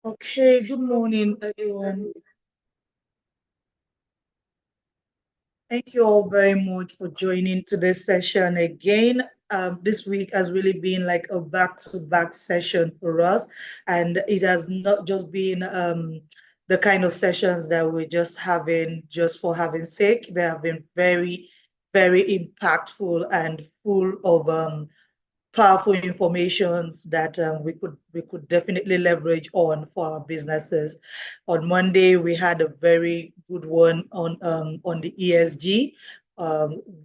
Okay, good morning, everyone. Thank you all very much for joining today's session again. This week has really been like a back-to-back session for us, and it has not just been the kind of sessions that we're just having just for having sake. They have been very, very impactful and full of powerful informations that we could definitely leverage on for our businesses. On Monday, we had a very good one on the ESG,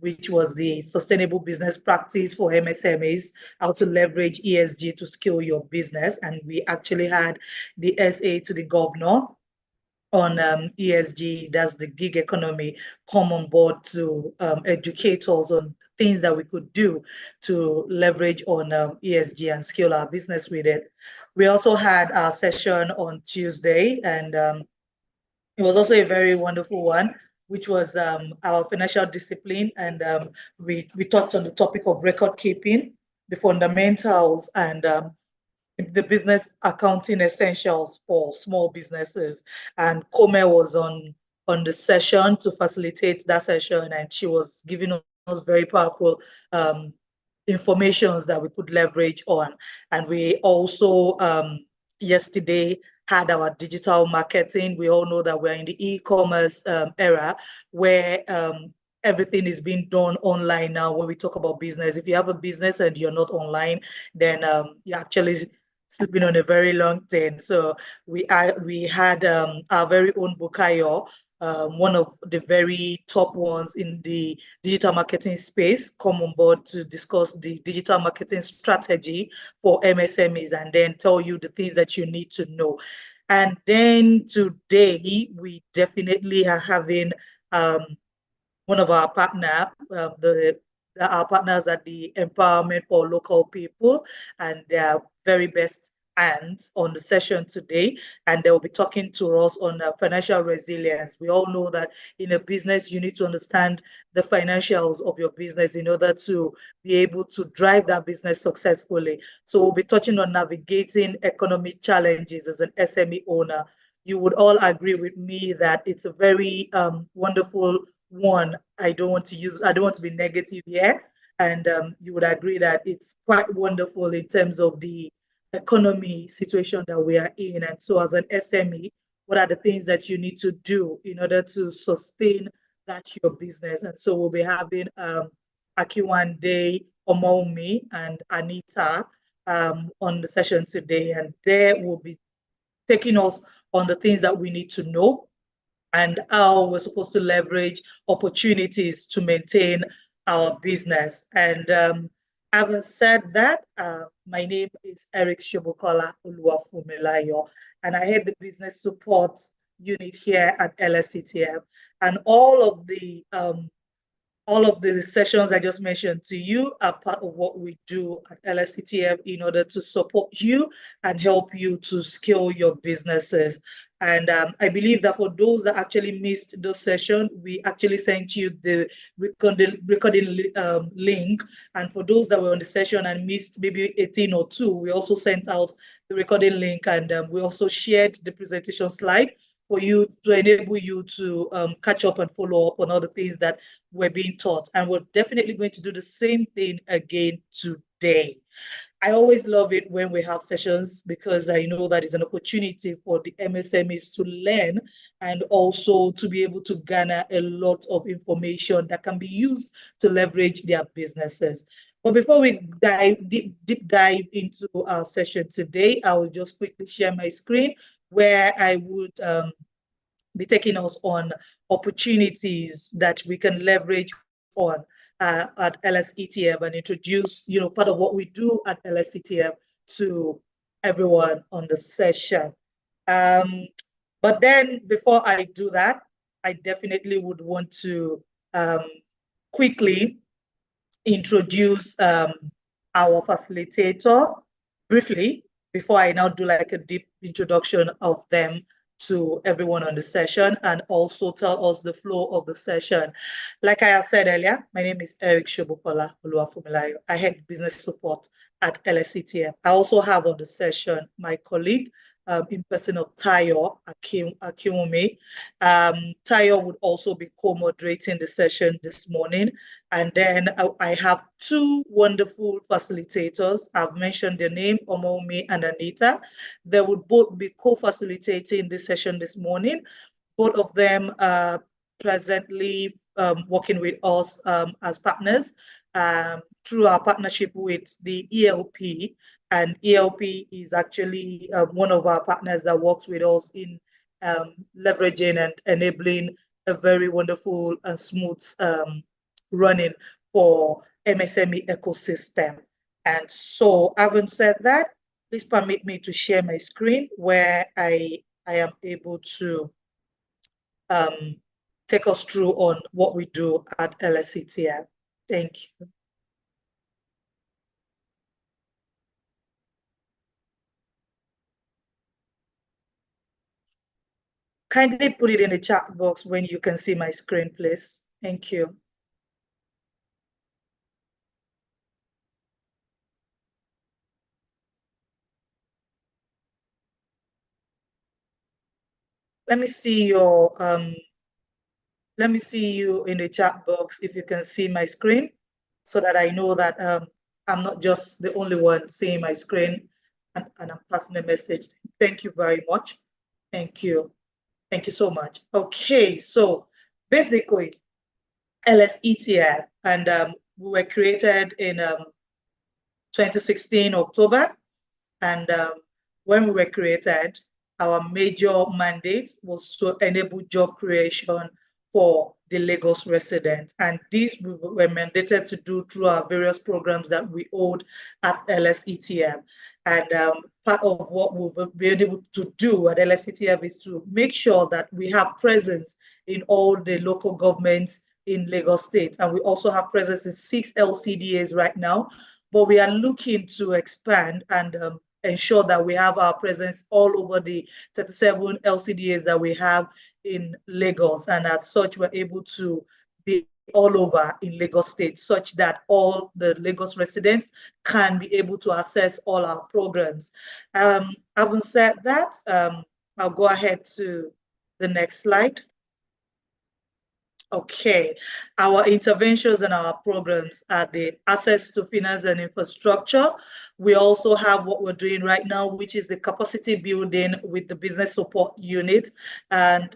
which was the sustainable business practice for MSMEs, how to leverage ESG to scale your business. And we actually had the SA to the governor on ESG, that's the gig economy, come on board to educate us on things that we could do to leverage on ESG and scale our business with it. We also had our session on Tuesday, and it was also a very wonderful one, which was our financial discipline. And we touched on the topic of record keeping, the fundamentals, and the business accounting essentials for small businesses. And Kome was on the session to facilitate that session, and she was giving us very powerful informations that we could leverage on. And we also yesterday had our digital marketing. We all know that we're in the e-commerce era where everything is being done online now. When we talk about business, if you have a business and you're not online, then you're actually sleeping on a very long thing. So we had our very own Bukayo, one of the very top ones in the digital marketing space, come on board to discuss the digital marketing strategy for MSMEs and then tell you the things that you need to know. And then today, we definitely are having one of our our partners at the Empowerment for Local People, and their very best hands on the session today, and they'll be talking to us on financial resilience. We all know that in a business, you need to understand the financials of your business in order to be able to drive that business successfully. So we'll be touching on navigating economic challenges as an SME owner. You would all agree with me that it's a very wonderful one. I don't want to be negative here. And you would agree that it's quite wonderful in terms of the economy situation that we are in. And so as an SME, what are the things that you need to do in order to sustain that your business? And so we'll be having Akinwande, Omowunmi, and Anita on the session today. And they will be taking us on the things that we need to know and how we're supposed to leverage opportunities to maintain our business. And having said that, my name is Erics-Sobukonla Oluwafunmilayo, and I head the business support unit here at LSCTF. And all of the sessions I just mentioned to you are part of what we do at LSCTF in order to support you and help you to scale your businesses. And I believe that for those that actually missed those sessions, we actually sent you the recording link. And for those that were on the session and missed maybe 18 or 2, we also sent out the recording link, and we also shared the presentation slide for you to enable you to catch up and follow up on all the things that were being taught. And we're definitely going to do the same thing again today. I always love it when we have sessions because I know that it's an opportunity for the MSMEs to learn and also to be able to garner a lot of information that can be used to leverage their businesses. But before we deep dive into our session today, I will just quickly share my screen where I would be taking us on opportunities that we can leverage on at LSETF and introduce, part of what we do at LSETF to everyone on the session. But then before I do that, I definitely would want to quickly introduce our facilitator briefly before I now do like a deep introduction of them to everyone on the session and also tell us the flow of the session. Like I have said earlier, my name is Erics-Sobukonla Oluwafunmilayo. I head business support at LSCTF. I also have on the session my colleague, in person of Tayo Akinwande. Tayo would also be co-moderating the session this morning. And then I have two wonderful facilitators. I've mentioned their name, Omowunmi and Anita. They would both be co-facilitating the session this morning. Both of them are presently working with us as partners through our partnership with the ELP. And ELP is actually one of our partners that works with us in leveraging and enabling a very wonderful and smooth running for MSME ecosystem. And so, having said that, please permit me to share my screen where I am able to take us through on what we do at LSETF. Thank you. Kindly put it in the chat box when you can see my screen, please. Thank you. Let me see you in the chat box if you can see my screen, so that I know that I'm not just the only one seeing my screen and I'm passing a message. Thank you very much. Thank you. Thank you so much. Okay, so basically, LSETF, and we were created in 2016 October, and when we were created, our major mandate was to enable job creation for the Lagos residents. And this we were mandated to do through our various programs that we hold at LSETF. And part of what we've been able to do at LSETF is to make sure that we have presence in all the local governments in Lagos State. And we also have presence in 6 LCDAs right now, but we are looking to expand and ensure that we have our presence all over the 37 LCDAs that we have in Lagos. And as such, we're able to be all over in Lagos State, such that all the Lagos residents can be able to access all our programs. Having said that, I'll go ahead to the next slide. Okay, our interventions and our programs are the access to finance and infrastructure. We also have what we're doing right now, which is the capacity building with the business support unit. And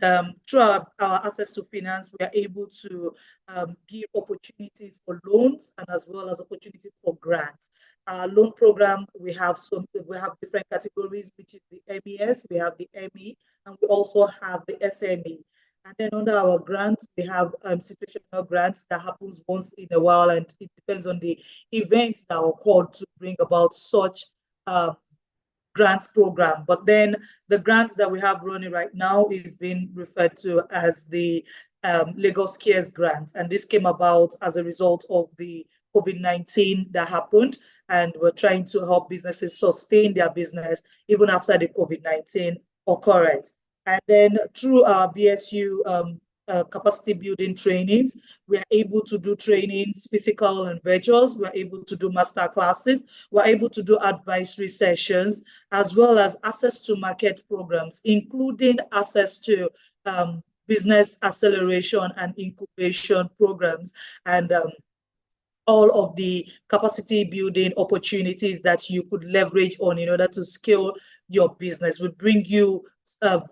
through our access to finance, we are able to give opportunities for loans and as well as opportunities for grants. Our loan program, we have different categories, which is the MES, we have the ME, and we also have the SME. And then under our grants, we have situational grants that happens once in a while, and it depends on the events that are called to bring about such grants program. But then the grants that we have running right now is being referred to as the Lagos Cares Grant. And this came about as a result of the COVID-19 that happened. And we're trying to help businesses sustain their business even after the COVID-19 occurrence. And then through our BSU capacity building trainings, we are able to do trainings, physical and virtuals. We're able to do master classes. We're able to do advisory sessions, as well as access to market programs, including access to business acceleration and incubation programs. And all of the capacity building opportunities that you could leverage on in order to scale your business. We bring you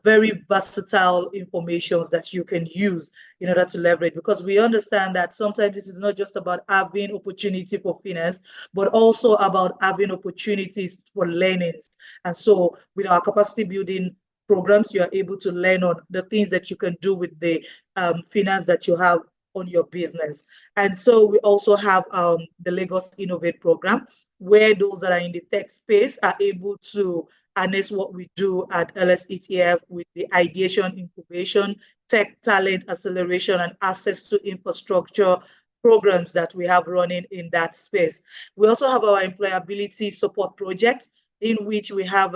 very versatile information that you can use in order to leverage, because we understand that sometimes this is not just about having opportunity for finance, but also about having opportunities for learnings. And so with our capacity building programs, you are able to learn on the things that you can do with the finance that you have on your business. And so we also have the Lagos Innovate program, where those that are in the tech space are able to harness what we do at LSETF with the ideation, incubation, tech talent acceleration, and access to infrastructure programs that we have running in that space. We also have our employability support project, in which we have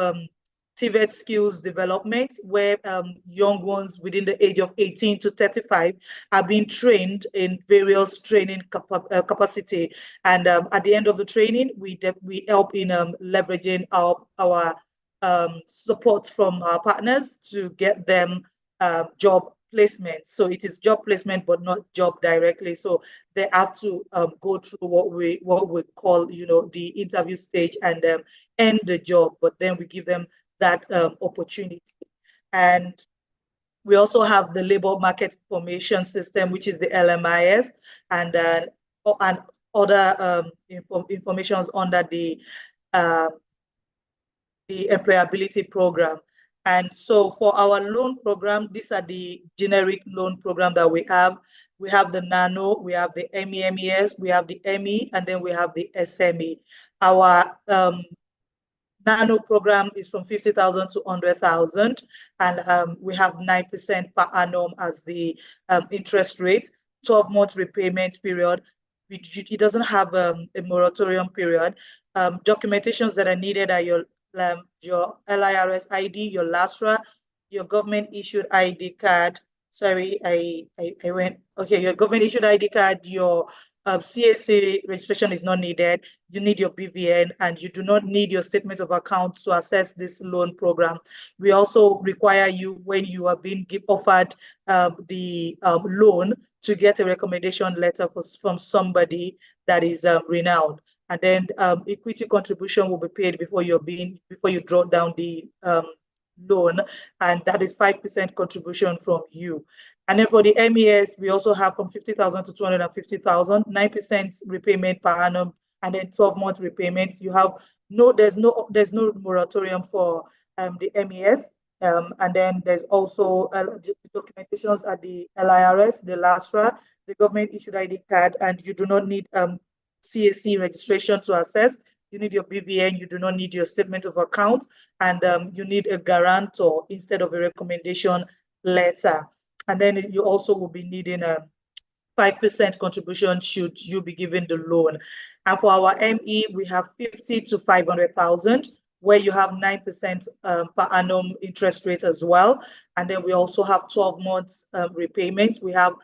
TVET skills development, where young ones within the age of 18 to 35 are being trained in various training capacity. And at the end of the training, we help in leveraging our support from our partners to get them job placement. So it is job placement, but not job directly. So they have to go through what we call, the interview stage and end the job. But then we give them that opportunity. And we also have the labor market information system, which is the LMIS, and other informations under uh, the employability program. And so for our loan program, these are the generic loan program that we have. We have the NANO, we have the MEMES, we have the ME, and then we have the SME. Our NANO program is from 50,000 to 100,000, and we have 9% per annum as the interest rate, 12 months repayment period. It doesn't have a moratorium period. Documentations that are needed are your LIRS ID, your LASRA, your government issued ID card. Sorry, I went, okay, your government issued ID card, your CAC registration is not needed. You need your BVN, and you do not need your statement of account to access this loan program. We also require you, when you are being offered the loan, to get a recommendation letter from somebody that is renowned. And then equity contribution will be paid before you draw down the loan, and that is 5% contribution from you. And then for the MES, we also have from 50,000 to 250,000, 9% repayment per annum, and then 12-month repayment. There's no moratorium for the MES. And then there's also documentations at the LIRS, the LASRA, the government issued ID card, and you do not need CAC registration to access. You need your BVN, you do not need your statement of account, and you need a guarantor instead of a recommendation letter. And then you also will be needing a 5% contribution should you be given the loan. And for our ME, we have 50 to 500,000, where you have 9% per annum interest rate as well. And then we also have 12 months repayment. We have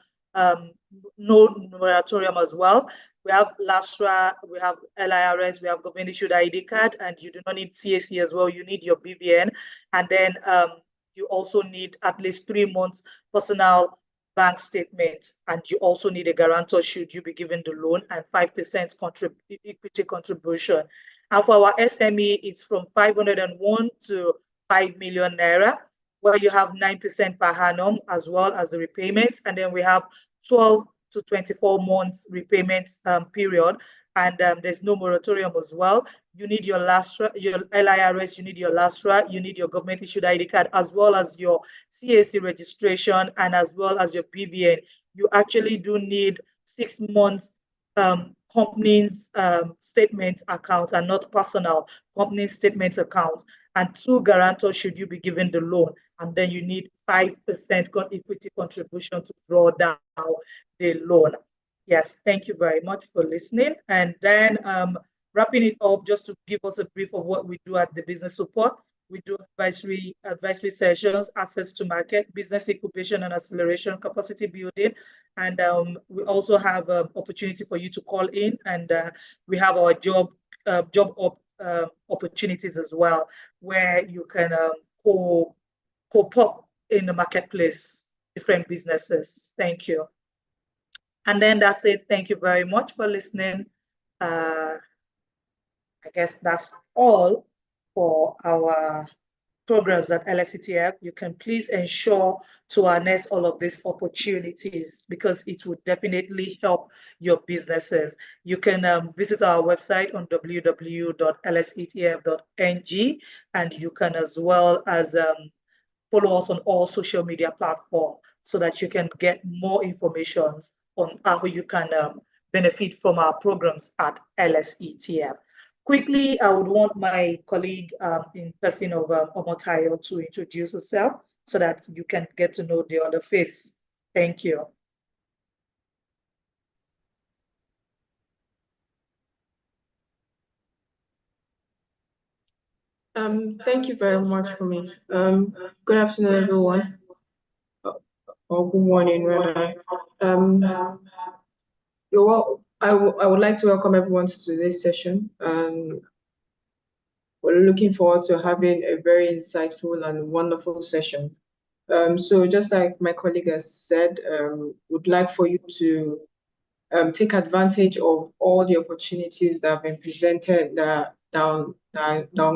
no moratorium as well. We have LASRA, we have LIRS, we have government issued ID card, and you do not need CAC as well. You need your BVN. And then you also need at least 3 months personal bank statement, and you also need a guarantor should you be given the loan, and 5% equity contribution. And for our SME, it's from 501 to 5 million naira, where you have 9% per annum as well as the repayment. And then we have 12 to 24 months repayment period, and there's no moratorium as well. You need your LASRA, your LIRS, you need your LASRA, you need your government issued ID card, as well as your CAC registration, and as well as your BVN. You actually do need 6 months company's statement account, and not personal company statement account, and 2 guarantors should you be given the loan. And then you need 5% equity contribution to draw down the loan. Yes, thank you very much for listening. And then wrapping it up, just to give us a brief of what we do at the Business Support. We do advisory sessions, access to market, business incubation and acceleration, capacity building. And we also have opportunity for you to call in, and we have our job opportunities as well, where you can co-pop in the marketplace, different businesses. Thank you. And then that's it. Thank you very much for listening. I guess that's all for our programs at LSETF. You can please ensure to harness all of these opportunities, because it would definitely help your businesses. You can visit our website on www.lsetf.ng, and you can as well as follow us on all social media platforms so that you can get more information on how you can benefit from our programs at LSETF. Quickly, I would want my colleague in person of Omotayo to introduce herself so that you can get to know the other face. Thank you. Thank you very much for me. Good afternoon, everyone. Or good morning, rather. I would like to welcome everyone to today's session. we're looking forward to having a very insightful and wonderful session. So just like my colleague has said, would like for you to take advantage of all the opportunities that have been presented down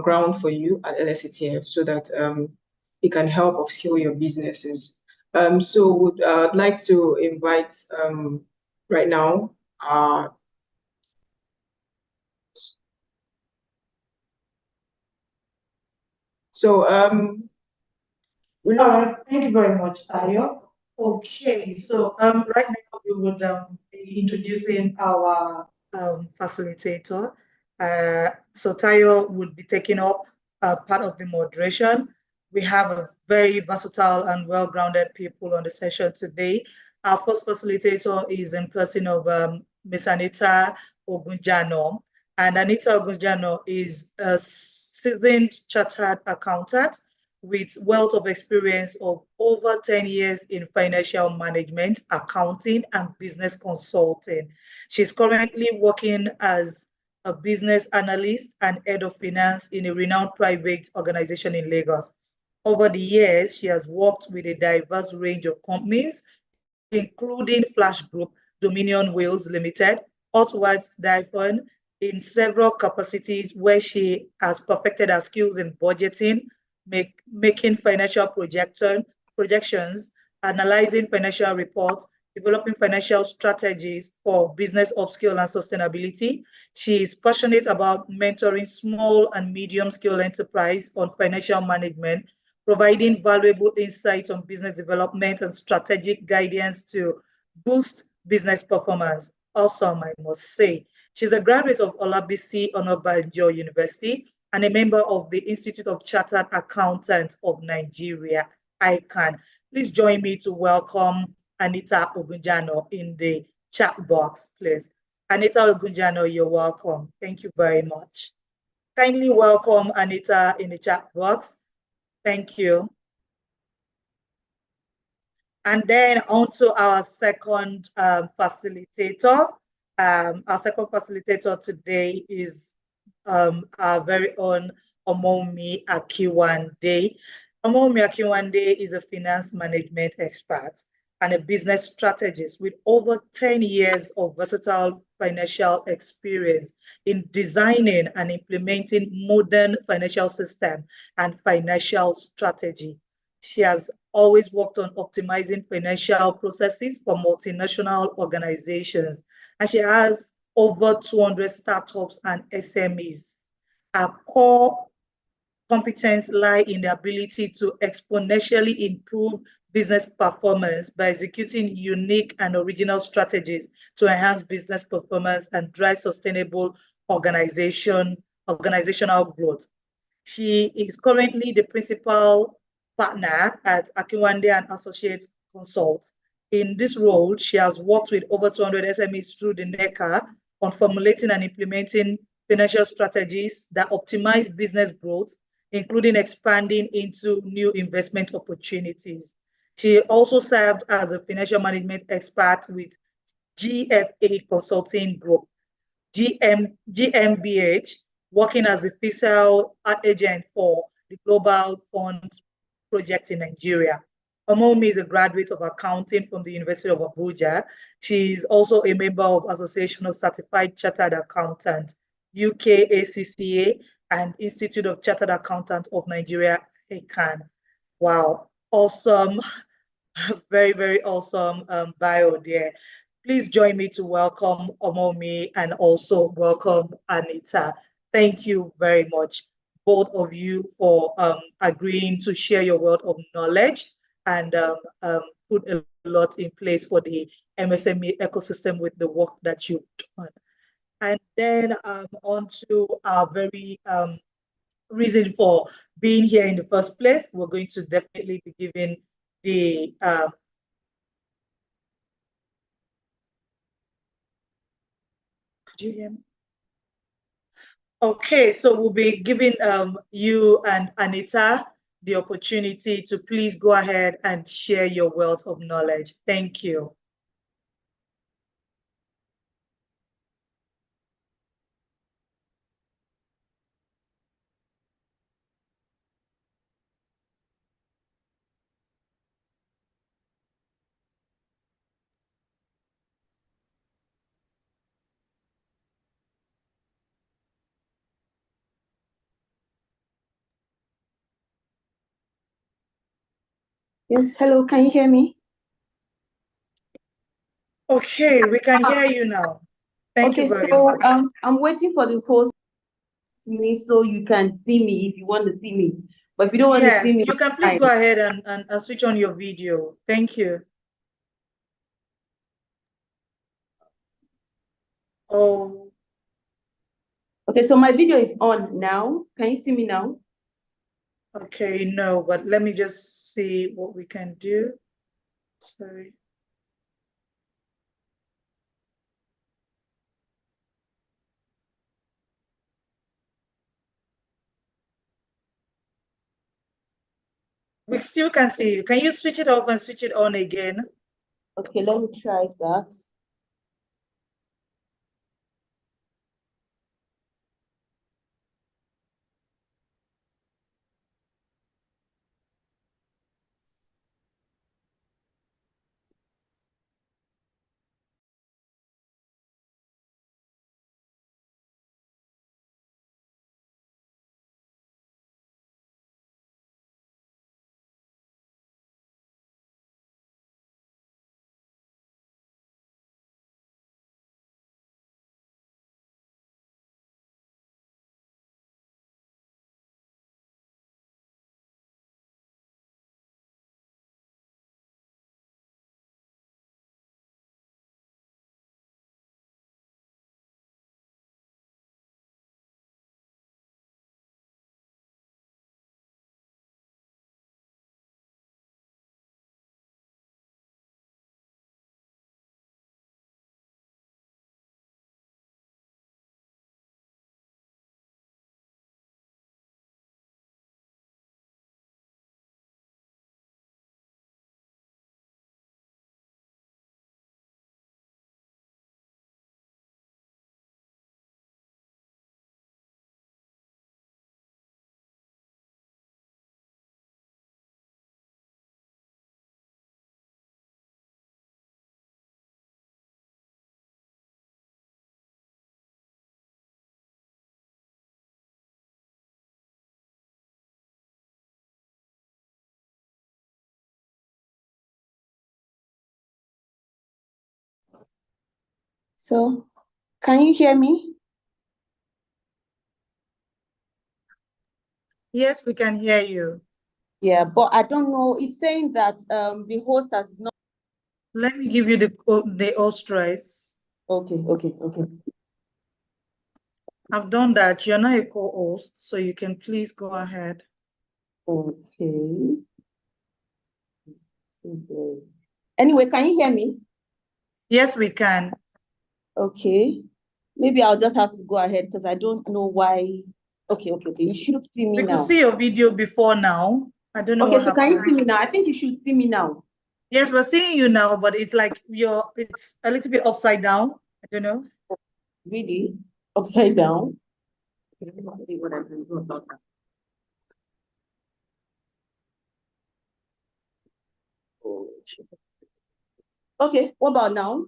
ground for you at LSETF so that it can help upskill your businesses. So I'd like to invite right now so All right, thank you very much, Tayo. Okay, so right now we would be introducing our facilitator. So Tayo would be taking up part of the moderation. We have a very versatile and well-grounded people on the session today. Our first facilitator is in person of Miss Anita Ogunjan. And Anita Ogunjan is a seasoned chartered accountant with wealth of experience of over 10 years in financial management, accounting, and business consulting. She's currently working as a business analyst and head of finance in a renowned private organization in Lagos. Over the years, she has worked with a diverse range of companies, including Flash Group, Dominion Wales Limited, Outwards Dyphon, in several capacities where she has perfected her skills in budgeting, making financial projections, analyzing financial reports, developing financial strategies for business upskill and sustainability. She is passionate about mentoring small and medium scale enterprise on financial management, providing valuable insight on business development and strategic guidance to boost business performance. Awesome, I must say. She's a graduate of Olabisi Onabanjo University and a member of the Institute of Chartered Accountants of Nigeria, ICANN. Please join me to welcome Anita Ogunjan in the chat box, please. Anita Ogunjan, you're welcome. Thank you very much. Kindly welcome Anita in the chat box. Thank you. And then on to our second facilitator. Our second facilitator today is our very own Omowunmi Akinwande. Omowunmi Akinwande is a finance management expert and a business strategist with over 10 years of versatile financial experience in designing and implementing modern financial system and financial strategy. She has always worked on optimizing financial processes for multinational organizations, and she has over 200 startups and SMEs. Her core competence lie in the ability to exponentially improve business performance by executing unique and original strategies to enhance business performance and drive sustainable organizational growth. She is currently the principal partner at Akinwande and Associates Consult. In this role, she has worked with over 200 SMEs through the NECA on formulating and implementing financial strategies that optimize business growth, including expanding into new investment opportunities. She also served as a financial management expert with GFA Consulting Group, GmbH, working as a fiscal agent for the Global Fund project in Nigeria. Omowunmi is a graduate of accounting from the University of Abuja. She is also a member of Association of Certified Chartered Accountants, UK ACCA, and Institute of Chartered Accountants of Nigeria, ICANN. Wow, awesome, very, very awesome bio there. Please join me to welcome Omowunmi and also welcome Anita. Thank you very much, both of you, for agreeing to share your wealth of knowledge and put a lot in place for the MSME ecosystem with the work that you've done. And then on to our very reason for being here in the first place. We're going to definitely be giving the could you hear me? Okay, so we'll be giving you and Anita the opportunity to please go ahead and share your wealth of knowledge. Thank you. Yes, hello, can you hear me? Okay, we can hear you now. Thank you very much. I'm waiting for the host me so you can see me if you want to see me. But if you don't want to see Yes, me, you can please fine. go ahead and switch on your video. Thank you. Oh, Okay, so my video is on now. Can you see me now? okay, no, but let me just see what we can do. Sorry. We still can see you. Can you switch it off and switch it on again? Okay, let me try that. So, can you hear me? Yes, we can hear you. Yeah, but I don't know. It's saying that the host has not. Let me give you the host rights. Okay. I've done that. You're not a co-host, so you can please go ahead. Okay. Anyway, can you hear me? Yes, we can. Okay. Maybe I'll just have to go ahead because I don't know why. Okay. You should see me We now. could see your video before now. I don't know Okay, what so can you happened. see me now? I think you should see me now. Yes, we're seeing you now, but it's like it's a little bit upside down. I don't know. Really? Upside down? Okay, let me see what I can do about that. Oh, shit. Okay, what about now?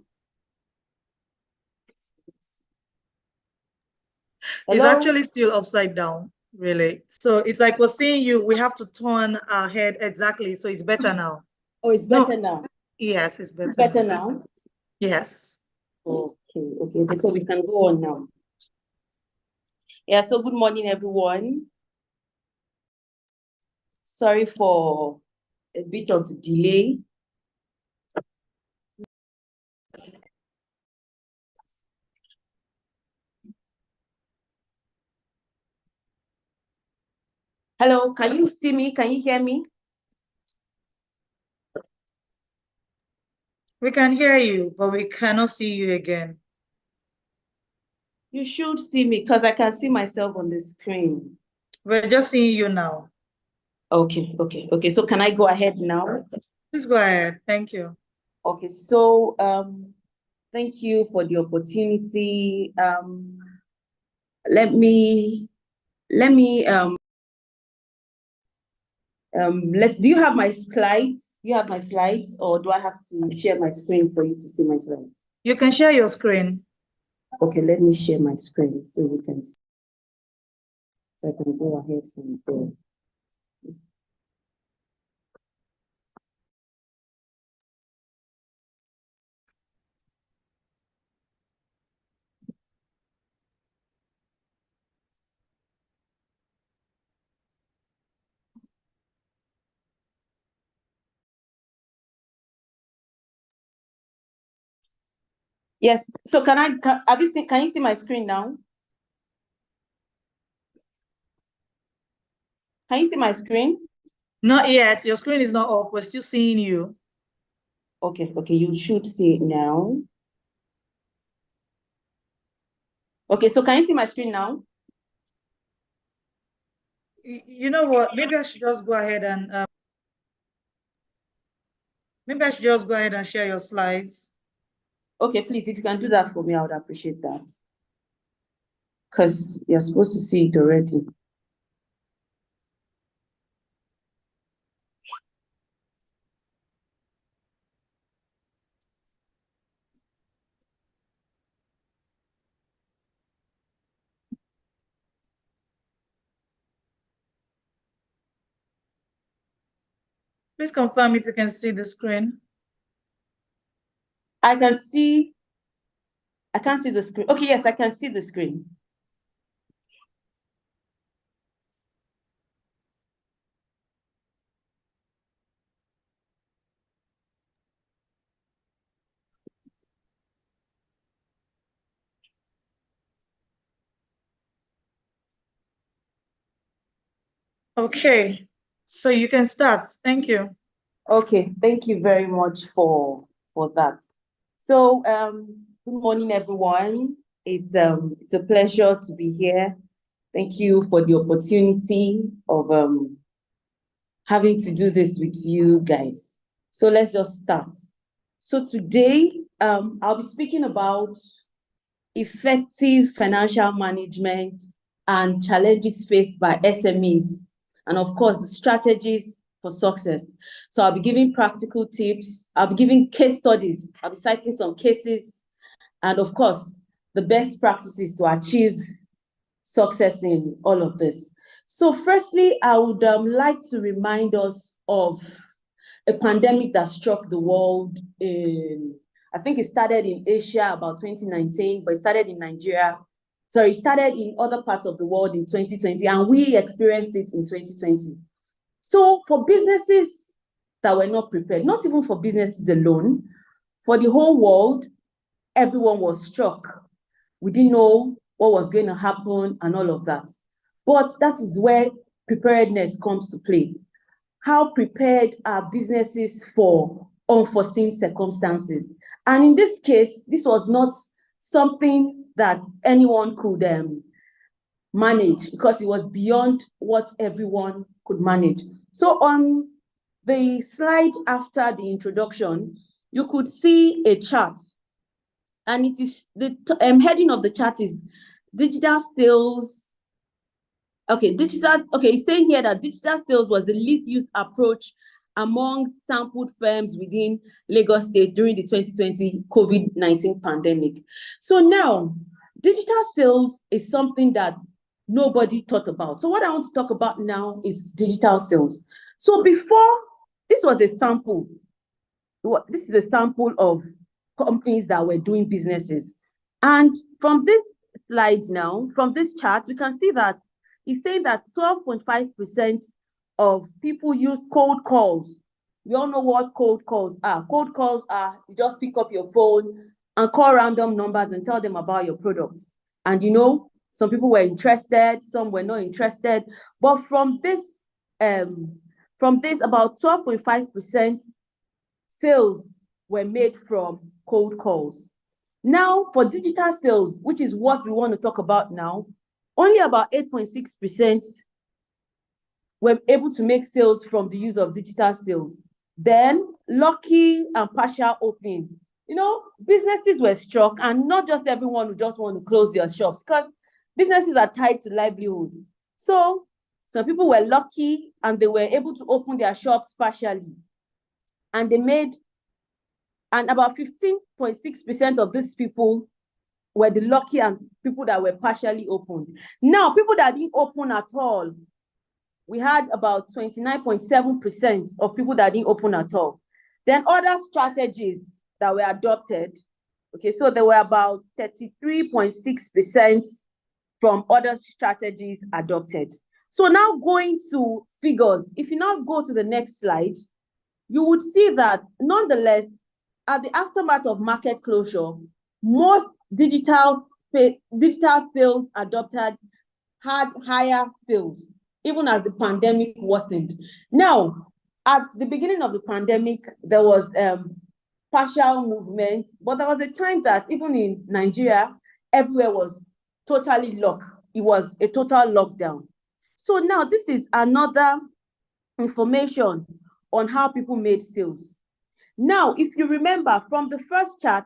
It's Hello? actually still upside down, really. So it's like we're seeing you. We have to turn our head exactly. So it's better now. Oh, it's No, better now. yes, it's better Better now. now? Yes. Okay. So we can go on now. Yeah, so good morning, everyone. Sorry for a bit of the delay. Hello, can you see me? Can you hear me? We can hear you, but we cannot see you again. You should see me because I can see myself on the screen. We're just seeing you now. Okay. So can I go ahead now? Please go ahead. Thank you. Okay, so thank you for the opportunity. Let me do you have my slides? Do you have my slides, or do I have to share my screen for you to see my slides? You can share your screen. Okay, let me share my screen so we can see. I can go ahead from there. Yes. So can you see my screen now? Can you see my screen? Not yet. Your screen is not up. We're still seeing you. Okay, you should see it now. Okay, so can you see my screen now? You know what? Maybe I should just go ahead and share your slides. Okay, please, if you can do that for me, I would appreciate that. Because you're supposed to see it already. Please confirm if you can see the screen. I can't see the screen. Okay, yes, I can see the screen. Okay, so you can start. Thank you. Okay, thank you very much for that. So, good morning, everyone. It's a pleasure to be here. Thank you for the opportunity of having to do this with you guys. So let's just start. So today, I'll be speaking about effective financial management and challenges faced by SMEs, and of course, the strategies for success. So I'll be giving practical tips, I'll be giving case studies, I'll be citing some cases, and of course, the best practices to achieve success in all of this. So firstly, I would like to remind us of a pandemic that struck the world I think it started in Asia about 2019, but it started in Nigeria. Sorry, it started in other parts of the world in 2020, and we experienced it in 2020. So for businesses that were not prepared, not even for businesses alone, for the whole world, everyone was struck. We didn't know what was going to happen and all of that. But that is where preparedness comes to play. How prepared are businesses for unforeseen circumstances? And in this case, this was not something that anyone could manage, because it was beyond what everyone could manage. So on the slide after the introduction, you could see a chart, and it is the heading of the chart is digital sales. Okay, it's saying here that digital sales was the least used approach among sampled firms within Lagos State during the 2020 COVID-19 pandemic. So now, digital sales is something that nobody thought about. So what I want to talk about now is digital sales. So before, this was a sample. This is a sample of companies that were doing businesses. And from this slide now, from this chart, we can see that it's saying that 12.5% of people use cold calls. We all know what cold calls are. Cold calls are, you just pick up your phone and call random numbers and tell them about your products. And you know, some people were interested, some were not interested. But from this about 12.5% sales were made from cold calls. Now, for digital sales, which is what we want to talk about now, only about 8.6% were able to make sales from the use of digital sales. Then, lucky and partial opening. You know, businesses were struck, and not just everyone who just want to close their shops, because businesses are tied to livelihood. So, some people were lucky and they were able to open their shops partially. And about 15.6% of these people were the lucky and people that were partially opened. Now, people that didn't open at all, we had about 29.7% of people that didn't open at all. Then other strategies that were adopted, okay, so there were about 33.6% from other strategies adopted. So now going to figures, if you now go to the next slide, you would see that nonetheless, at the aftermath of market closure, most digital sales adopted had higher sales, even as the pandemic worsened. Now, at the beginning of the pandemic, there was partial movement, but there was a time that even in Nigeria, everywhere was totally locked. It was a total lockdown. So now this is another information on how people made sales. Now, if you remember from the first chart,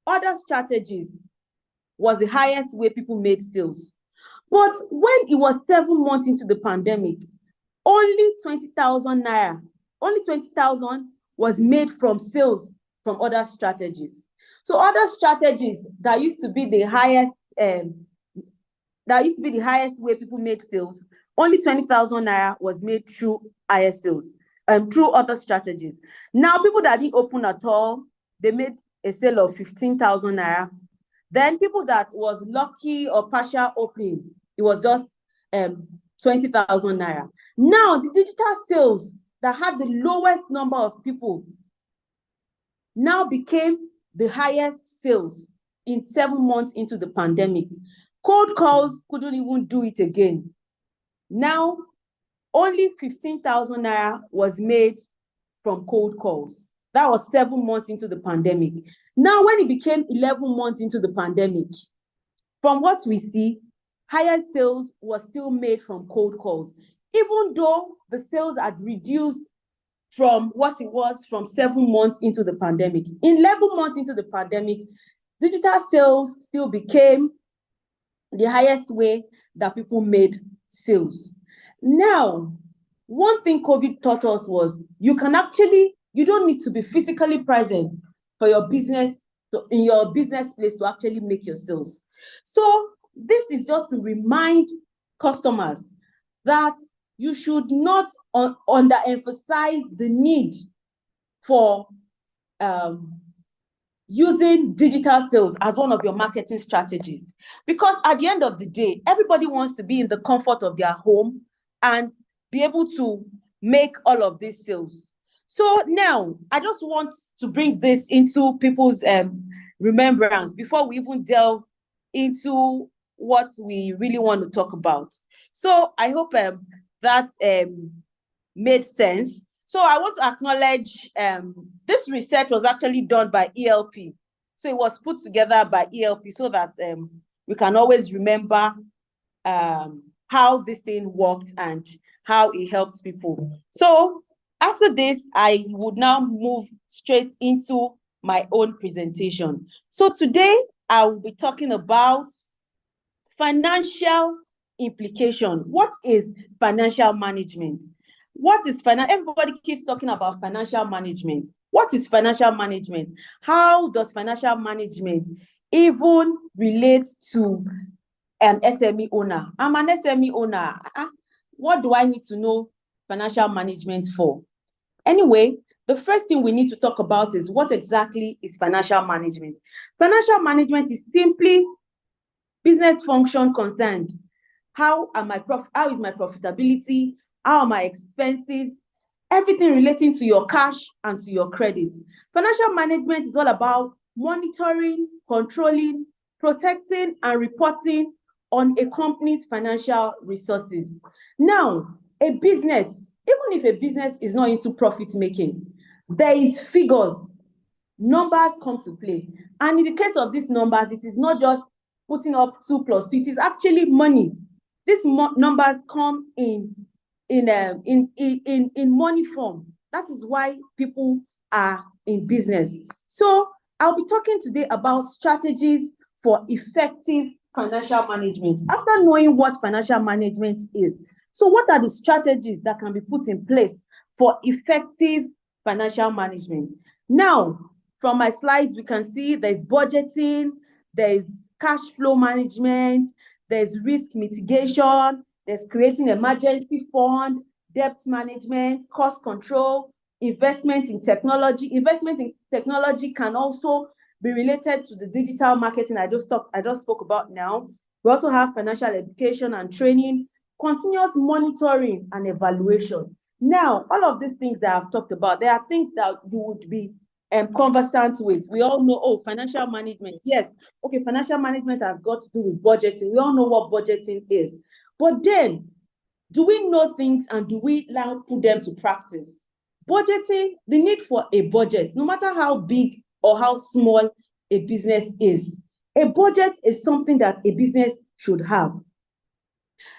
other strategies was the highest way people made sales. But when it was 7 months into the pandemic, only 20,000 naira, only 20,000 was made from sales from other strategies. So other strategies that used to be the highest, way people made sales, only 20,000 naira was made through higher sales, through other strategies. Now, people that didn't open at all, they made a sale of 15,000 naira. Then people that was lucky or partial opening, it was just 20,000 naira. Now, the digital sales that had the lowest number of people now became the highest sales in 7 months into the pandemic. Cold calls couldn't even do it again. Now, only 15,000 naira was made from cold calls. That was 7 months into the pandemic. Now, when it became 11 months into the pandemic, from what we see, higher sales was still made from cold calls, even though the sales had reduced from what it was from 7 months into the pandemic. In 11 months into the pandemic, digital sales still became the highest way that people made sales. Now, one thing COVID taught us was you don't need to be physically present for your business, in your business place to actually make your sales. So this is just to remind customers that you should not underemphasize the need for using digital sales as one of your marketing strategies. Because at the end of the day, everybody wants to be in the comfort of their home and be able to make all of these sales. So now, I just want to bring this into people's remembrance before we even delve into what we really want to talk about. So I hope that made sense. So I want to acknowledge this research was actually done by ELP. So it was put together by ELP so that we can always remember how this thing worked and how it helped people. So after this, I would now move straight into my own presentation. So today, I will be talking about financial implication. What is financial management? What is financial? Everybody keeps talking about financial management. What is financial management? How does financial management even relate to an SME owner? I'm an SME owner. What do I need to know financial management for? Anyway, the first thing we need to talk about is what exactly is financial management. Financial management is simply business function concerned. How is my profitability? How are my expenses? Everything relating to your cash and to your credit. Financial management is all about monitoring, controlling, protecting, and reporting on a company's financial resources. Now, a business, even if a business is not into profit making, there is figures, numbers come to play. And in the case of these numbers, it is not just putting up 2 plus 2, it is actually money. These numbers come in money form. That is why people are in business. So I'll be talking today about strategies for effective financial management. After knowing what financial management is, so what are the strategies that can be put in place for effective financial management? Now, from my slides, we can see there's budgeting, there's cash flow management, there's risk mitigation, there's creating emergency fund, debt management, cost control, investment in technology. Investment in technology can also be related to the digital marketing I just spoke about now. We also have financial education and training, continuous monitoring and evaluation. Now, all of these things that I've talked about, there are things that you would be conversant with. We all know, oh, financial management. Yes, okay, financial management has got to do with budgeting. We all know what budgeting is. But then, do we know things and do we now put them to practice? Budgeting, the need for a budget, no matter how big or how small a business is, a budget is something that a business should have.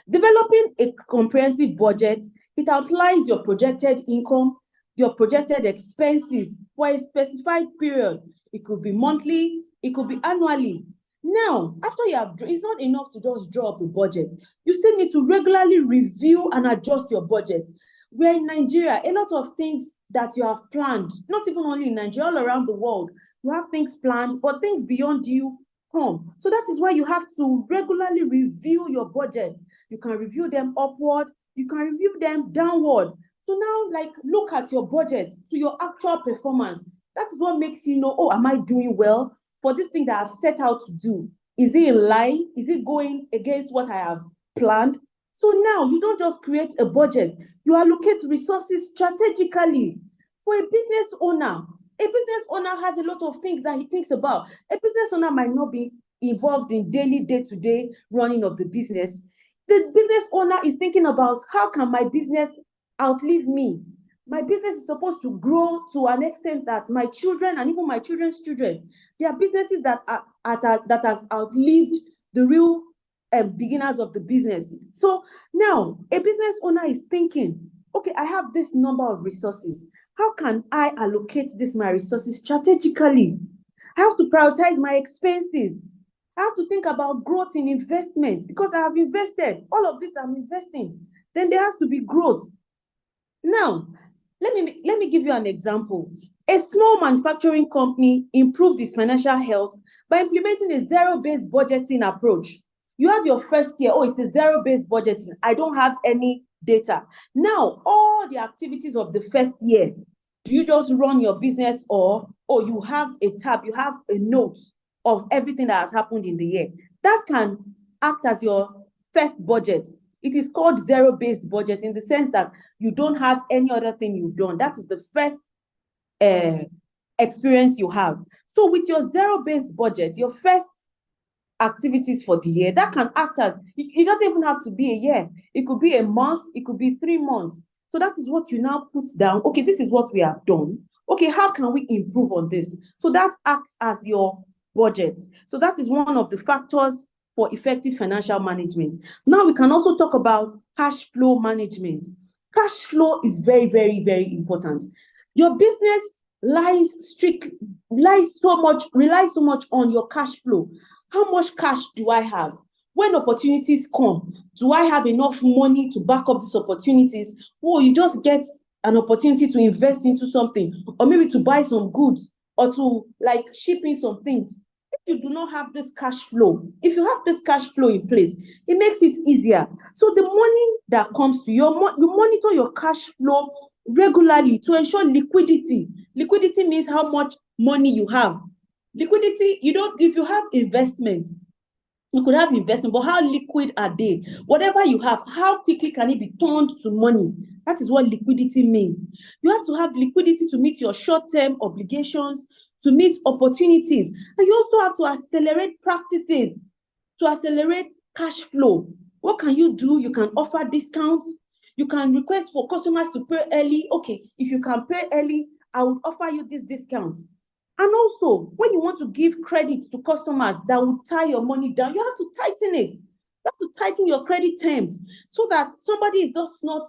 Developing a comprehensive budget, it outlines your projected income, your projected expenses for a specified period. It could be monthly, it could be annually. Now, after you have, it's not enough to just draw up a budget. You still need to regularly review and adjust your budget. We're in Nigeria, a lot of things that you have planned, not even only in Nigeria, all around the world, you have things planned, but things beyond you come. So that is why you have to regularly review your budget. You can review them upward, you can review them downward. So now, like, look at your budget to your actual performance. That is what makes you know, oh, am I doing well for this thing that I've set out to do? Is it in line? Is it going against what I have planned? So now you don't just create a budget, you allocate resources strategically. For a business owner has a lot of things that he thinks about. A business owner might not be involved in daily, day-to-day running of the business. The business owner is thinking about, how can my business outlive me? My business is supposed to grow to an extent that my children and even my children's children, there are businesses that has outlived the real beginners of the business. So now a business owner is thinking, okay, I have this number of resources. How can I allocate my resources strategically? I have to prioritize my expenses. I have to think about growth in investment because I have invested. All of this I'm investing. Then there has to be growth. Now, let me give you an example. A small manufacturing company improved its financial health by implementing a zero-based budgeting approach. You have your first year, oh, it's a zero-based budgeting. I don't have any data. Now, all the activities of the first year, do you just run your business or you have a tab, you have a note of everything that has happened in the year? That can act as your first budget. It is called zero-based budget in the sense that you don't have any other thing you've done. That is the first experience you have. So with your zero-based budget, your first activities for the year, that can act as, it doesn't even have to be a year. It could be a month, it could be 3 months. So that is what you now put down. Okay, this is what we have done. Okay, how can we improve on this? So that acts as your budget. So that is one of the factors for effective financial management. Now we can also talk about cash flow management. Cash flow is very, very, very important. Your business relies so much on your cash flow. How much cash do I have? When opportunities come, do I have enough money to back up these opportunities? Or you just get an opportunity to invest into something, or maybe to buy some goods, or to like ship in some things. If you do not have this cash flow, if you have this cash flow in place, it makes it easier. So the money that comes to you, you monitor your cash flow regularly to ensure liquidity. Liquidity means how much money you have. Liquidity, if you have investments, you could have investment, but how liquid are they? Whatever you have, how quickly can it be turned to money? That is what liquidity means. You have to have liquidity to meet your short-term obligations, to meet opportunities. And you also have to accelerate practices, to accelerate cash flow. What can you do? You can offer discounts. You can request for customers to pay early. Okay, if you can pay early, I will offer you this discount. And also, when you want to give credit to customers that will tie your money down, you have to tighten it. You have to tighten your credit terms so that somebody is just not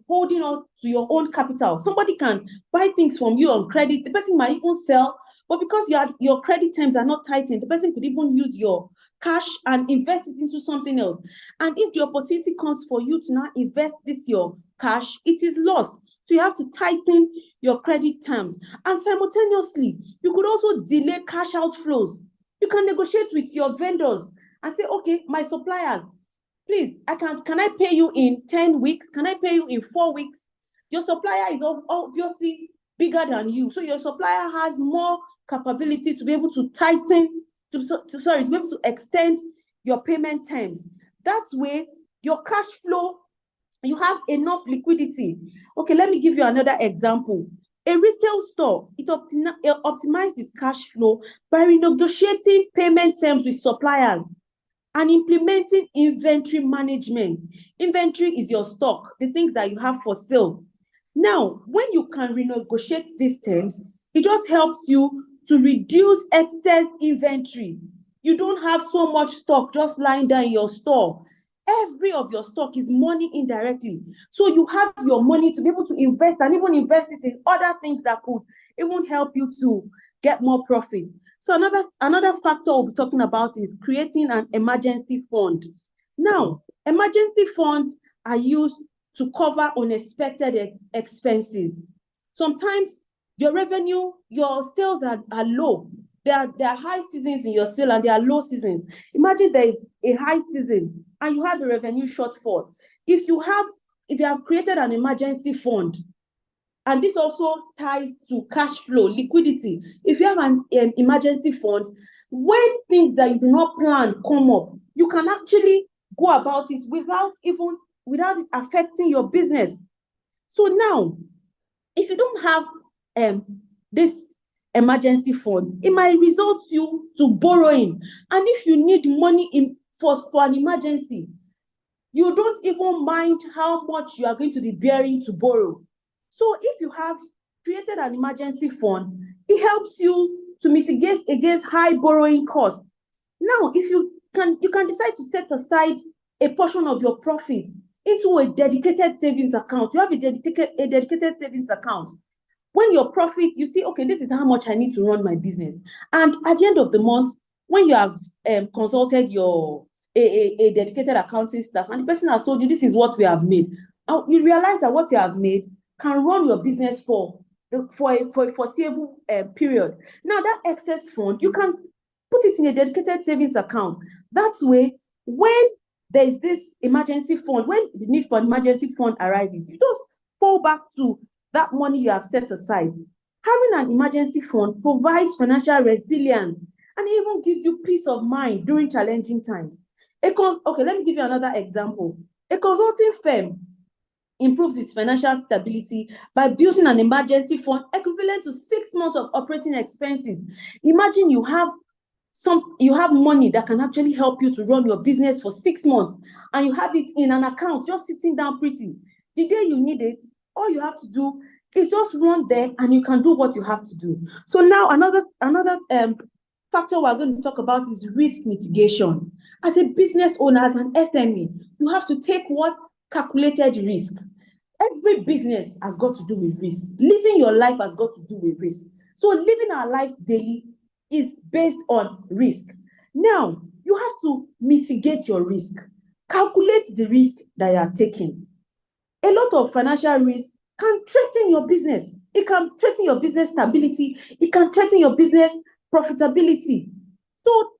holding on to your own capital. Somebody can buy things from you on credit. The person might even sell, but because your credit terms are not tightened, the person could even use your cash and invest it into something else. And if the opportunity comes for you to now invest your cash, it is lost. So you have to tighten your credit terms. And simultaneously, you could also delay cash outflows. You can negotiate with your vendors and say, okay, my suppliers, please, can I pay you in 10 weeks? Can I pay you in 4 weeks? Your supplier is obviously bigger than you. So your supplier has more capability to be able to tighten, to be able to extend your payment terms. That way, your cash flow, you have enough liquidity. Okay, let me give you another example. A retail store, it optimizes its cash flow by renegotiating payment terms with suppliers and implementing inventory management. Inventory is your stock, the things that you have for sale. Now, when you can renegotiate these terms, it just helps you to reduce excess inventory. You don't have so much stock just lying down in your store. Every of your stock is money indirectly. So you have your money to be able to invest and even invest it in other things that could even help you to get more profit. So another factor we'll be talking about is creating an emergency fund. Now, emergency funds are used to cover unexpected expenses. Sometimes your revenue, your sales are low. There are high seasons in your sale and there are low seasons. Imagine there is a high season and you have a revenue shortfall. If you have created an emergency fund, and this also ties to cash flow, liquidity. If you have an emergency fund, when things that you do not plan come up, you can actually go about it without it affecting your business. So now, if you don't have this emergency fund, it might result you to borrowing. And if you need money for an emergency, you don't even mind how much you are going to be bearing to borrow. So if you have created an emergency fund, it helps you to mitigate against high borrowing costs. Now, if you can decide to set aside a portion of your profit into a dedicated savings account. You have a dedicated savings account. When your profit, you see, okay, this is how much I need to run my business. And at the end of the month, when you have consulted a dedicated accounting staff, and the person has told you this is what we have made, and you realize that what you have made can run your business for a foreseeable period. Now, that excess fund, you can put it in a dedicated savings account. That way, when there is this emergency fund, when the need for an emergency fund arises, you just fall back to that money you have set aside. Having an emergency fund provides financial resilience and even gives you peace of mind during challenging times. Okay, let me give you another example. A consulting firm improves its financial stability by building an emergency fund equivalent to 6 months of operating expenses. Imagine you have money that can actually help you to run your business for 6 months, and you have it in an account just sitting down pretty. The day you need it, all you have to do is just run there and you can do what you have to do. So now another factor we're going to talk about is risk mitigation. As a business owner, as an SME, you have to take what? Calculated risk. Every business has got to do with risk. Living your life has got to do with risk. So living our lives daily is based on risk. Now, you have to mitigate your risk. Calculate the risk that you are taking. A lot of financial risk can threaten your business. It can threaten your business stability. It can threaten your business profitability. So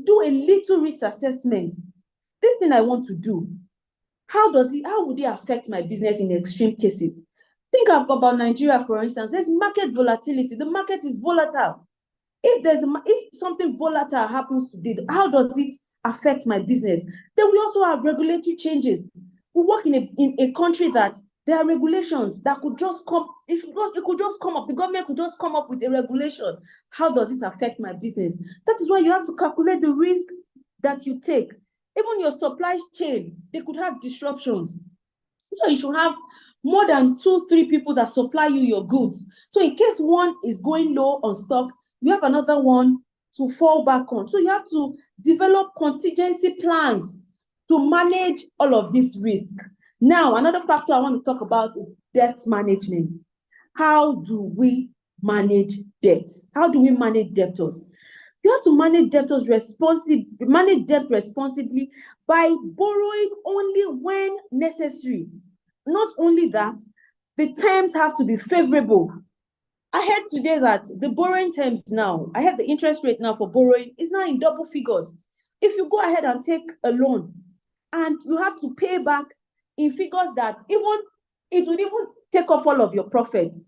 do a little risk assessment. This thing I want to do, how would it affect my business in extreme cases? Think about Nigeria, for instance. There's market volatility. The market is volatile. If something volatile happens today, how does it affect my business? Then we also have regulatory changes. We work in a country that there are regulations that could just come. It could just come up. The government could just come up with a regulation. How does this affect my business? That is why you have to calculate the risk that you take. Even your supply chain, they could have disruptions. So you should have more than 2-3 people that supply you your goods. So in case one is going low on stock, you have another one to fall back on. So you have to develop contingency plans to manage all of this risk. Now, another factor I want to talk about is debt management. How do we manage debt? How do we manage debtors? You have to manage debt responsibly by borrowing only when necessary. Not only that, the terms have to be favorable. I heard today that the borrowing terms now, I heard the interest rate now for borrowing is now in double figures. If you go ahead and take a loan and you have to pay back in figures that it would even take up all of your profits,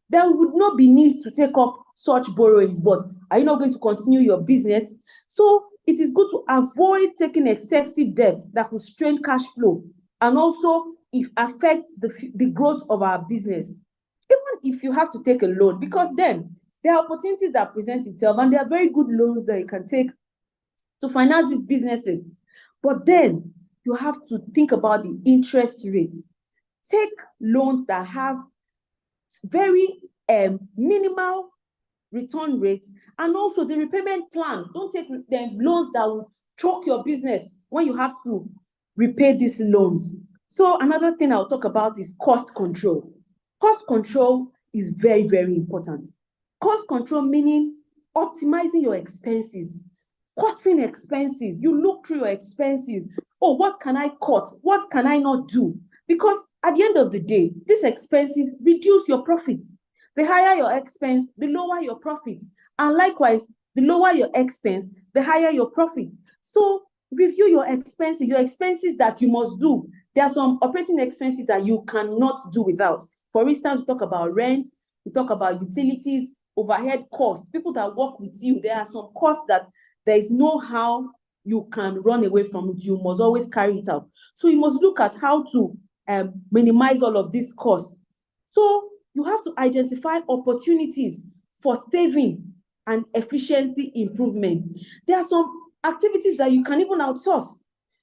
there would not be need to take up such borrowings. But are you not going to continue your business? So it is good to avoid taking excessive debt that could strain cash flow and also affect the growth of our business. if you have to take a loan, because then there are opportunities that present itself, and there are very good loans that you can take to finance these businesses. But then you have to think about the interest rates. Take loans that have very minimal return rates, and also the repayment plan. Don't take the loans that will choke your business when you have to repay these loans. So another thing I'll talk about is cost control. Cost control is very, very important. Cost control meaning optimizing your expenses, cutting expenses. You look through your expenses. Oh, what can I cut? What can I not do? Because at the end of the day, these expenses reduce your profits. The higher your expense, the lower your profit. And likewise, the lower your expense, the higher your profit. So review your expenses that you must do. There are some operating expenses that you cannot do without. For instance, we talk about rent, we talk about utilities, overhead costs. People that work with you, there are some costs that there is no how you can run away from it. You must always carry it out. So you must look at how to minimize all of these costs. So you have to identify opportunities for saving and efficiency improvement. There are some activities that you can even outsource.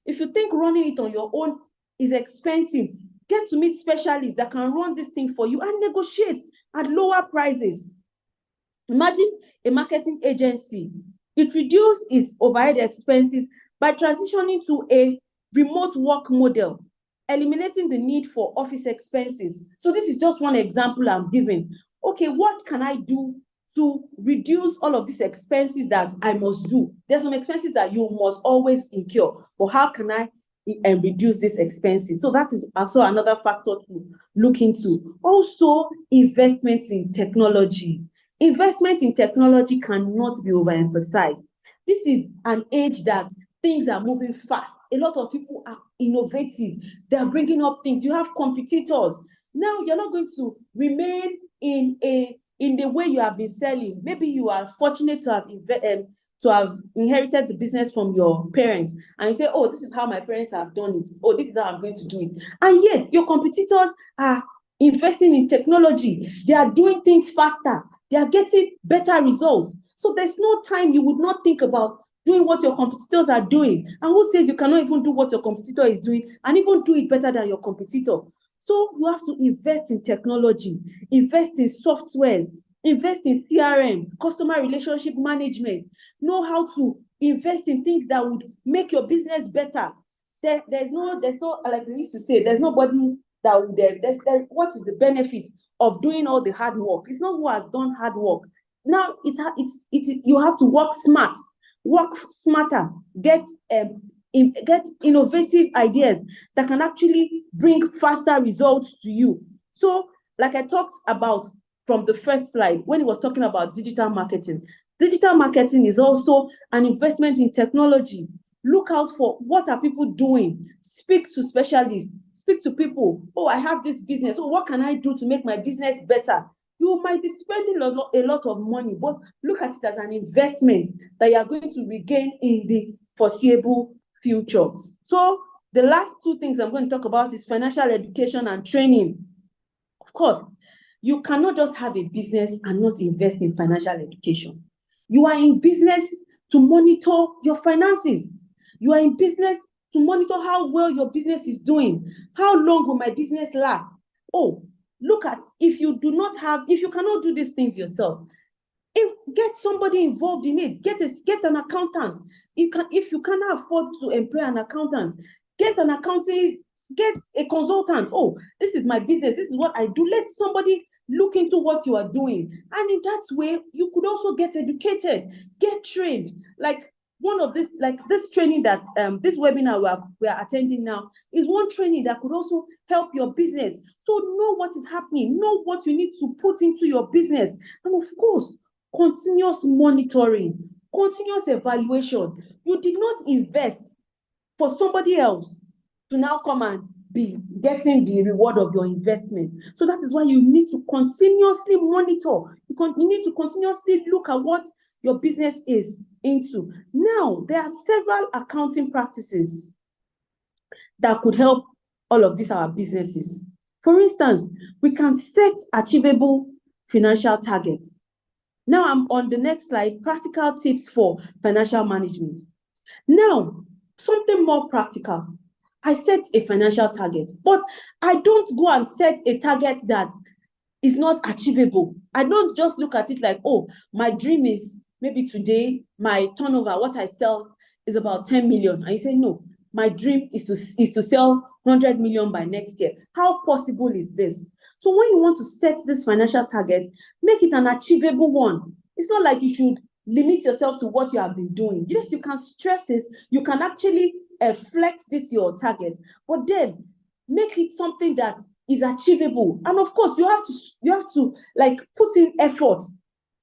If you think running it on your own is expensive, get to meet specialists that can run this thing for you and negotiate at lower prices. Imagine a marketing agency. It reduces its overhead expenses by transitioning to a remote work model, eliminating the need for office expenses. So this is just one example I'm giving. Okay, what can I do to reduce all of these expenses that I must do? There's some expenses that you must always incur, but how can I reduce these expenses? So that is also another factor to look into. Also, investments in technology. Investment in technology cannot be overemphasized. This is an age that things are moving fast. A lot of people are innovative. They are bringing up things. You have competitors. Now you're not going to remain in the way you have been selling. Maybe you are fortunate to have inherited the business from your parents, and you say, oh, this is how my parents have done it. Oh, this is how I'm going to do it. And yet your competitors are investing in technology. They are doing things faster. They are getting better results. So there's no time you would not think about doing what your competitors are doing. And who says you cannot even do what your competitor is doing and even do it better than your competitor? So you have to invest in technology, invest in softwares, invest in CRMs, customer relationship management, know how to invest in things that would make your business better. There's no, like we used to say, there's nobody that would, what is the benefit of doing all the hard work? It's not who has done hard work. Now you have to work smart, work smarter, get innovative ideas that can actually bring faster results to you. So, like I talked about from the first slide, when it was talking about digital marketing is also an investment in technology. Look out for what are people doing. Speak to specialists. Speak to people. Oh, I have this business. Oh, what can I do to make my business better? You might be spending a lot of money, but look at it as an investment that you are going to regain in the foreseeable future. So the last two things I'm going to talk about is financial education and training. Of course, you cannot just have a business and not invest in financial education. You are in business to monitor your finances. You are in business to monitor how well your business is doing. How long will my business last? Oh, look at, if you cannot do these things yourself, get somebody involved in it. Get an accountant. If you cannot afford to employ an accountant, get an accounting, get a consultant. Oh, this is my business. This is what I do. Let somebody look into what you are doing. And in that way, you could also get educated, get trained. Like one of this, like this training that this webinar we are attending now is one training that could also help your business. So know what is happening, know what you need to put into your business. And of course, continuous monitoring, continuous evaluation. You did not invest for somebody else to now come and be getting the reward of your investment. So that is why you need to continuously monitor. You need to continuously look at what your business is into. Now, there are several accounting practices that could help all of these our businesses. For instance, we can set achievable financial targets. Now I'm on the next slide, practical tips for financial management. Now, something more practical. I set a financial target, but I don't go and set a target that is not achievable. I don't just look at it like, oh, my dream is maybe today, my turnover, what I sell is about 10 million. And you say, no, my dream is to sell 100 million by next year. How possible is this? So when you want to set this financial target, make it an achievable one. It's not like you should limit yourself to what you have been doing. Yes, you can stress it. You can actually flex this your target, but then make it something that is achievable. And of course, you have to like put in effort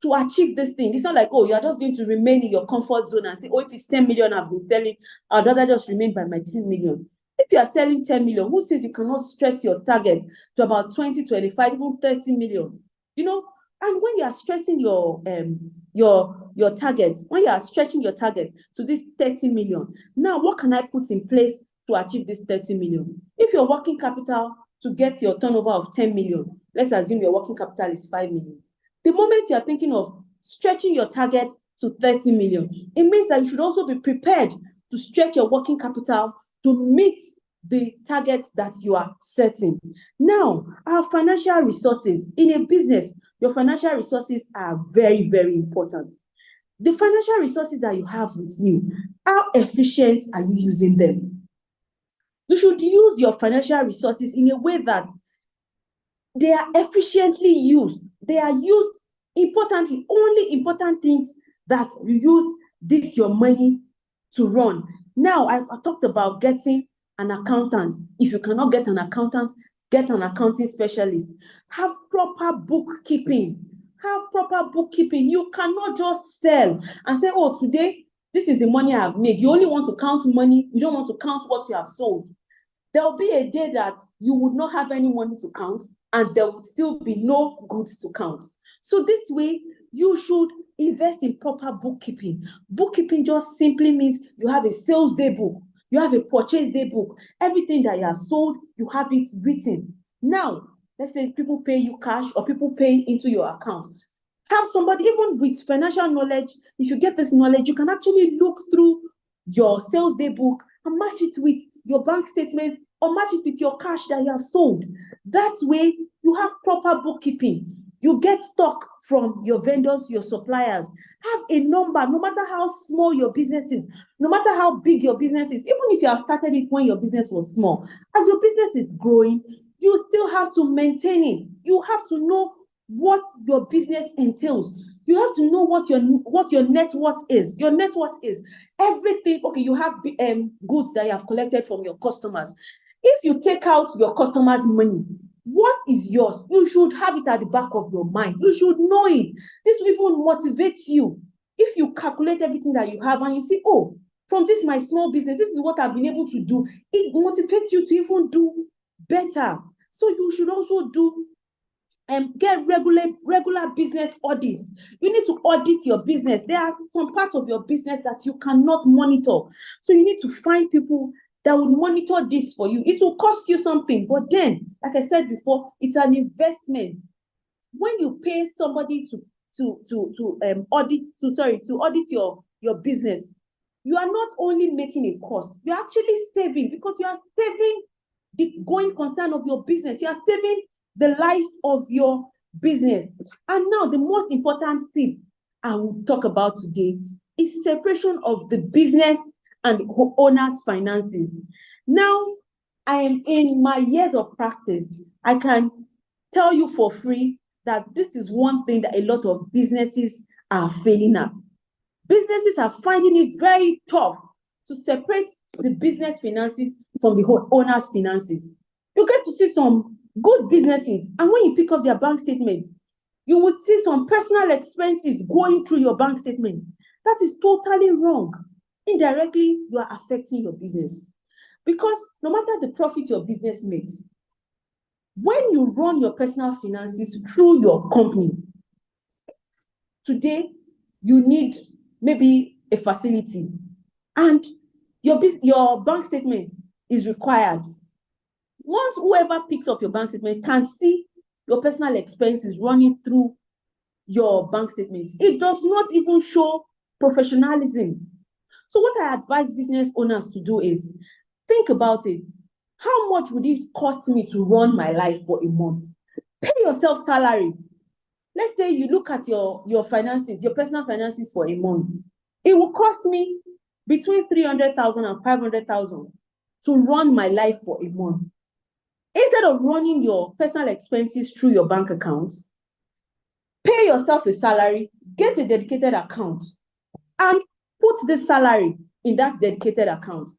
to achieve this thing. It's not like, oh, you are just going to remain in your comfort zone and say, oh, if it's 10 million I've been selling, I'd rather just remain by my 10 million. If you are selling 10 million, who says you cannot stress your target to about 20, 25, even 30 million? You know, and when you are stressing your target, when you are stretching your target to this 30 million, now what can I put in place to achieve this 30 million? If your working capital to get your turnover of 10 million, let's assume your working capital is 5 million. The moment you are thinking of stretching your target to 30 million, it means that you should also be prepared to stretch your working capital to meet the target that you are setting. Now, our financial resources in a business, your financial resources are very, very important. The financial resources that you have with you, how efficient are you using them? You should use your financial resources in a way that they are efficiently used. They are used importantly, only important things that you use this your money to run. Now, I talked about getting an accountant. If you cannot get an accountant, get an accounting specialist. Have proper bookkeeping. Have proper bookkeeping. You cannot just sell and say, oh, today, this is the money I have made. You only want to count money. You don't want to count what you have sold. There will be a day that you would not have any money to count, and there would still be no goods to count. So this way, you should invest in proper bookkeeping. Bookkeeping just simply means you have a sales day book, you have a purchase day book. Everything that you have sold, you have it written. Now, let's say people pay you cash or people pay into your account. Have somebody, even with financial knowledge, if you get this knowledge, you can actually look through your sales day book and match it with your bank statement or match it with your cash that you have sold. That way, you have proper bookkeeping. You get stock from your vendors, your suppliers. Have a number, no matter how small your business is, no matter how big your business is, even if you have started it when your business was small. As your business is growing, you still have to maintain it. You have to know what your business entails. You have to know what your net worth is. Your net worth is everything. Okay, you have goods that you have collected from your customers. If you take out your customers' money, what is yours? You should have it at the back of your mind. You should know it. This will even motivate you. If you calculate everything that you have and you see, oh, from this my small business, this is what I've been able to do. It motivates you to even do better. So you should also do get regular business audits. You need to audit your business. There are some parts of your business that you cannot monitor. So you need to find people that will monitor this for you. It will cost you something, but then, like I said before, it's an investment. When you pay somebody to audit your business, you are not only making a cost, you're actually saving, because you are saving the going concern of your business. You are saving the life of your business. And now the most important tip I will talk about today is separation of the business and the owner's finances. Now, I am in my years of practice. I can tell you for free that this is one thing that a lot of businesses are failing at. Businesses are finding it very tough to separate the business finances from the owner's finances. You get to see some good businesses, and when you pick up their bank statements, you would see some personal expenses going through your bank statement. That is totally wrong. Indirectly, you are affecting your business, because no matter the profit your business makes, when you run your personal finances through your company, today you need maybe a facility, and your bank statement is required. once whoever picks up your bank statement can see your personal expenses running through your bank statement, it does not even show professionalism. So what I advise business owners to do is think about it. How much would it cost me to run my life for a month? Pay yourself salary. Let's say you look at your finances, your personal finances for a month. It will cost me between 300,000 and 500,000 to run my life for a month. Instead of running your personal expenses through your bank account, pay yourself a salary, get a dedicated account, and put the salary in that dedicated account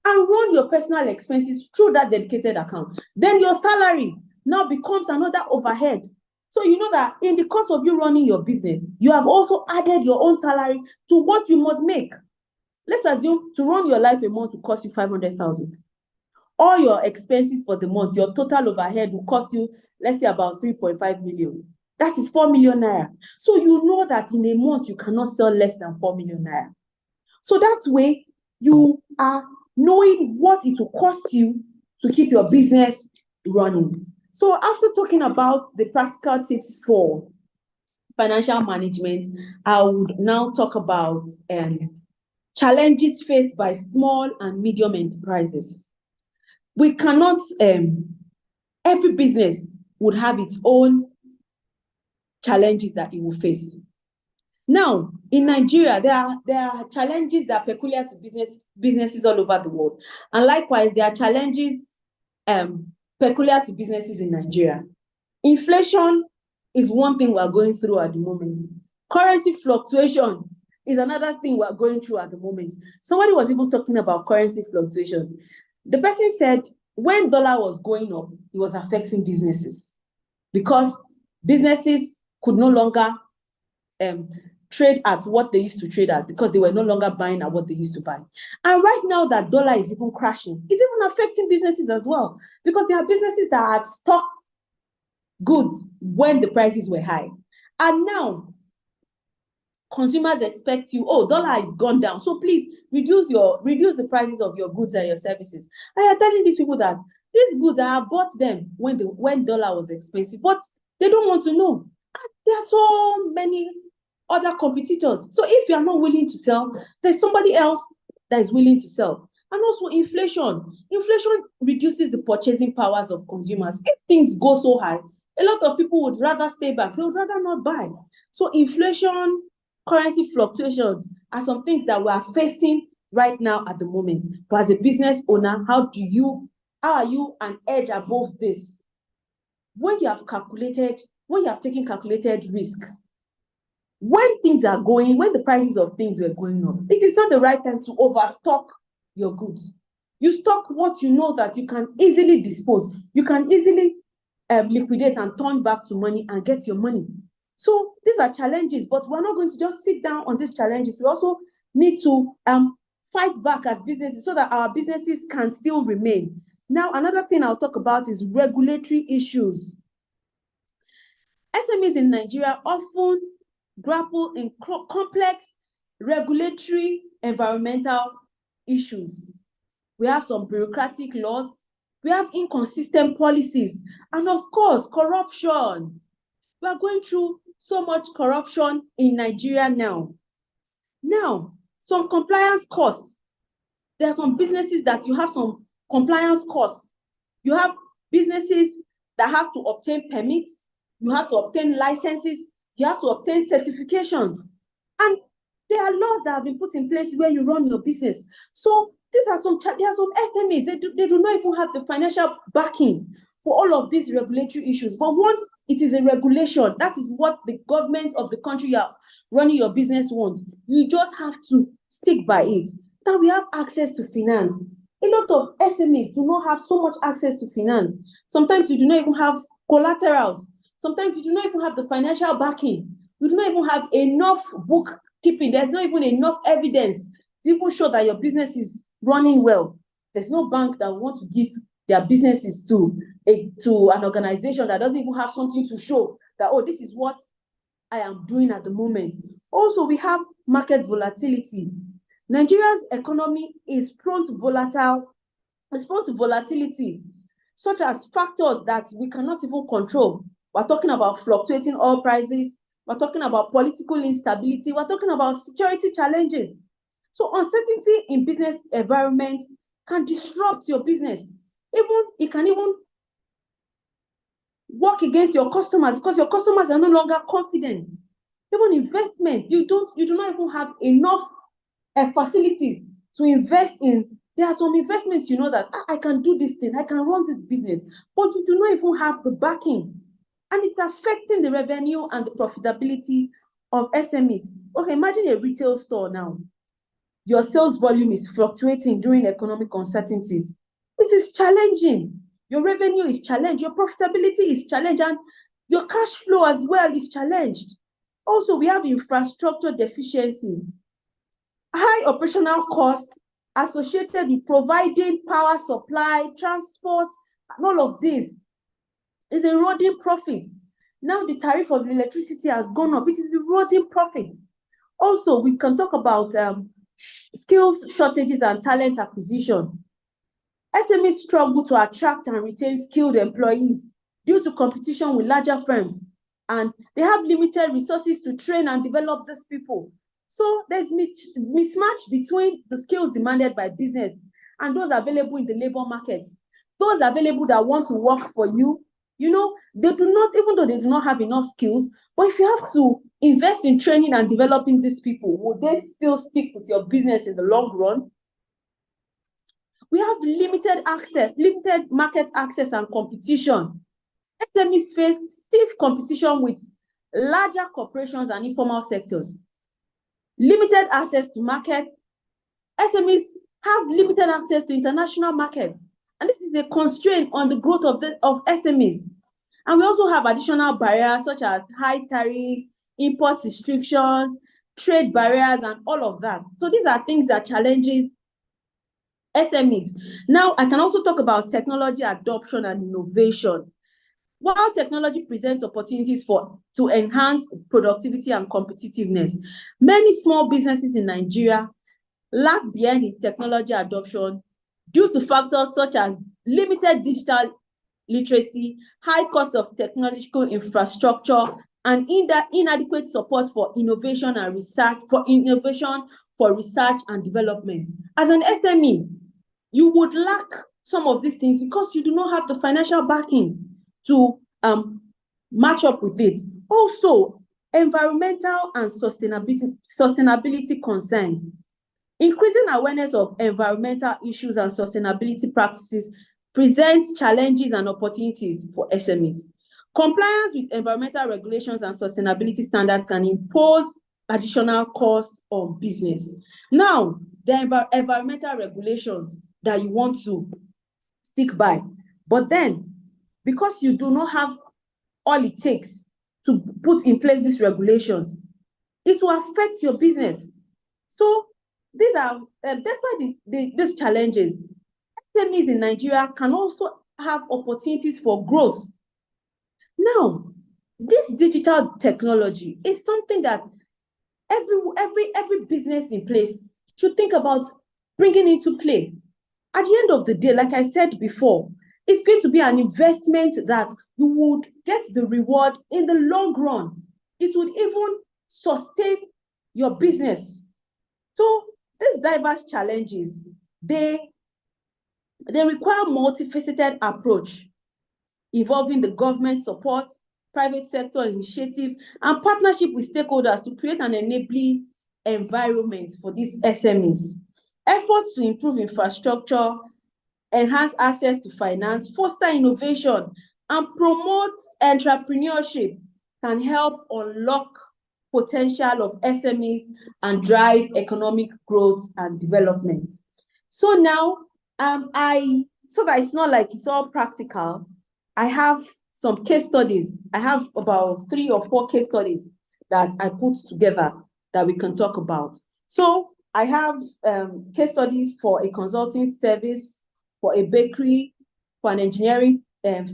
and run your personal expenses through that dedicated account. Then your salary now becomes another overhead. So you know that in the course of you running your business, you have also added your own salary to what you must make. Let's assume to run your life a month will cost you 500,000. All your expenses for the month, your total overhead will cost you, let's say, about 3.5 million. That is 4 million naira. So you know that in a month, you cannot sell less than 4 million naira. So that way, you are knowing what it will cost you to keep your business running. So after talking about the practical tips for financial management, I would now talk about challenges faced by small and medium enterprises. We cannot, every business would have its own challenges that it will face. Now, in Nigeria, there are challenges that are peculiar to businesses all over the world. And likewise, there are challenges peculiar to businesses in Nigeria. Inflation is one thing we're going through at the moment. Currency fluctuation is another thing we're going through at the moment. Somebody was even talking about currency fluctuation. The person said when dollar was going up, it was affecting businesses because businesses could no longer trade at what they used to trade at because they were no longer buying at what they used to buy. And right now that dollar is even crashing, it's even affecting businesses as well because there are businesses that had stocked goods when the prices were high. And now consumers expect you, oh, dollar is gone down, so please reduce the prices of your goods and your services. And you're telling these people that these goods, I bought them when dollar was expensive, but they don't want to know. There are so many other competitors. So if you are not willing to sell, there's somebody else that is willing to sell. And also inflation. Inflation reduces the purchasing powers of consumers. If things go so high, a lot of people would rather stay back. They would rather not buy. So inflation, currency fluctuations are some things that we are facing right now at the moment. But as a business owner, how are you an edge above this? When you have taken calculated risk, when the prices of things were going up, it is not the right time to overstock your goods. You stock what you know that you can easily dispose. You can easily liquidate and turn back to money and get your money. So these are challenges, but we're not going to just sit down on these challenges. We also need to fight back as businesses so that our businesses can still remain. Now, another thing I'll talk about is regulatory issues. SMEs in Nigeria often grapple in complex regulatory environmental issues. We have some bureaucratic laws, we have inconsistent policies, and of course, corruption. We are going through so much corruption in Nigeria now. Now, some compliance costs. There are some businesses that you have some compliance costs. You have businesses that have to obtain permits, you have to obtain licenses, you have to obtain certifications. And there are laws that have been put in place where you run your business. So there are some SMEs, they do not even have the financial backing for all of these regulatory issues. But once it is a regulation, that is what the government of the country you are running your business wants. You just have to stick by it. Now we have access to finance. A lot of SMEs do not have so much access to finance. Sometimes you do not even have collaterals. Sometimes you do not even have the financial backing. You do not even have enough bookkeeping. There's not even enough evidence to even show that your business is running well. There's no bank that wants to give their businesses to an organization that doesn't even have something to show that, oh, this is what I am doing at the moment. Also, we have market volatility. Nigeria's economy is prone to volatility. such as factors that we cannot even control. We're talking about fluctuating oil prices. We're talking about political instability. We're talking about security challenges. So uncertainty in business environment can disrupt your business. It can even work against your customers because your customers are no longer confident. Even investment, you do not even have enough facilities to invest in. There are some investments, you know, that I can do this thing, I can run this business, but you do not even have the backing. And it's affecting the revenue and the profitability of SMEs. Okay, imagine a retail store now. Your sales volume is fluctuating during economic uncertainties. This is challenging. Your revenue is challenged, your profitability is challenged, and your cash flow as well is challenged. Also, we have infrastructure deficiencies, high operational costs associated with providing power supply, transport, and all of this is eroding profits. Now the tariff of electricity has gone up. It is eroding profits. Also, we can talk about skills shortages and talent acquisition. SMEs struggle to attract and retain skilled employees due to competition with larger firms, and they have limited resources to train and develop these people. So there's mismatch between the skills demanded by business and those available in the labor market. Those available that want to work for you, you know, they do not, even though they do not have enough skills, but if you have to invest in training and developing these people, will they still stick with your business in the long run? We have limited market access and competition. SMEs face stiff competition with larger corporations and informal sectors. Limited access to market. SMEs have limited access to international markets. And this is a constraint on the growth of SMEs. And we also have additional barriers such as high tariff, import restrictions, trade barriers, and all of that. So these are things that challenges SMEs. Now, I can also talk about technology adoption and innovation. While technology presents opportunities to enhance productivity and competitiveness, many small businesses in Nigeria lag behind in technology adoption due to factors such as limited digital literacy, high cost of technological infrastructure, and inadequate support for innovation and research, for research and development. As an SME, you would lack some of these things because you do not have the financial backings to match up with it. Also, environmental and sustainability concerns. Increasing awareness of environmental issues and sustainability practices presents challenges and opportunities for SMEs. Compliance with environmental regulations and sustainability standards can impose additional costs on business. Now, the environmental regulations that you want to stick by, but then because you do not have all it takes to put in place these regulations, it will affect your business. So these are, despite these challenges, SMEs in Nigeria can also have opportunities for growth. Now, this digital technology is something that every business in place should think about bringing into play. At the end of the day, like I said before, it's going to be an investment that you would get the reward in the long run. It would even sustain your business. So these diverse challenges, they require multifaceted approach involving the government support, private sector initiatives, and partnership with stakeholders to create an enabling environment for these SMEs. Efforts to improve infrastructure, enhance access to finance, foster innovation, and promote entrepreneurship can help unlock potential of SMEs and drive economic growth and development. So now, so that it's not like it's all practical, I have some case studies. I have about 3 or 4 case studies that I put together that we can talk about. So I have case study for a consulting service, for a bakery, for an engineering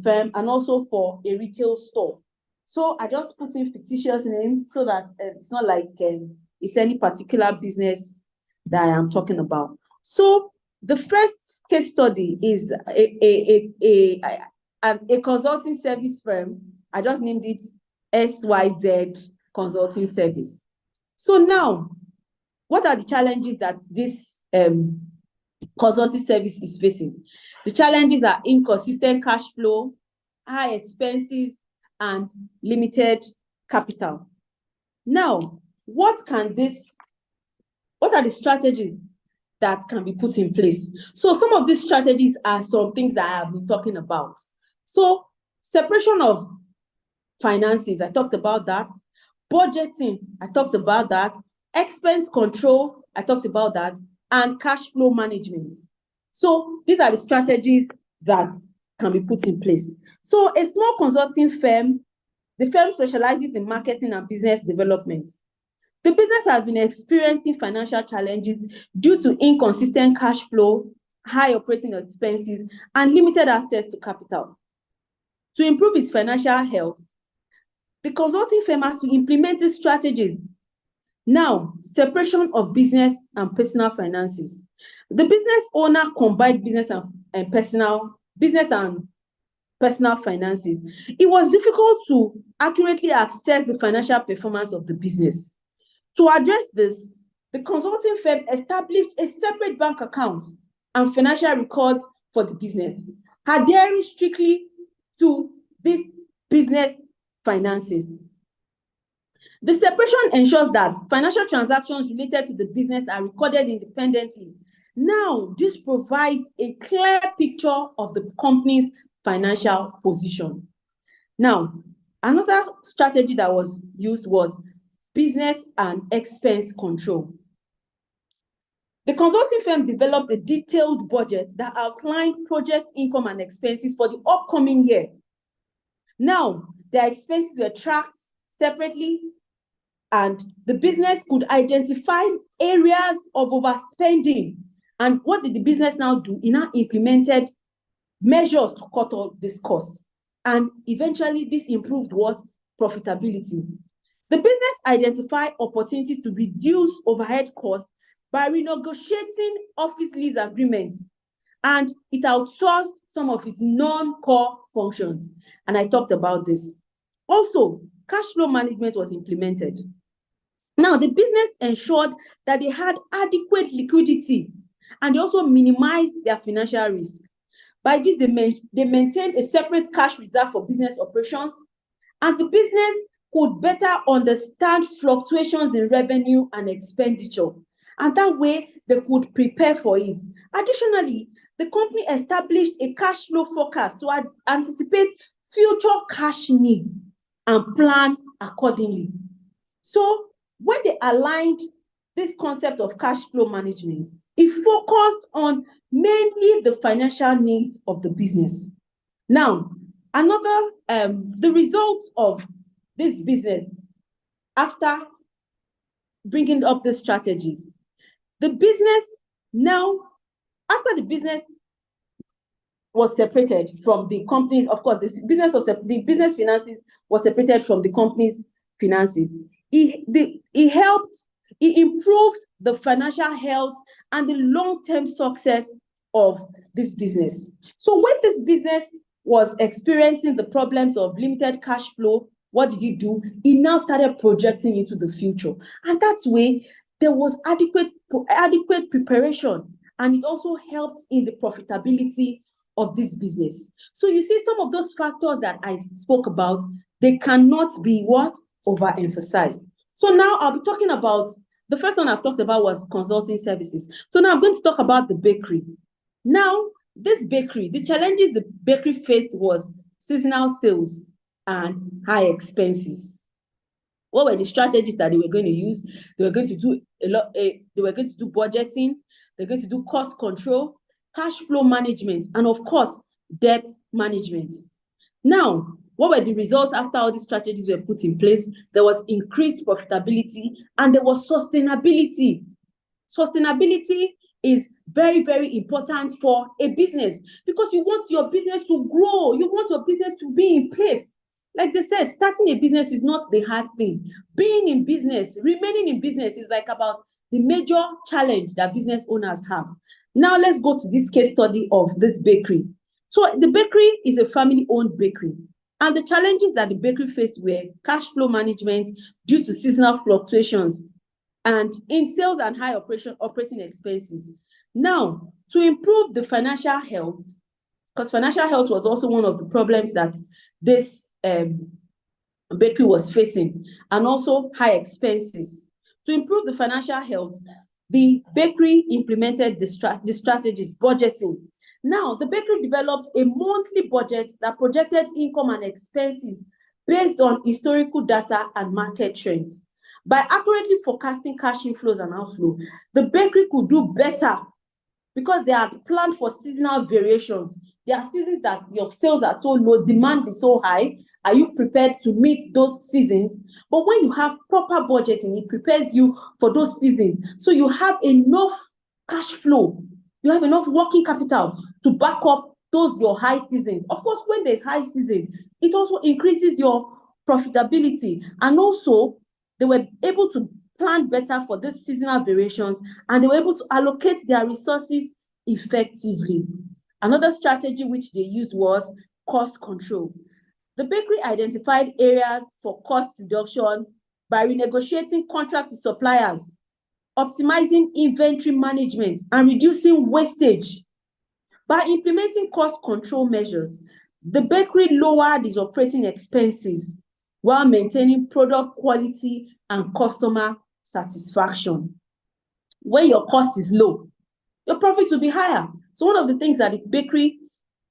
firm, and also for a retail store. So I just put in fictitious names so that it's not like it's any particular business that I am talking about. So the first case study is a consulting service firm. I just named it SYZ Consulting Service. So now, what are the challenges that this consulting service is facing? The challenges are inconsistent cash flow, high expenses, and limited capital. Now, what are the strategies that can be put in place? So some of these strategies are some things that I have been talking about. So separation of finances, I talked about that. Budgeting, I talked about that. Expense control, I talked about that. And cash flow management. So these are the strategies that can be put in place. So a small consulting firm, the firm specializes in marketing and business development. The business has been experiencing financial challenges due to inconsistent cash flow, high operating expenses, and limited access to capital. To improve its financial health, the consulting firm has to implement these strategies. Now, separation of business and personal finances. The business owner combined business and personal finances. It was difficult to accurately assess the financial performance of the business. To address this, the consulting firm established a separate bank account and financial records for the business, adhering strictly to this business finances. The separation ensures that financial transactions related to the business are recorded independently. Now, this provides a clear picture of the company's financial position. Now, another strategy that was used was business and expense control. The consulting firm developed a detailed budget that outlined project income and expenses for the upcoming year. Now, their expenses were tracked separately, and the business could identify areas of overspending. And what did the business now do? It now implemented measures to cut all this cost. And eventually, this improved what? Profitability. The business identified opportunities to reduce overhead costs by renegotiating office lease agreements, and it outsourced some of its non-core functions. And I talked about this. Also, cash flow management was implemented. Now, the business ensured that they had adequate liquidity, and they also minimized their financial risk. By this, they maintained a separate cash reserve for business operations, and the business could better understand fluctuations in revenue and expenditure. And that way, they could prepare for it. Additionally, the company established a cash flow forecast to anticipate future cash needs and plan accordingly. So, when they aligned this concept of cash flow management, it focused on mainly the financial needs of the business. Now, the results of this business after bringing up the strategies, the business now, after the business was separated from the company's, of course, the business finances was separated from the company's finances. It improved the financial health and the long-term success of this business. So when this business was experiencing the problems of limited cash flow, what did it do? It now started projecting into the future. And that way, there was adequate preparation, and it also helped in the profitability of this business. So you see, some of those factors that I spoke about, they cannot be what? Overemphasized. So now I'll be talking about, the first one I've talked about was consulting services. So now I'm going to talk about the bakery. Now, this bakery, the challenges the bakery faced was seasonal sales and high expenses. What were the strategies that they were going to use? They were going to do they were going to do budgeting, they're going to do cost control, cash flow management, and of course, debt management. Now, what were the results after all these strategies were put in place? There was increased profitability and there was sustainability. Sustainability is very, very important for a business because you want your business to grow. You want your business to be in place. Like they said, starting a business is not the hard thing. Being in business, remaining in business is like about the major challenge that business owners have. Now let's go to this case study of this bakery. So the bakery is a family-owned bakery, and the challenges that the bakery faced were cash flow management due to seasonal fluctuations and in sales and high operating expenses. Now, to improve the financial health, because financial health was also one of the problems that this bakery was facing, and also high expenses. To improve the financial health, the bakery implemented the strategies, budgeting. Now, the bakery developed a monthly budget that projected income and expenses based on historical data and market trends. By accurately forecasting cash inflows and outflow, the bakery could do better because they had planned for seasonal variations. There are seasons that your sales are so low, demand is so high. Are you prepared to meet those seasons? But when you have proper budgeting, it prepares you for those seasons. So you have enough cash flow. You have enough working capital to back up those your high seasons. Of course, when there's high season, it also increases your profitability. And also, they were able to plan better for these seasonal variations, and they were able to allocate their resources effectively. Another strategy which they used was cost control. The bakery identified areas for cost reduction by renegotiating contracts with suppliers, optimizing inventory management, and reducing wastage. By implementing cost control measures, the bakery lowered its operating expenses while maintaining product quality and customer satisfaction. When your cost is low, your profit will be higher. So one of the things that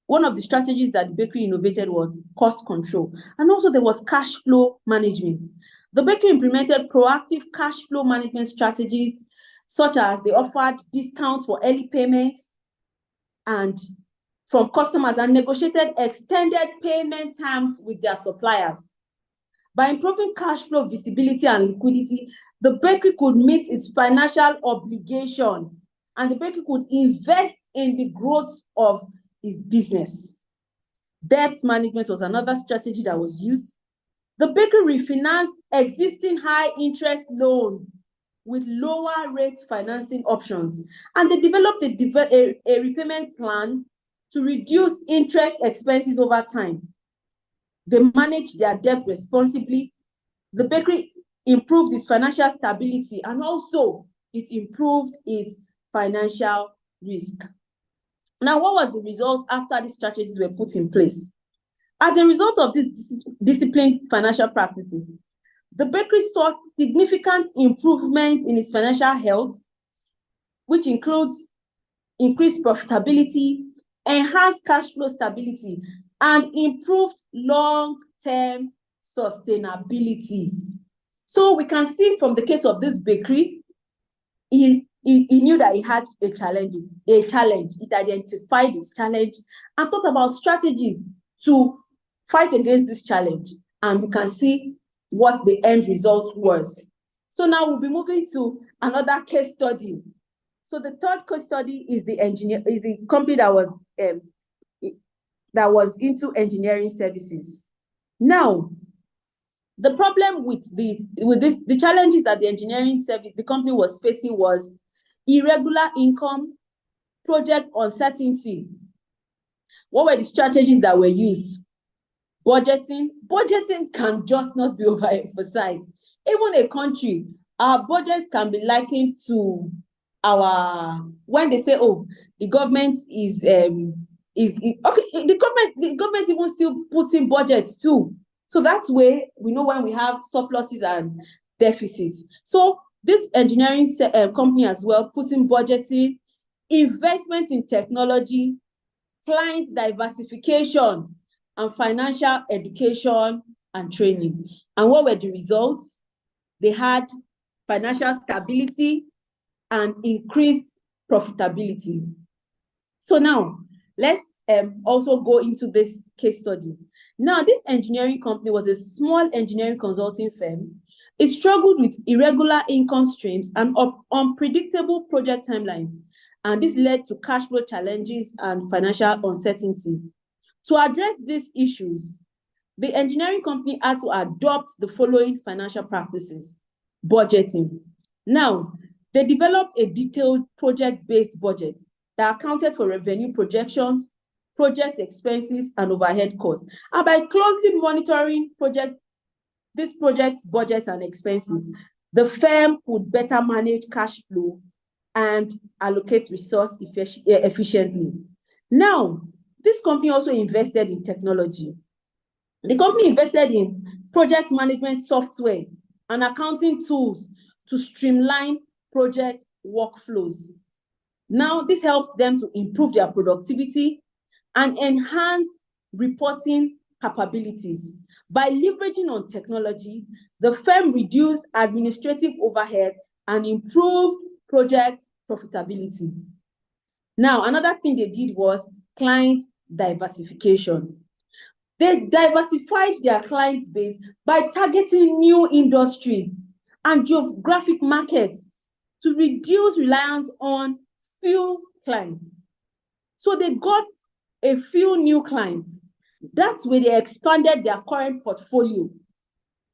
one of the strategies that the bakery innovated was cost control. And also there was cash flow management. The bakery implemented proactive cash flow management strategies, such as they offered discounts for early payments and from customers, and negotiated extended payment terms with their suppliers. By improving cash flow visibility and liquidity, the bakery could meet its financial obligation, and the bakery could invest in the growth of its business. Debt management was another strategy that was used. The bakery refinanced existing high interest loans with lower rate financing options, and they developed a repayment plan to reduce interest expenses over time. They managed their debt responsibly. The bakery improved its financial stability, and also it improved its financial risk. Now, what was the result after these strategies were put in place? As a result of these disciplined financial practices, the bakery saw significant improvement in its financial health, which includes increased profitability, enhanced cash flow stability, and improved long-term sustainability. So we can see from the case of this bakery, he knew that he had a challenge. It identified this challenge and thought about strategies to fight against this challenge. And we can see what the end result was. So now we'll be moving to another case study. So the third case study is the company that was into engineering services. Now, the problem with the challenges that the engineering service, the company was facing, was irregular income, project uncertainty. What were the strategies that were used? Budgeting. Budgeting can just not be overemphasized. Even a country, our budget can be likened to when they say, oh, the government is okay, the government even still puts in budgets too. So that's way we know when we have surpluses and deficits. So this engineering company as well put in budgeting, investment in technology, client diversification, and financial education and training. And what were the results? They had financial stability and increased profitability. So now, let's also go into this case study. Now, this engineering company was a small engineering consulting firm. It struggled with irregular income streams and unpredictable project timelines, and this led to cash flow challenges and financial uncertainty. To address these issues, the engineering company had to adopt the following financial practices. Budgeting. Now, they developed a detailed project-based budget that accounted for revenue projections, project expenses, and overhead costs. And by closely monitoring this project budgets and expenses, the firm could better manage cash flow and allocate resource efficiently. Now, this company also invested in technology. The company invested in project management software and accounting tools to streamline project workflows. Now, this helps them to improve their productivity and enhance reporting capabilities. By leveraging on technology, the firm reduced administrative overhead and improved project profitability. Now, another thing they did was client diversification. They diversified their client base by targeting new industries and geographic markets to reduce reliance on few clients. So they got a few new clients. That's where they expanded their current portfolio.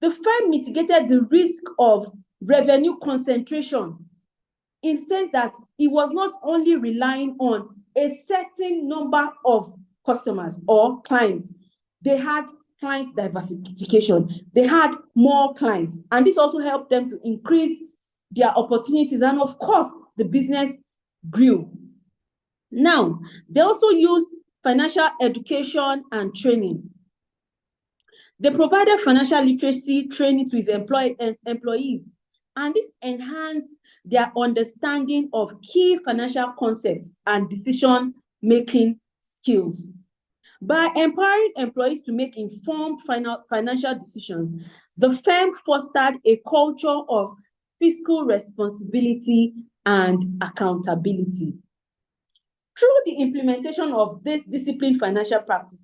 The firm mitigated the risk of revenue concentration in the sense that it was not only relying on a certain number of customers or clients. They had client diversification. They had more clients. And this also helped them to increase their opportunities. And of course, the business grew. Now, they also used financial education and training. They provided financial literacy training to its employees, and this enhanced their understanding of key financial concepts and decision-making skills. By empowering employees to make informed financial decisions, the firm fostered a culture of fiscal responsibility and accountability. Through the implementation of this disciplined financial practice,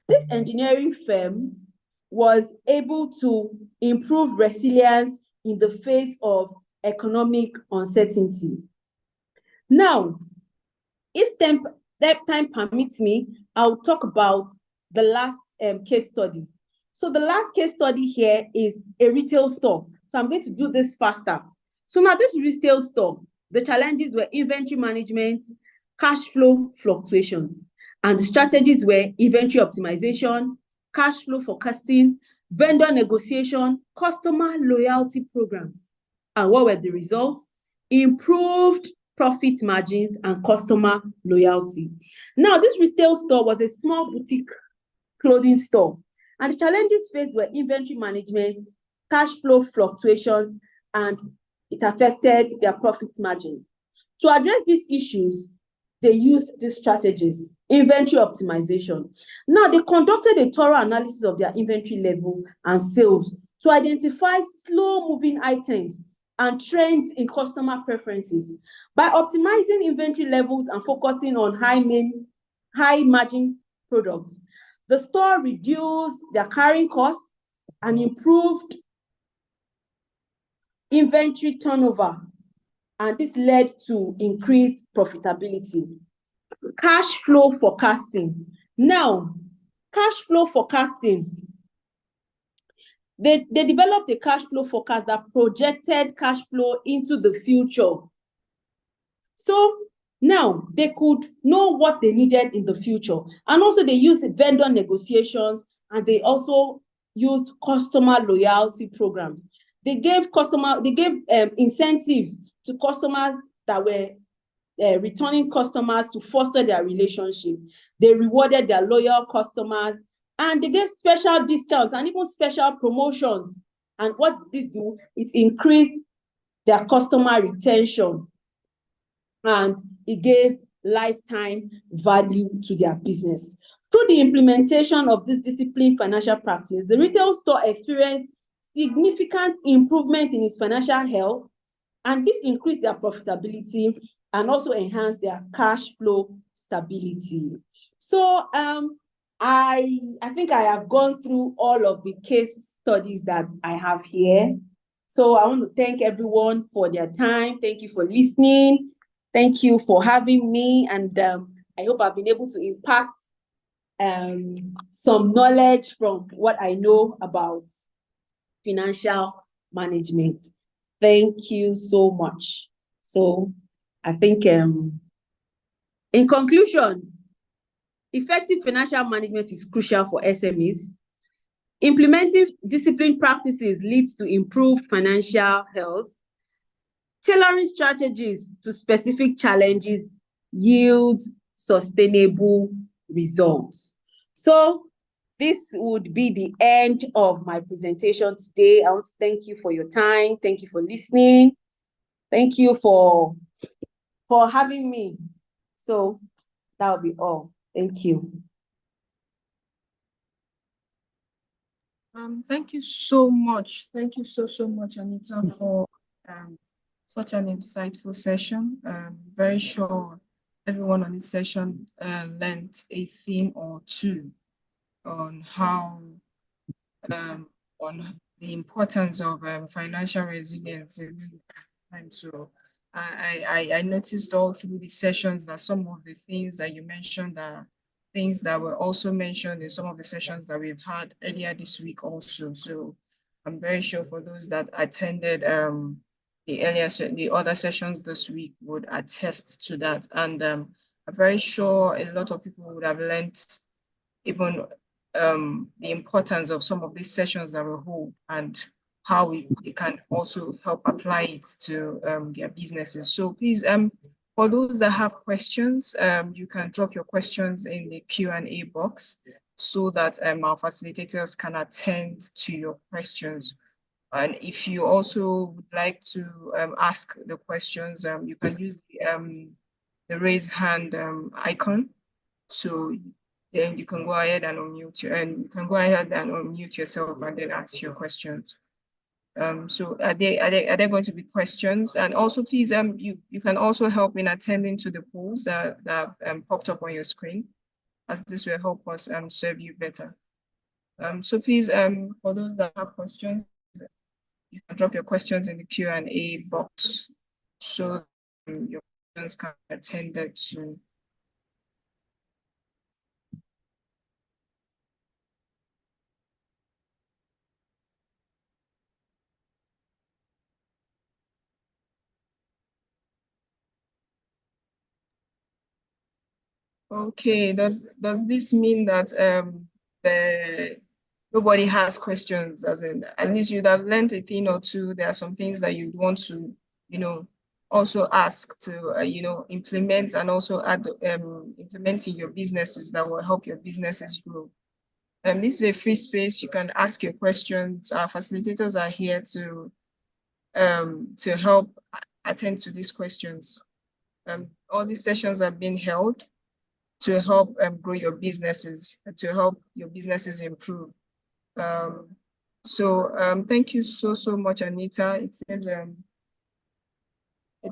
this engineering firm was able to improve resilience in the face of economic uncertainty. Now, if time permits me, I'll talk about the last case study. So the last case study here is a retail store. So I'm going to do this faster. So now this retail store, the challenges were inventory management, cash flow fluctuations, and the strategies were inventory optimization, cash flow forecasting, vendor negotiation, customer loyalty programs. And what were the results? Improved profit margins and customer loyalty. Now, this retail store was a small boutique clothing store, and the challenges faced were inventory management, cash flow fluctuations, and it affected their profit margin. To address these issues, they used these strategies: inventory optimization. Now, they conducted a thorough analysis of their inventory level and sales to identify slow-moving items and trends in customer preferences. By optimizing inventory levels and focusing on high-margin products, the store reduced their carrying costs and improved inventory turnover, and this led to increased profitability. Cash flow forecasting. Now, cash flow forecasting. They developed a cash flow forecast that projected cash flow into the future. So now they could know what they needed in the future. And also they used the vendor negotiations, and they also used customer loyalty programs. They gave incentives to customers that were returning customers to foster their relationship. They rewarded their loyal customers, and they gave special discounts and even special promotions. And what this do? It increased their customer retention, and it gave lifetime value to their business. Through the implementation of this disciplined financial practice, the retail store experienced significant improvement in its financial health, and this increased their profitability and also enhanced their cash flow stability. So I think I have gone through all of the case studies that I have here. So I want to thank everyone for their time. Thank you for listening. Thank you for having me. And I hope I've been able to impact some knowledge from what I know about financial management. Thank you so much. So I think In conclusion, effective financial management is crucial for SMEs. Implementing disciplined practices leads to improved financial health. Tailoring strategies to specific challenges yields sustainable results. So this would be the end of my presentation today. I want to thank you for your time. Thank you for listening. Thank you for having me. So that will be all. Thank you. Thank you so much. Thank you so much, Anita, for such an insightful session. Very sure everyone on this session learned a thing or two on how on the importance of financial resilience in time. So I noticed all through the sessions that some of the things that you mentioned are things that were also mentioned in some of the sessions that we've had earlier this week also. So I'm very sure for those that attended the other sessions this week would attest to that. And I'm very sure a lot of people would have learned even the importance of some of these sessions that we hold and how we can also help apply it to their businesses. So please, for those that have questions, you can drop your questions in the Q&A box so that our facilitators can attend to your questions. And if you also would like to ask the questions, you can use the raise hand icon. So then you can go ahead and unmute yourself and then ask your questions. So are there going to be questions? And also please you can also help in attending to the polls that popped up on your screen, as this will help us serve you better. So please for those that have questions, you can drop your questions in the Q&A box so your questions can be attended to. Okay, does this mean that nobody has questions? As in, at least you'd have learned a thing or two. There are some things that you'd want to, also ask to, implement and also add implementing your businesses that will help your businesses grow. This is a free space. You can ask your questions. Our facilitators are here to help attend to these questions. All these sessions are being held to help grow your businesses, to help your businesses improve. So thank you so much, Anita. It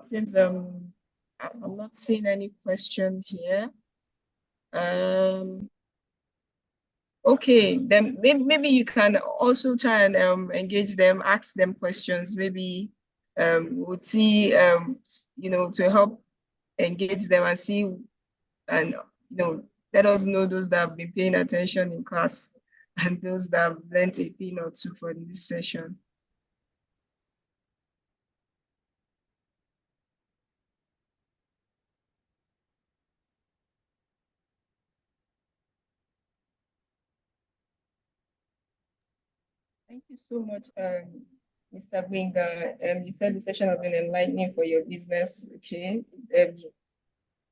seems I'm not seeing any question here. Okay, then maybe you can also try and engage them, ask them questions. Maybe we'll see to help engage them and see, and let us know those that have been paying attention in class and those that have learned a thing or two for this session. Thank you so much, Mr. Gwinga. You said the session has been enlightening for your business. Okay.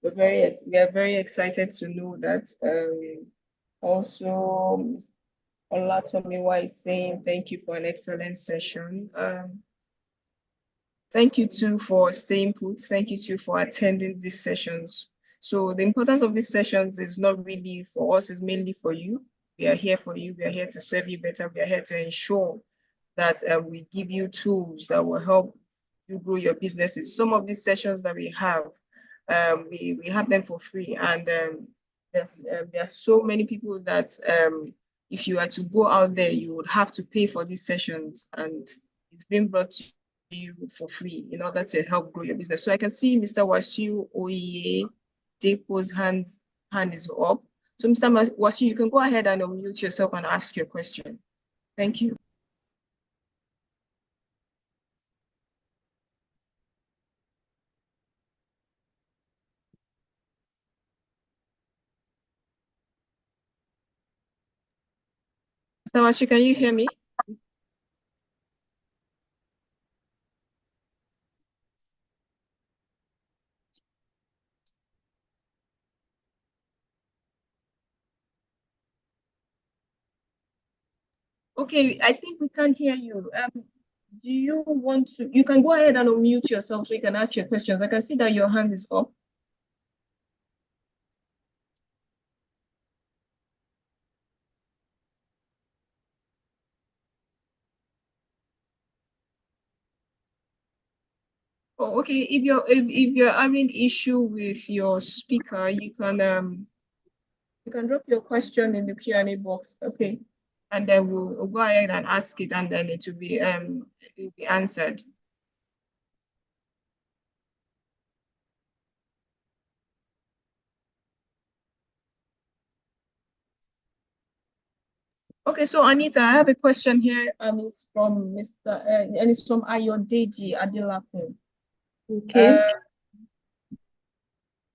We are very excited to know that. Also, Oluwafunmilayo is saying thank you for an excellent session. Thank you too for staying put. Thank you too for attending these sessions. So the importance of these sessions is not really for us, it's mainly for you. We are here for you. We are here to serve you better. We are here to ensure that we give you tools that will help you grow your businesses. Some of these sessions that we have have them for free, and there are so many people that if you are to go out there, you would have to pay for these sessions, and it's being brought to you for free in order to help grow your business. So I can see Mr. Wasiu Oye Depo's hand is up. So Mr. Wasiu, you can go ahead and unmute yourself and ask your question. Thank you. Mr. Washi, can you hear me? Okay, I think we can't hear you. Do you want to, you can go ahead and unmute yourself so you can ask your questions. I can see that your hand is up. Oh, okay. If you're having issue with your speaker, you can drop your question in the Q&A box. Okay. And then we'll go ahead and ask it, and then it will be answered. Okay, so Anita, I have a question here, and it's from Mr. And it's from Ayodeji Adelakun. Okay.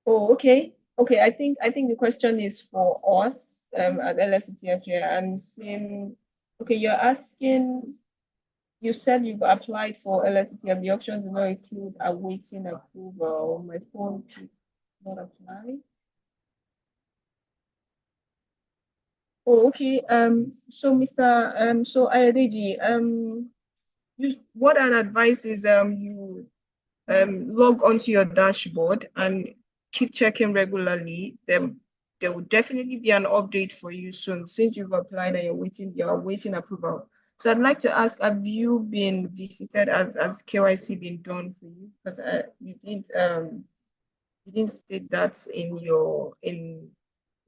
Oh, okay. Okay, I think the question is for us at LSTF here, and saying, okay, you're asking. You said you've applied for LSTF. The options do not include awaiting approval. My phone did not apply. Oh, okay. So Mr. So Ayodeji, what an advice is you log onto your dashboard and keep checking regularly. Then there will definitely be an update for you soon, since you've applied and you're waiting approval. So I'd like to ask, have you been visited? Has KYC been done for you? Because you didn't state that in your in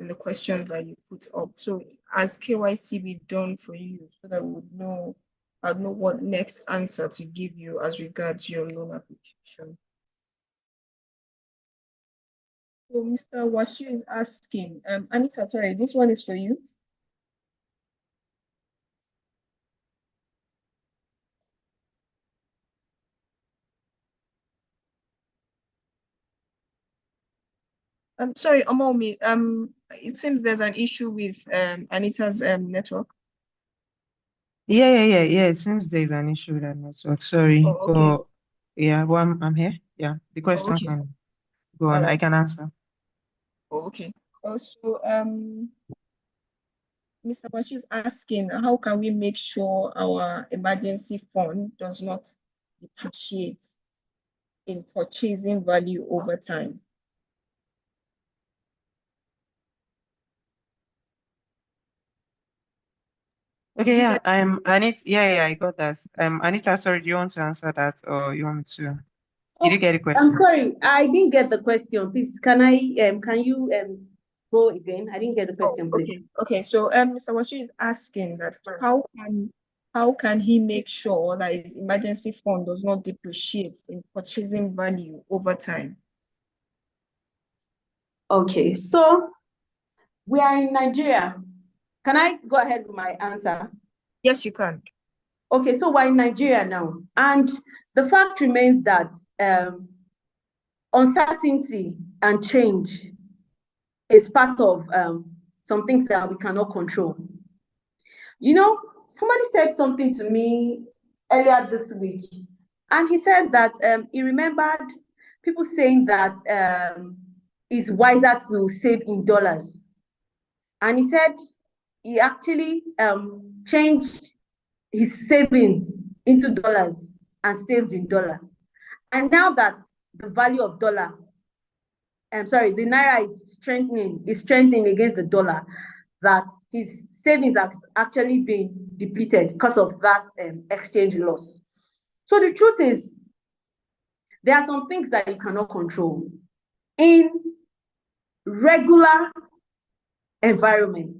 the questions that you put up. So has KYC been done for you, so that we would know, I'd know what next answer to give you as regards your loan application. So Mr. Washu is asking, Anita, sorry, this one is for you. I'm sorry, Omowunmi, it seems there's an issue with Anita's network. Yeah. It seems there's an issue with that network. Sorry, Oh, okay. but yeah, well, I'm here. Yeah, the question okay. can go on. All I right. can answer. Oh, okay. Also, Mr. Washi is asking, how can we make sure our emergency fund does not depreciate in purchasing value over time? Okay, yeah, Anita. Yeah, I got that. Anita, sorry, do you want to answer that, or you want me to? Did you get the I'm question? sorry, I didn't get the question. Please, can you go again? I didn't get the question, please. Okay. So Mr. Washi is asking that how can he make sure that his emergency fund does not depreciate in purchasing value over time? Okay, so we are in Nigeria. Can I go ahead with my answer? Yes, you can. Okay, so we're in Nigeria now, and the fact remains that uncertainty and change is part of some things that we cannot control. You know, somebody said something to me earlier this week, and he said that he remembered people saying that it's wiser to save in dollars. And he said he actually changed his savings into dollars and saved in dollar. And now that the value of dollar, the naira is strengthening against the dollar, that his savings have actually been depleted because of that exchange loss. So the truth is, there are some things that you cannot control. In regular environment,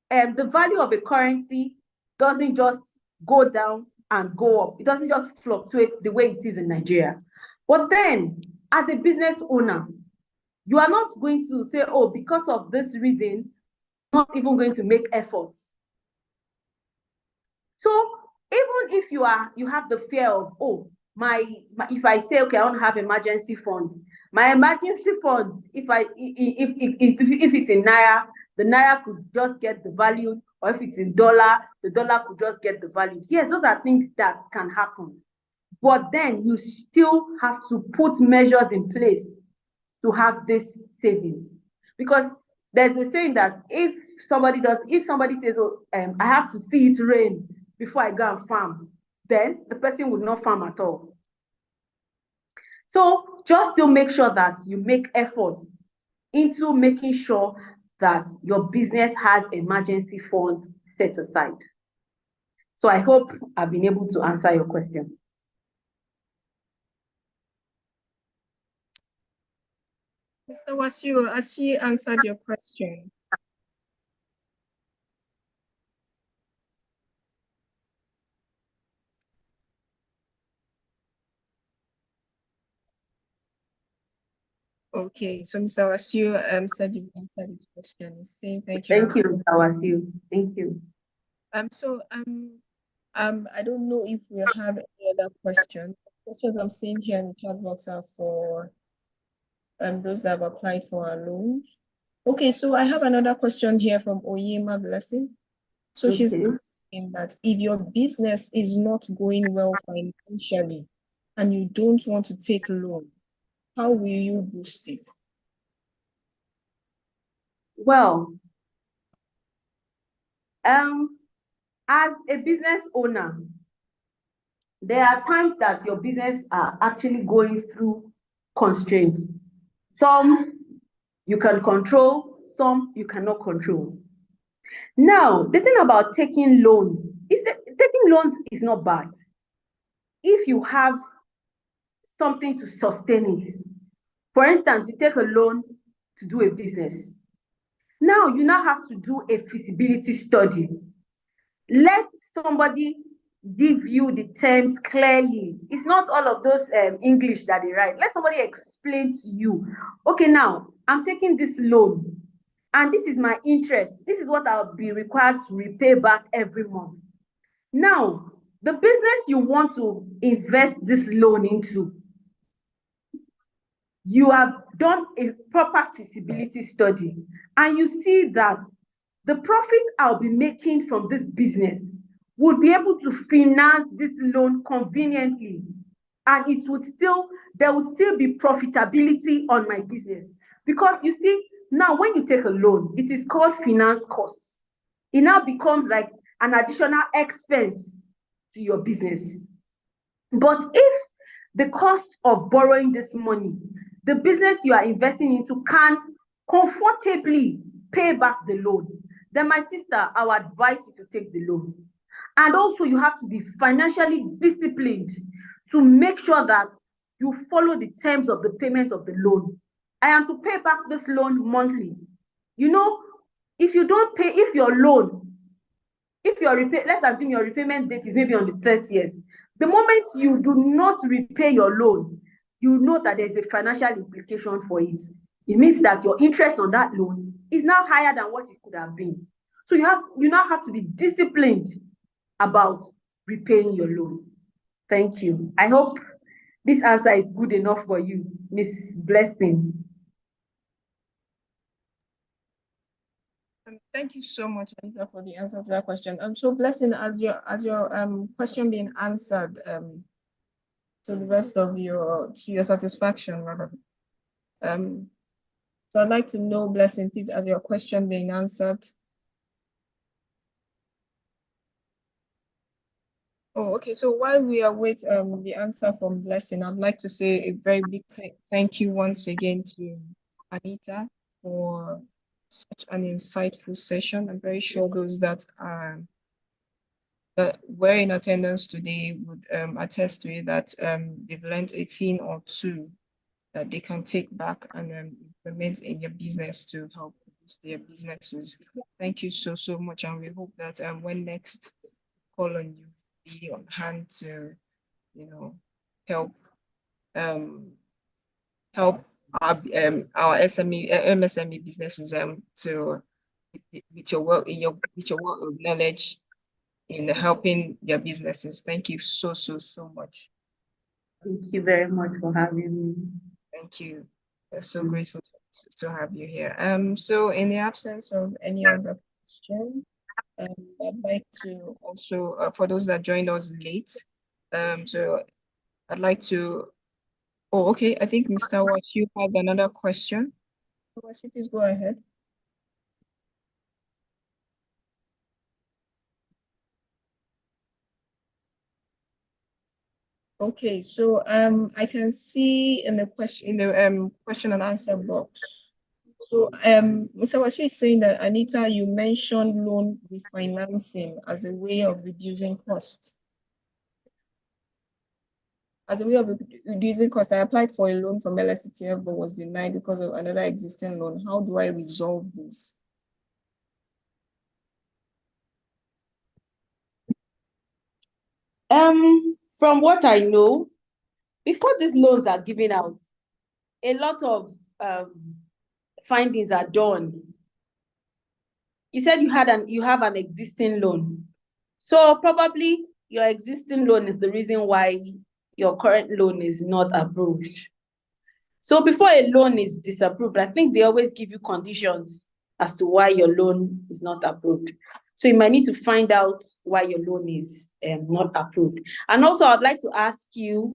the value of a currency doesn't just go down and go up. It doesn't just fluctuate the way it is in Nigeria. But then, as a business owner, you are not going to say, oh, because of this reason, I'm not even going to make efforts. So even if you have the fear of, oh, if I say, okay, I want to have emergency fund, my emergency fund, if it's in naira, the naira could just get devalued or if it's in dollar, the dollar could just get devalued. Yes, those are things that can happen. But then you still have to put measures in place to have this savings. Because there's a saying that if somebody says, oh, I have to see it rain before I go and farm, then the person would not farm at all. So just to make sure that you make efforts into making sure that your business has emergency funds set aside. So I hope I've been able to answer your question. Mr. Wasiu, has she answered your question? Okay, so Mr. Wasiu said you've answered his question. He's saying thank you. Thank you, Mr. Wasiu. Thank you. I don't know if we have any other questions. Questions I'm seeing here in the chat box are for those that have applied for a loan. Okay, so I have another question here from Oyema Blessing. So she's asking that if your business is not going well financially and you don't want to take loan, how will you boost it? Well, as a business owner, there are times that your business are actually going through constraints. Some you can control, some you cannot control. Now, the thing about taking loans is that taking loans is not bad if you have something to sustain it. For instance, you take a loan to do a business. Now, you now have to do a feasibility study. Let somebody give you the terms clearly. It's not all of those English that they write. Let somebody explain to you, okay, now I'm taking this loan and this is my interest. This is what I'll be required to repay back every month. Now, the business you want to invest this loan into, you have done a proper feasibility study and you see that the profit I'll be making from this business would be able to finance this loan conveniently, and there would still be profitability on my business. Because you see, now when you take a loan, it is called finance costs. It now becomes like an additional expense to your business. But if the cost of borrowing this money, the business you are investing into can comfortably pay back the loan, then my sister, I would advise you to take the loan. And also you have to be financially disciplined to make sure that you follow the terms of the payment of the loan. I am to pay back this loan monthly. You know, if you don't pay, if your loan, let's assume your repayment date is maybe on the 30th. The moment you do not repay your loan, you know that there's a financial implication for it. It means that your interest on that loan is now higher than what it could have been. So you now have to be disciplined about repaying your loan. Thank you. I hope this answer is good enough for you, Miss Blessing. Thank you so much, Anita, for the answer to that question. So Blessing, as your question being answered to the rest of your satisfaction, rather. So I'd like to know, Blessing, please, as your question being answered. Oh, okay. So while we await the answer from Blessing, I'd like to say a very big thank you once again to Anita for such an insightful session. I'm very sure those that were in attendance today would attest to it, that they've learned a thing or two that they can take back and implement in their business to help boost their businesses. Thank you so much, and we hope that when next call on you, be on hand to, help our MSME businesses to with your wealth of knowledge in helping their businesses. Thank you so much. Thank you very much for having me. Thank you. We're so grateful to have you here. So in the absence of any other question, I'd like to also, for those that joined us late, so I'd like to, oh, okay, I think Mr. Washu has another question. Washu, please go ahead. Okay, so I can see in the question and answer box. So Mr. Washi is saying that, Anita, you mentioned loan refinancing as a way of reducing cost. As a way of reducing cost, I applied for a loan from LSCTF but was denied because of another existing loan. How do I resolve this? From what I know, before these loans are given out, a lot of findings are done. You said you have an existing loan. So probably your existing loan is the reason why your current loan is not approved. So before a loan is disapproved, I think they always give you conditions as to why your loan is not approved. So you might need to find out why your loan is not approved. And also, I'd like to ask you,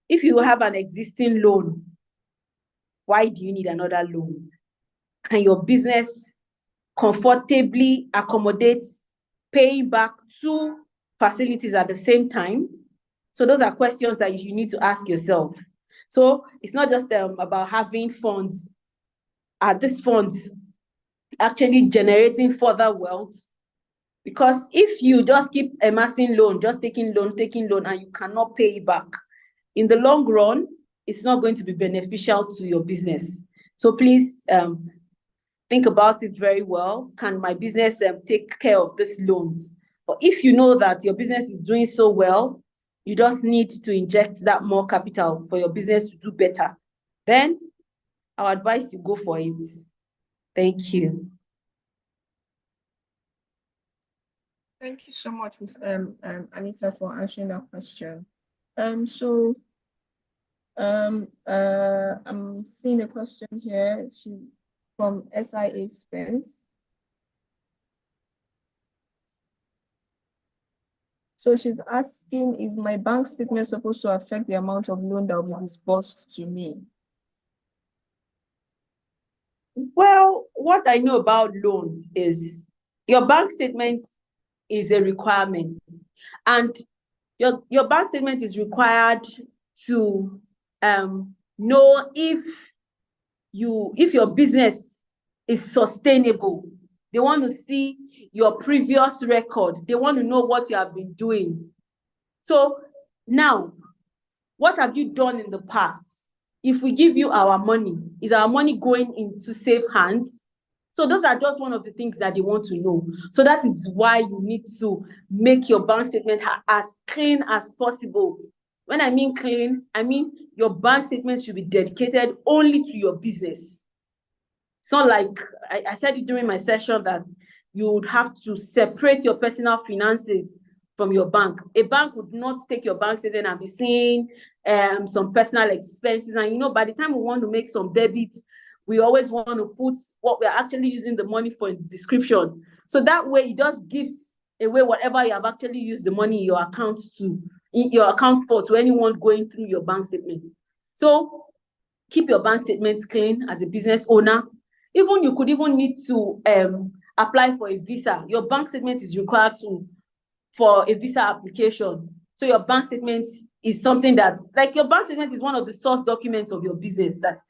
if you have an existing loan, why do you need another loan? Can your business comfortably accommodate paying back 2 facilities at the same time? So those are questions that you need to ask yourself. So it's not just about having funds. Are these funds actually generating further wealth? Because if you just keep amassing loan, just taking loan, and you cannot pay it back, in the long run, it's not going to be beneficial to your business. So please think about it very well. Can my business take care of these loans? But if you know that your business is doing so well, you just need to inject that more capital for your business to do better, then I'll advise you go for it. Thank you. Thank you so much, Ms. Anita, for answering that question. So I'm seeing a question here. From SIA Spence. So she's asking, is my bank statement supposed to affect the amount of loan that will be disbursed to me? Well, what I know about loans is your bank statement is a requirement, and your bank statement is required to know if your business is sustainable. They want to see your previous record. They want to know what you have been doing. So now, what have you done in the past? If we give you our money, is our money going into safe hands? So those are just one of the things that they want to know. So that is why you need to make your bank statement as clean as possible. When I mean clean, I mean your bank statement should be dedicated only to your business. It's not like, I said it during my session, that you would have to separate your personal finances from your bank. A bank would not take your bank statement and be seeing some personal expenses. And by the time we want to make some debits, we always want to put what we're actually using the money for in the description. So that way it just gives away whatever you have actually used the money in your account for to anyone going through your bank statement. So keep your bank statements clean as a business owner. You could even need to apply for a visa. Your bank statement is required for a visa application. So your bank statement is something that, like, your bank statement is one of the source documents of your business. That's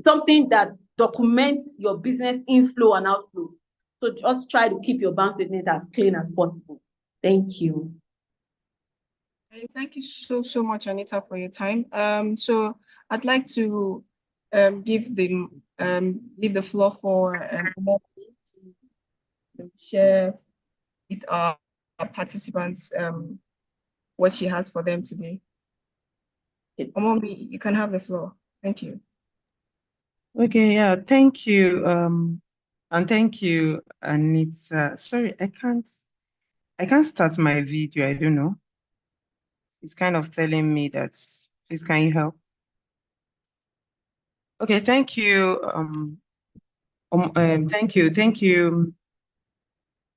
something that documents your business inflow and outflow. So just try to keep your bank statement as clean as possible. Thank you. Thank you so much, Anita, for your time. So I'd like to leave the floor for Omowunmi to share with our participants what she has for them today. Omowunmi, you can have the floor. Thank you. Okay, yeah, thank you. And thank you, Anita. Sorry, I can't start my video. I don't know. It's kind of telling me that, please, can you help? Okay, thank you. Thank you.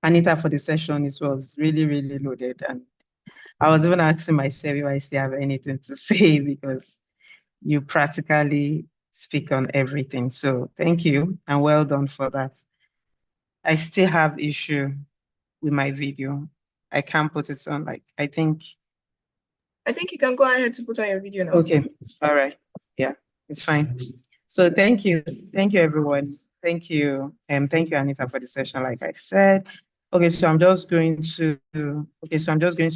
Anita for the session. It was really, really loaded. And I was even asking myself if I still have anything to say because you practically speak on everything. So thank you and well done for that. I still have issue with my video. I can't put it on. Like I think you can go ahead to put on your video now. okay. All right. Yeah, it's fine. So thank you. Thank you, everyone. Thank you. Thank you, Anita, for the session, like I said. Okay, so I'm just going to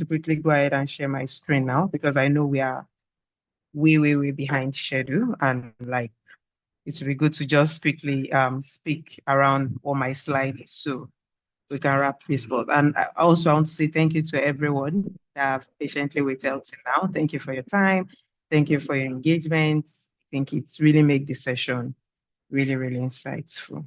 quickly go ahead and share my screen now because I know we are way behind schedule, and like it would be good to just quickly speak around what my slide is so we can wrap this up. And I also want to say thank you to everyone that have patiently waited till now. Thank you for your time. Thank you for your engagement. I think it's really made the session really, really insightful.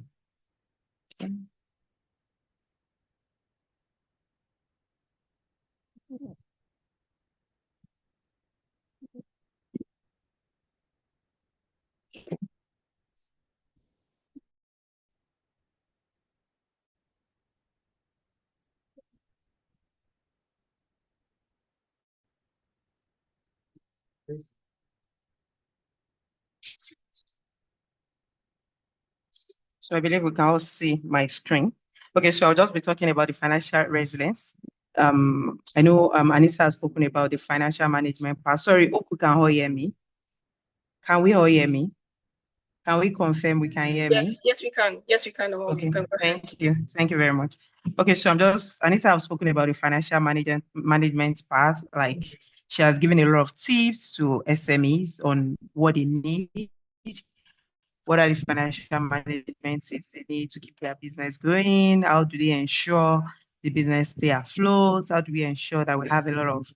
So I believe we can all see my screen. Okay, so I'll just be talking about the financial resilience. I know Anita has spoken about the financial management part. Sorry, hope we can all hear me. Can we all hear me? Can we confirm we can hear me? Yes, we can. Yes, we can. Okay, thank you. Thank you very much. Okay, so Anita have spoken about the financial management part. Like she has given a lot of tips to SMEs on what they need, what are the financial management tips they need to keep their business going? How do they ensure the business stay afloat? How do we ensure that we have a lot of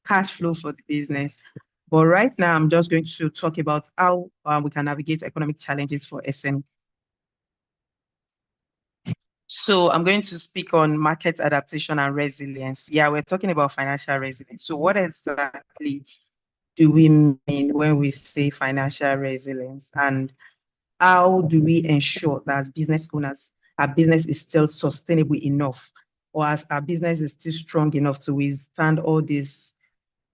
cash flow for the business? But right now, I'm just going to talk about how we can navigate economic challenges for SME. So I'm going to speak on market adaptation and resilience. Yeah, we're talking about financial resilience. So what exactly do we mean when we say financial resilience? And how do we ensure that as business owners, our business is still sustainable enough, or as our business is still strong enough to withstand all these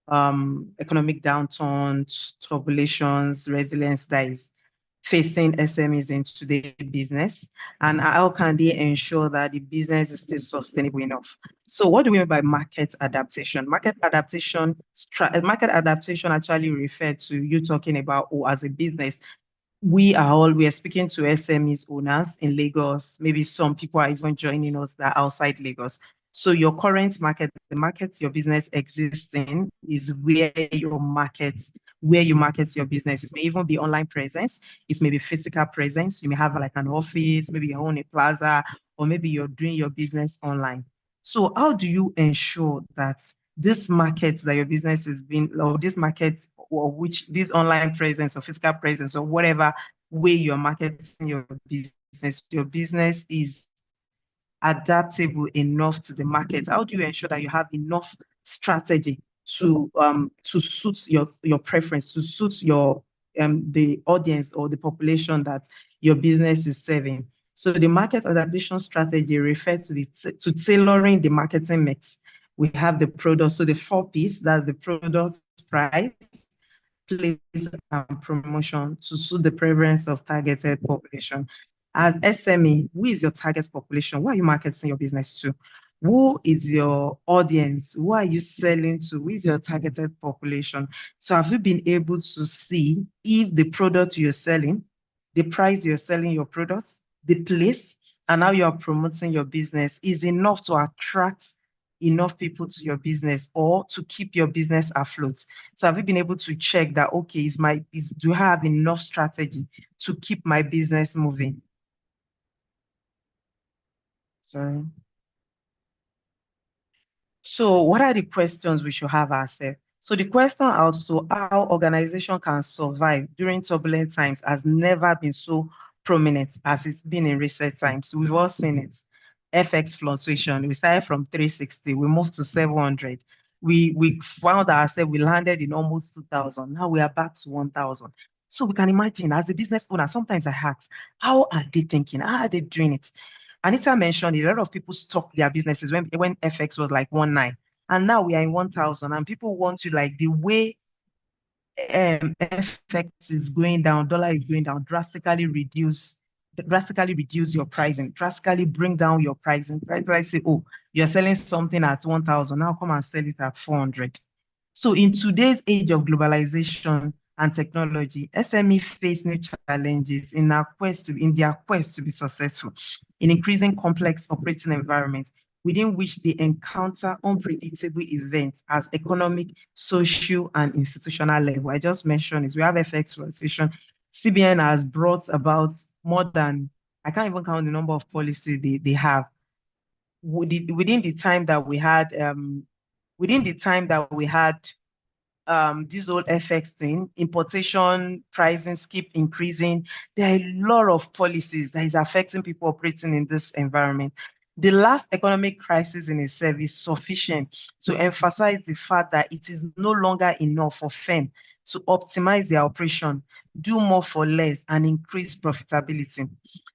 economic downturns, tribulations, resilience that is facing SMEs in today's business, and how can they ensure that the business is still sustainable enough? So what do we mean by market adaptation? Market adaptation actually refers to you talking about, oh, as a business, we are speaking to SMEs owners in Lagos. Maybe some people are even joining us that are outside Lagos. So your current market, the market your business exists in, is where you market your business. It may even be online presence. It may be physical presence. You may have like an office, maybe you own a plaza, or maybe you're doing your business online. So how do you ensure that this market that your business is being, or this market, or which this online presence or physical presence or whatever way you're marketing your business is adaptable enough to the market? How do you ensure that you have enough strategy to suit your preference, to suit your the audience or the population that your business is serving? So the market adaptation strategy refers to tailoring the marketing mix. We have the product, so the 4 Ps, that's the product, price, place, and promotion to suit the preference of targeted population. As SME, who is your target population? Who are you marketing your business to? Who is your audience? Who are you selling to? Who is your targeted population? So have you been able to see if the product you're selling, the price you're selling your products, the place, and how you're promoting your business is enough to attract enough people to your business or to keep your business afloat? So have you been able to check that, okay, do I have enough strategy to keep my business moving? Sorry. So what are the questions we should have ourselves? So the question also, how organization can survive during turbulent times has never been so prominent as it's been in recent times. We've all seen it. FX fluctuation, we started from 360, we moved to 700. We found ourselves, we landed in almost 2,000. Now we are back to 1,000. So we can imagine as a business owner, sometimes I ask, how are they thinking? How are they doing it? Anita mentioned a lot of people stopped their businesses when FX was like 19, and now we are in 1,000, and people want to, like, the way FX is going down, dollar is going down, drastically reduce your pricing, drastically bring down your pricing. Right? Like say, oh, you're selling something at 1,000, now come and sell it at 400. So in today's age of globalization and technology, SME face new challenges in their quest to be successful in increasing complex operating environments within which they encounter unpredictable events as economic, social, and institutional level. I just mentioned is we have FX fluctuation. CBN has brought about more than, I can't even count the number of policies they have. Within the time that we had, this whole FX thing, importation pricing keep increasing. There are a lot of policies that is affecting people operating in this environment. The last economic crisis in itself is sufficient to emphasize the fact that it is no longer enough for firms to optimize their operation, do more for less, and increase profitability.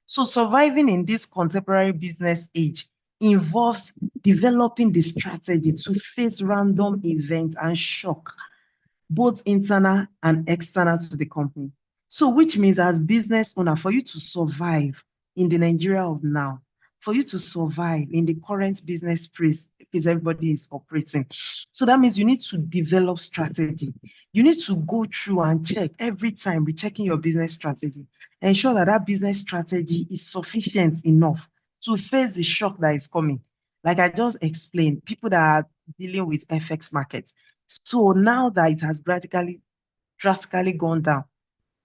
So surviving in this contemporary business age involves developing the strategy to face random events and shock, both internal and external to the company. So which means as business owner, for you to survive in the Nigeria of now, for you to survive in the current business space everybody is operating. So that means you need to develop strategy. You need to go through and check every time, rechecking your business strategy. Ensure that that business strategy is sufficient enough to face the shock that is coming. Like I just explained, people that are dealing with FX markets. So now that it has drastically gone down,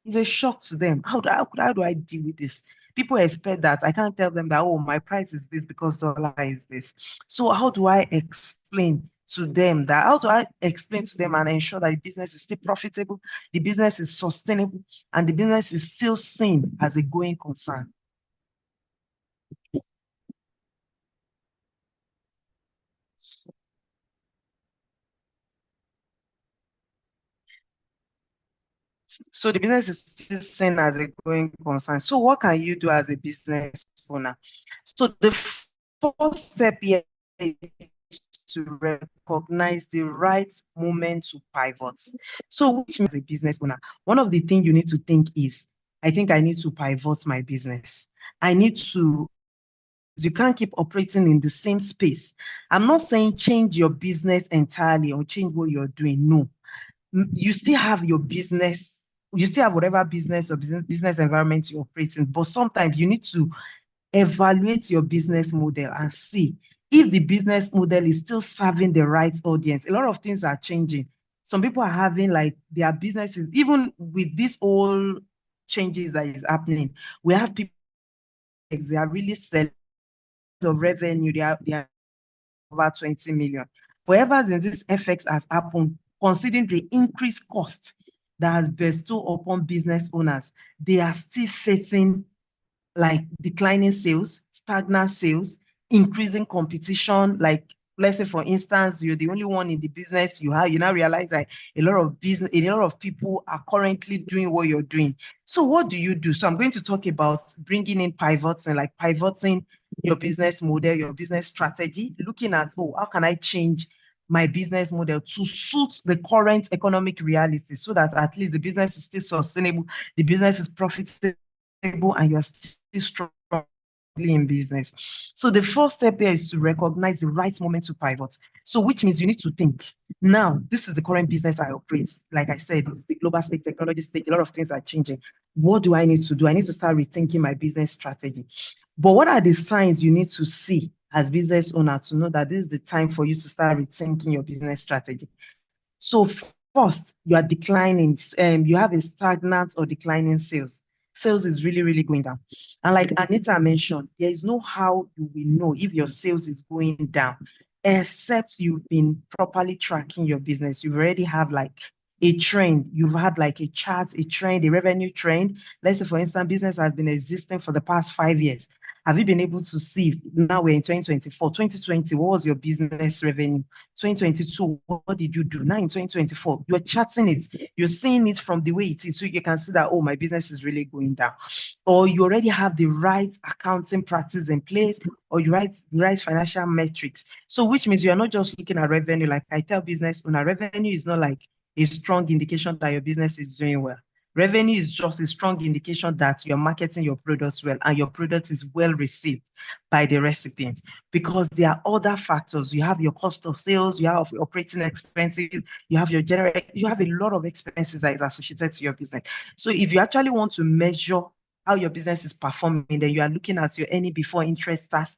it's a shock to them. How do I deal with this? People expect that. I can't tell them that, oh, my price is this because dollar is this. So how do I explain to them that? How do I explain to them and ensure that the business is still profitable, the business is sustainable, and the business is still seen as a going concern? So the business is still seen as a going concern. So what can you do as a business owner? So the first step here is to recognize the right moment to pivot. So which means as a business owner, one of the things you need to think is, I think I need to pivot my business. You can't keep operating in the same space. I'm not saying change your business entirely or change what you're doing. No, you still have your business, you still have whatever business or business environment you operate in, but sometimes you need to evaluate your business model and see if the business model is still serving the right audience. A lot of things are changing. Some people are having like their businesses, even with this all changes that is happening, we have people, they are really selling of revenue, they are over 20 million. Wherever in this FX has happened, considering the increased cost that has bestowed upon business owners, they are still facing like declining sales, stagnant sales, increasing competition. Like, let's say, for instance, you're the only one in the business you now realize that a lot of people are currently doing what you're doing. So what do you do? So I'm going to talk about bringing in pivots and like pivoting your business model, your business strategy, looking at, oh, how can I change my business model to suit the current economic reality so that at least the business is still sustainable, the business is profitable, and you're still strong in business. So the first step here is to recognize the right moment to pivot. So which means you need to think, now, this is the current business I operate. Like I said, it's the global stage, technology stage, a lot of things are changing. What do I need to do? I need to start rethinking my business strategy. But what are the signs you need to see as business owner to know that this is the time for you to start rethinking your business strategy? So first, you are declining, you have a stagnant or declining sales. Sales is really, really going down. And like Anita mentioned, there is no how you will know if your sales is going down, except you've been properly tracking your business. You already have like a trend. You've had like a chart, a trend, a revenue trend. Let's say, for instance, business has been existing for the past 5 years. Have you been able to see, now we're in 2024, 2020, what was your business revenue? 2022, what did you do? Now in 2024, you're charting it, you're seeing it from the way it is, so you can see that, oh, my business is really going down. Or you already have the right accounting practice in place, or you right financial metrics. So which means you're not just looking at revenue. Like I tell business owner, revenue is not like a strong indication that your business is doing well. Revenue is just a strong indication that you're marketing your products well and your product is well received by the recipient, because there are other factors. You have your cost of sales, you have your operating expenses, you have you have a lot of expenses that is associated to your business. So if you actually want to measure how your business is performing, then you are looking at your earning before interest, tax,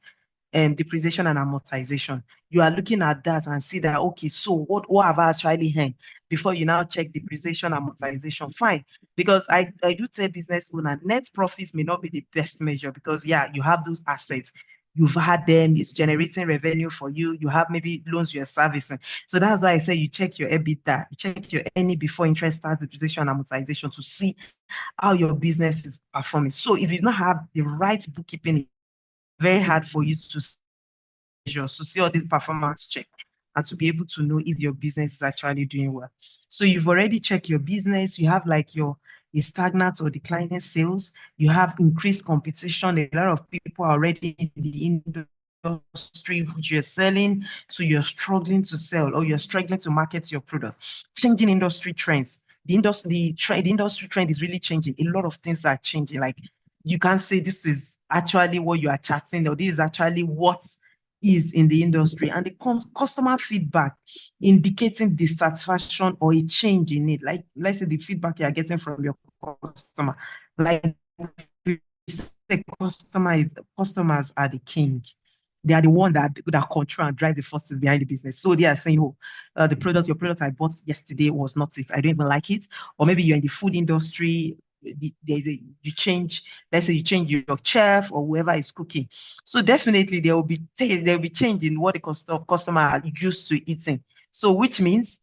depreciation and amortization. You are looking at that and see that, okay, so what have I actually earned before you now check depreciation, amortization? Fine. Because I do tell business owner, net profits may not be the best measure, because yeah, you have those assets. You've had them, it's generating revenue for you. You have maybe loans you're servicing. So that's why I say you check your EBITDA, you check your earning before interest, tax, depreciation, and amortization to see how your business is performing. So if you don't have the right bookkeeping, very hard for you to see all these performance check and to be able to know if your business is actually doing well. So you've already checked your business, you have like your stagnant or declining sales, you have increased competition, a lot of people are already in the industry which you're selling, so you're struggling to sell or you're struggling to market your products. Changing industry trends. The industry trend is really changing. A lot of things are changing. Like you can't say this is actually what you are chatting, or this is actually what is in the industry. And the customer feedback indicating dissatisfaction or a change in it. Like let's say the feedback you are getting from your customer. Like the customers are the king. They are the one that control and drive the forces behind the business. So they are saying, oh, your product I bought yesterday was not it. I don't even like it. Or maybe you're in the food industry, you change, let's say you change your chef or whoever is cooking. So definitely there will be change in what the customer are used to eating. So which means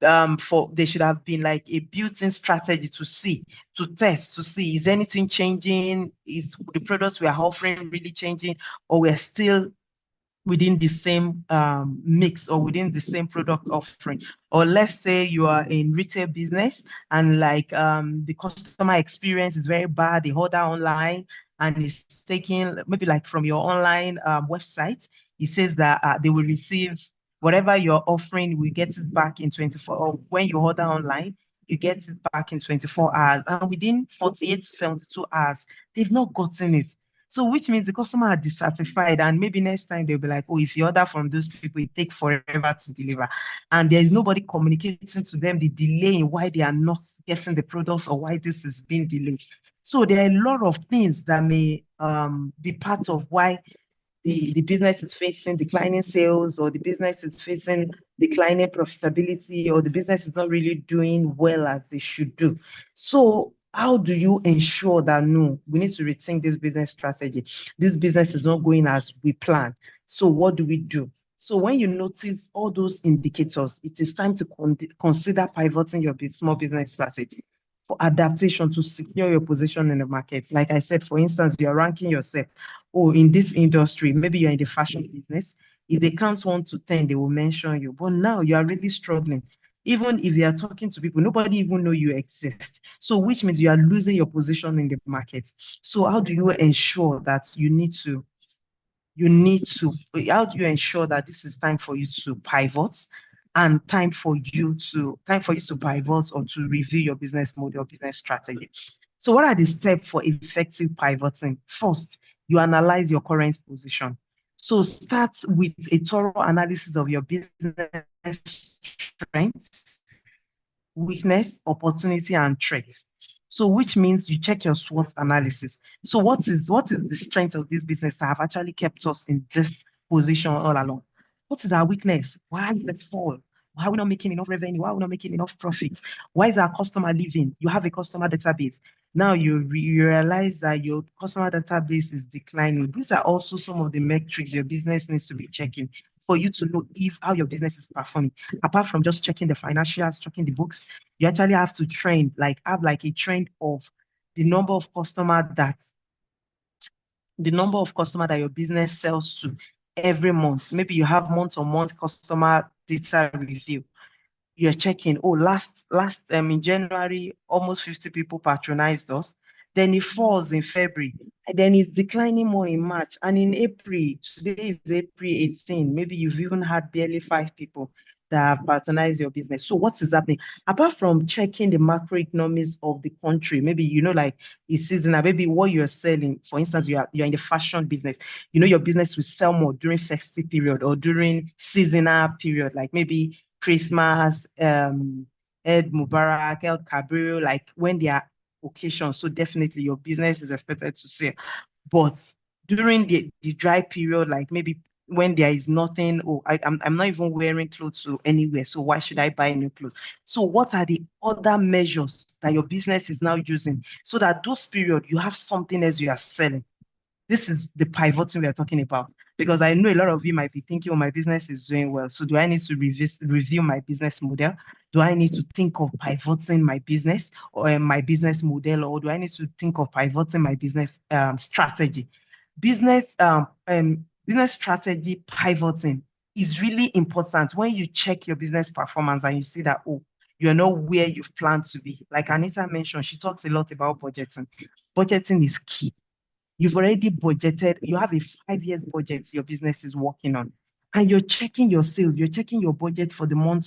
there should have been like a built-in strategy to test, to see, is anything changing? Is the products we are offering really changing, or we're still within the same mix or within the same product offering? Or let's say you are in retail business and like the customer experience is very bad, they order online and it's taking maybe like from your online website, it says that they will receive whatever you're offering, we get it back in 24, or when you order online, you get it back in 24 hours. And within 48 to 72 hours, they've not gotten it. So which means the customer are dissatisfied, and maybe next time they'll be like, oh, if you order from those people, it takes forever to deliver. And there is nobody communicating to them the delay in why they are not getting the products or why this is being delayed. So there are a lot of things that may be part of why the business is facing declining sales, or the business is facing declining profitability, or the business is not really doing well as they should do. So how do you ensure that, no, we need to rethink this business strategy? This business is not going as we plan. So what do we do? So when you notice all those indicators, it is time to consider pivoting your small business strategy for adaptation to secure your position in the market. Like I said, for instance, you're ranking yourself, oh, in this industry, maybe you're in the fashion business. If they count 1 to 10, they will mention you. But now you are really struggling. Even if they are talking to people, nobody even know you exist. So which means you are losing your position in the market. So how do you ensure that how do you ensure that this is time for you to pivot, and time for you to pivot or to review your business model, business strategy? So what are the steps for effective pivoting? First, you analyze your current position. So start with a thorough analysis of your business strengths, weakness, opportunity, and threats. So which means you check your SWOT analysis. So what is the strength of this business that have actually kept us in this position all along? What is our weakness? Why is it fall? Why are we not making enough revenue? Why are we not making enough profit? Why is our customer leaving? You have a customer database. Now you realize that your customer database is declining. These are also some of the metrics your business needs to be checking for you to know how your business is performing. Apart from just checking the financials, checking the books, you actually have to have like a trend of the number of customers that the number of customers that your business sells to every month. Maybe you have month-on-month customer data review. You're checking, oh, last in January, almost 50 people patronized us. Then it falls in February, and then it's declining more in March. And in April, today is April 18, maybe you've even had barely 5 people that have patronized your business. So what is happening? Apart from checking the macroeconomics of the country, maybe, like it's seasonal, maybe what you're selling, for instance, you're in the fashion business, your business will sell more during festive period or during seasonal period, like maybe Christmas, Eid Mubarak, El Kabir, like when they are occasions. So definitely your business is expected to sell. But during the dry period, like maybe when there is nothing, I'm not even wearing clothes to anywhere, so why should I buy new clothes? So what are the other measures that your business is now using so that those period you have something else you are selling? This is the pivoting we are talking about, because I know a lot of you might be thinking, oh, my business is doing well. So do I need to review my business model? Do I need to think of pivoting my business or my business model, or do I need to think of pivoting my business strategy? Business strategy pivoting is really important when you check your business performance and you see that, oh, you're not where you've planned to be. Like Anita mentioned, she talks a lot about budgeting. Budgeting is key. You've already budgeted, you have a 5 years budget your business is working on, and you're checking your sales, you're checking your budget for the month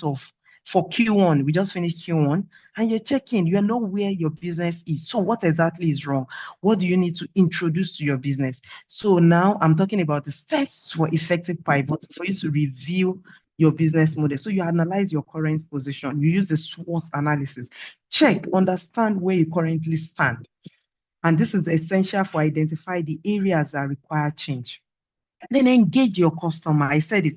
for Q1. We just finished Q1, and you're checking, you're not where your business is. So what exactly is wrong? What do you need to introduce to your business? So now I'm talking about the steps for effective pivot for you to review your business model. So you analyze your current position, you use the SWOT analysis, check, understand where you currently stand. And this is essential for identify the areas that require change. Then engage your customer. I said it.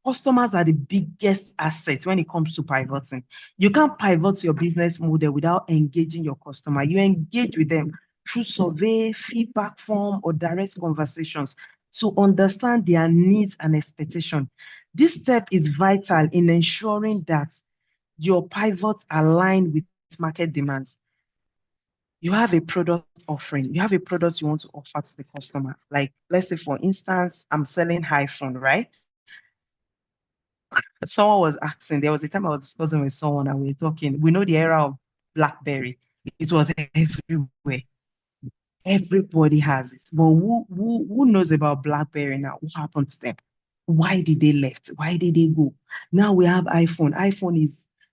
Customers are the biggest assets when it comes to pivoting. You can't pivot your business model without engaging your customer. You engage with them through survey, feedback form, or direct conversations to understand their needs and expectations. This step is vital in ensuring that your pivots align with market demands. You have a product offering, you have a product you want to offer to the customer. Like, let's say, for instance, I'm selling iPhone, right? Someone was asking, there was a time I was discussing with someone and we were talking. We know the era of BlackBerry. It was everywhere. Everybody has it. But who knows about BlackBerry now? What happened to them? Why did they left? Why did they go? Now we have iPhone.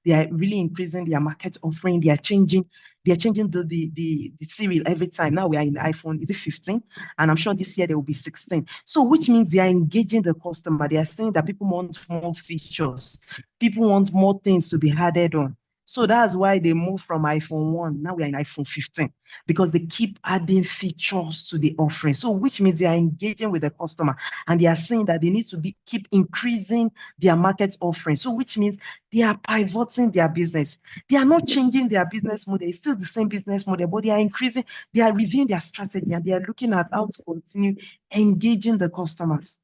They are really increasing their market offering. They are changing the serial every time. Now we are in iPhone, is it 15? And I'm sure this year there will be 16. So which means they are engaging the customer. They are saying that people want more features. People want more things to be added on. So that's why they moved from iPhone 1. Now we are in iPhone 15, because they keep adding features to the offering. So which means they are engaging with the customer and they are saying that they need to keep increasing their market offering. So which means they are pivoting their business. They are not changing their business model. It's still the same business model, but they are increasing, they are reviewing their strategy, and they are looking at how to continue engaging the customers.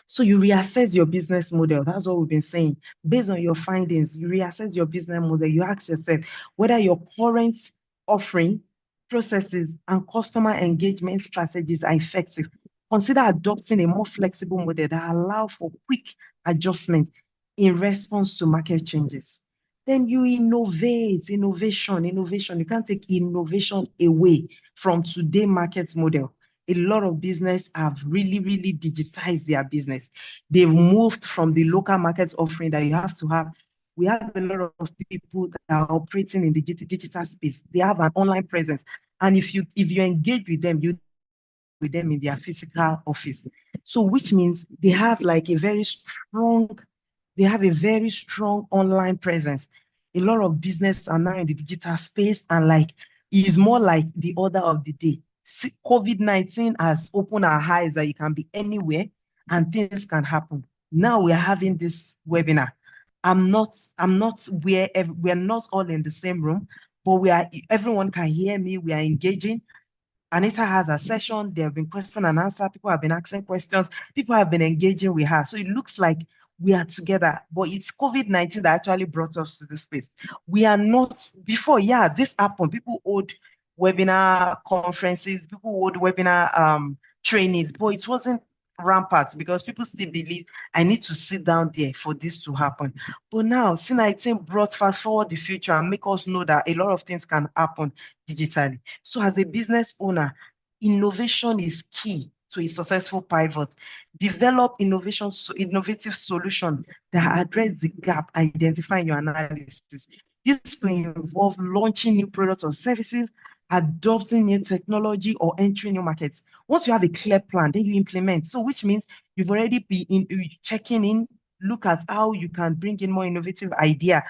So you reassess your business model. That's what we've been saying. Based on your findings, you reassess your business model. You ask yourself whether your current offering, processes, and customer engagement strategies are effective. Consider adopting a more flexible model that allows for quick adjustment in response to market changes. Then you innovate, innovation. You can't take innovation away from today's market model. A lot of business have really, really digitized their business. They've moved from the local market offering that you have to have. We have a lot of people that are operating in the digital space. They have an online presence. And if you engage with them, you with them in their physical office. So which means they have like a very strong online presence. A lot of business are now in the digital space, and like it is more like the order of the day. COVID-19 has opened our eyes that you can be anywhere and things can happen. Now we are having this webinar. I'm not where we're not all in the same room, but everyone can hear me. We are engaging. Anita has a session. There have been question and answer. People have been asking questions. People have been engaging with her. So it looks like we are together, but it's COVID-19 that actually brought us to this space. We are not, before, yeah, this happened. People owed webinar conferences, people would webinar trainings, but it wasn't rampant because people still believe I need to sit down there for this to happen. But now, Since brought fast forward the future and make us know that a lot of things can happen digitally. So as a business owner, innovation is key to a successful pivot. Develop innovative solution that address the gap identified in your analysis. This will involve launching new products or services, adopting new technology, or entering new markets. Once you have a clear plan, then you implement. So which means you've already been checking in, look at how you can bring in more innovative idea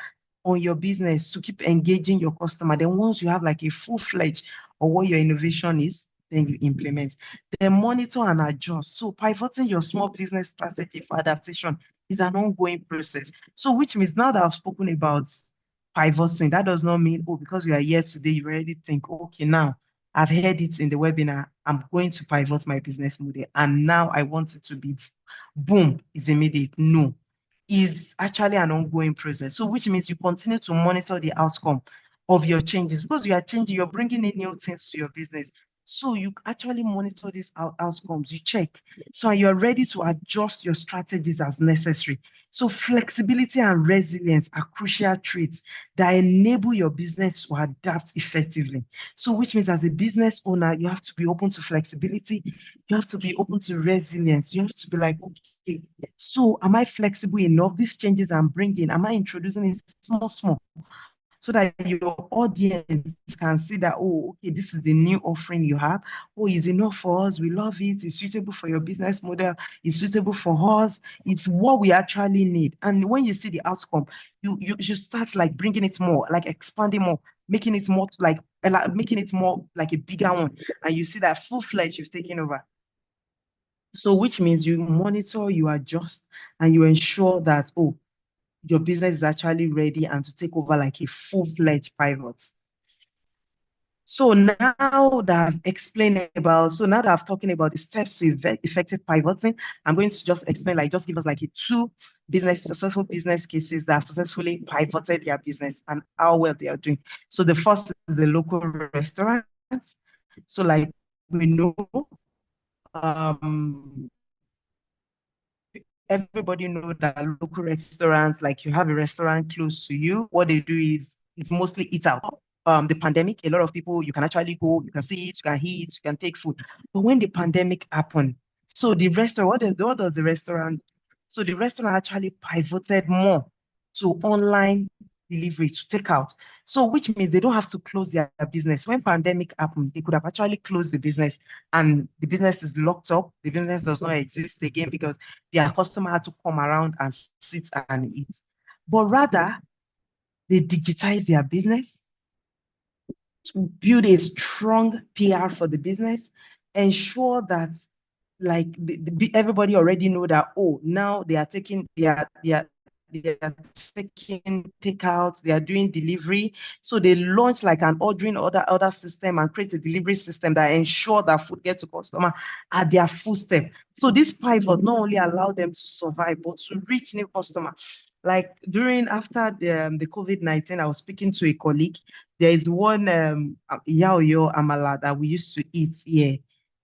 on your business to keep engaging your customer. Then once you have like a full-fledged or what your innovation is, then you implement. Then monitor and adjust. So pivoting your small business strategy for adaptation is an ongoing process. So which means now that I've spoken about pivoting, that does not mean, oh, because you are here today, you already think, okay, now I've heard it in the webinar, I'm going to pivot my business model. And now I want it to be boom, is immediate. No, is actually an ongoing process. So which means you continue to monitor the outcome of your changes because you are changing, you're bringing in new things to your business. So you actually monitor these outcomes, you check. So you're ready to adjust your strategies as necessary. So flexibility and resilience are crucial traits that enable your business to adapt effectively. So which means as a business owner, you have to be open to flexibility. You have to be open to resilience. You have to be like, okay, so am I flexible enough? These changes I'm bringing, am I introducing it small, so that your audience can see that, oh, okay, this is the new offering you have. Oh, it's enough for us. We love it. It's suitable for your business model. It's suitable for us. It's what we actually need. And when you see the outcome, you should start like bringing it more, like expanding more, making it more like a bigger one. And you see that full-fledged you've taken over. So which means you monitor, you adjust, and you ensure that, oh, your business is actually ready and to take over like a full-fledged pivot. So now that I've explained about, so now that I've talking about the steps to effective pivoting, I'm going to just explain, like, just give us like two successful business cases that have successfully pivoted their business and how well they are doing. So the first is a local restaurant. So like we know, everybody know that local restaurants, like you have a restaurant close to you, what they do is it's mostly eat out. The pandemic, a lot of people, you can actually go, you can see it, you can eat, you can take food. But when the pandemic happened, so the restaurant, what does the restaurant? So the restaurant actually pivoted more to online delivery, to take out. So which means they don't have to close their business. When pandemic happened, they could have actually closed the business and the business is locked up. The business does not exist again because their customer had to come around and sit and eat. But rather, they digitize their business, to build a strong PR for the business, ensure that like everybody already know that, oh, now they are taking taking takeouts, they are doing delivery. So they launch like an ordering order system and create a delivery system that ensure that food gets to customer at their full step. So this pivot not only allow them to survive, but to reach new customer. Like after the COVID-19, I was speaking to a colleague. There is one yaoyo amala that we used to eat here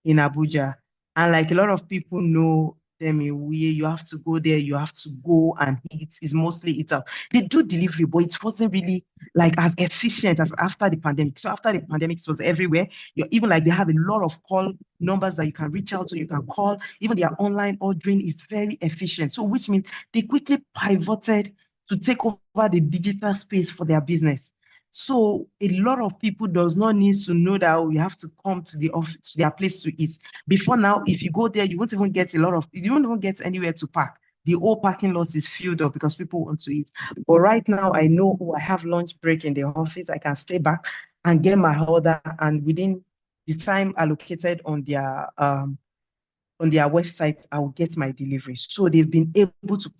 in Abuja. And like a lot of people know them in where you have to go there, you have to go and eat. It's mostly eat out. They do delivery, but it wasn't really like as efficient as after the pandemic. So after the pandemic, it was everywhere. Even like they have a lot of call numbers that you can reach out to, you can call. Even their online ordering is very efficient. So which means they quickly pivoted to take over the digital space for their business. So a lot of people does not need to know that we have to come to the office, to their place to eat. Before now, if you go there, you won't even get you won't even get anywhere to park. The whole parking lot is filled up because people want to eat. But right now, I know, I have lunch break in the office. I can stay back and get my order, and within the time allocated on their website, I will get my delivery. So they've been able to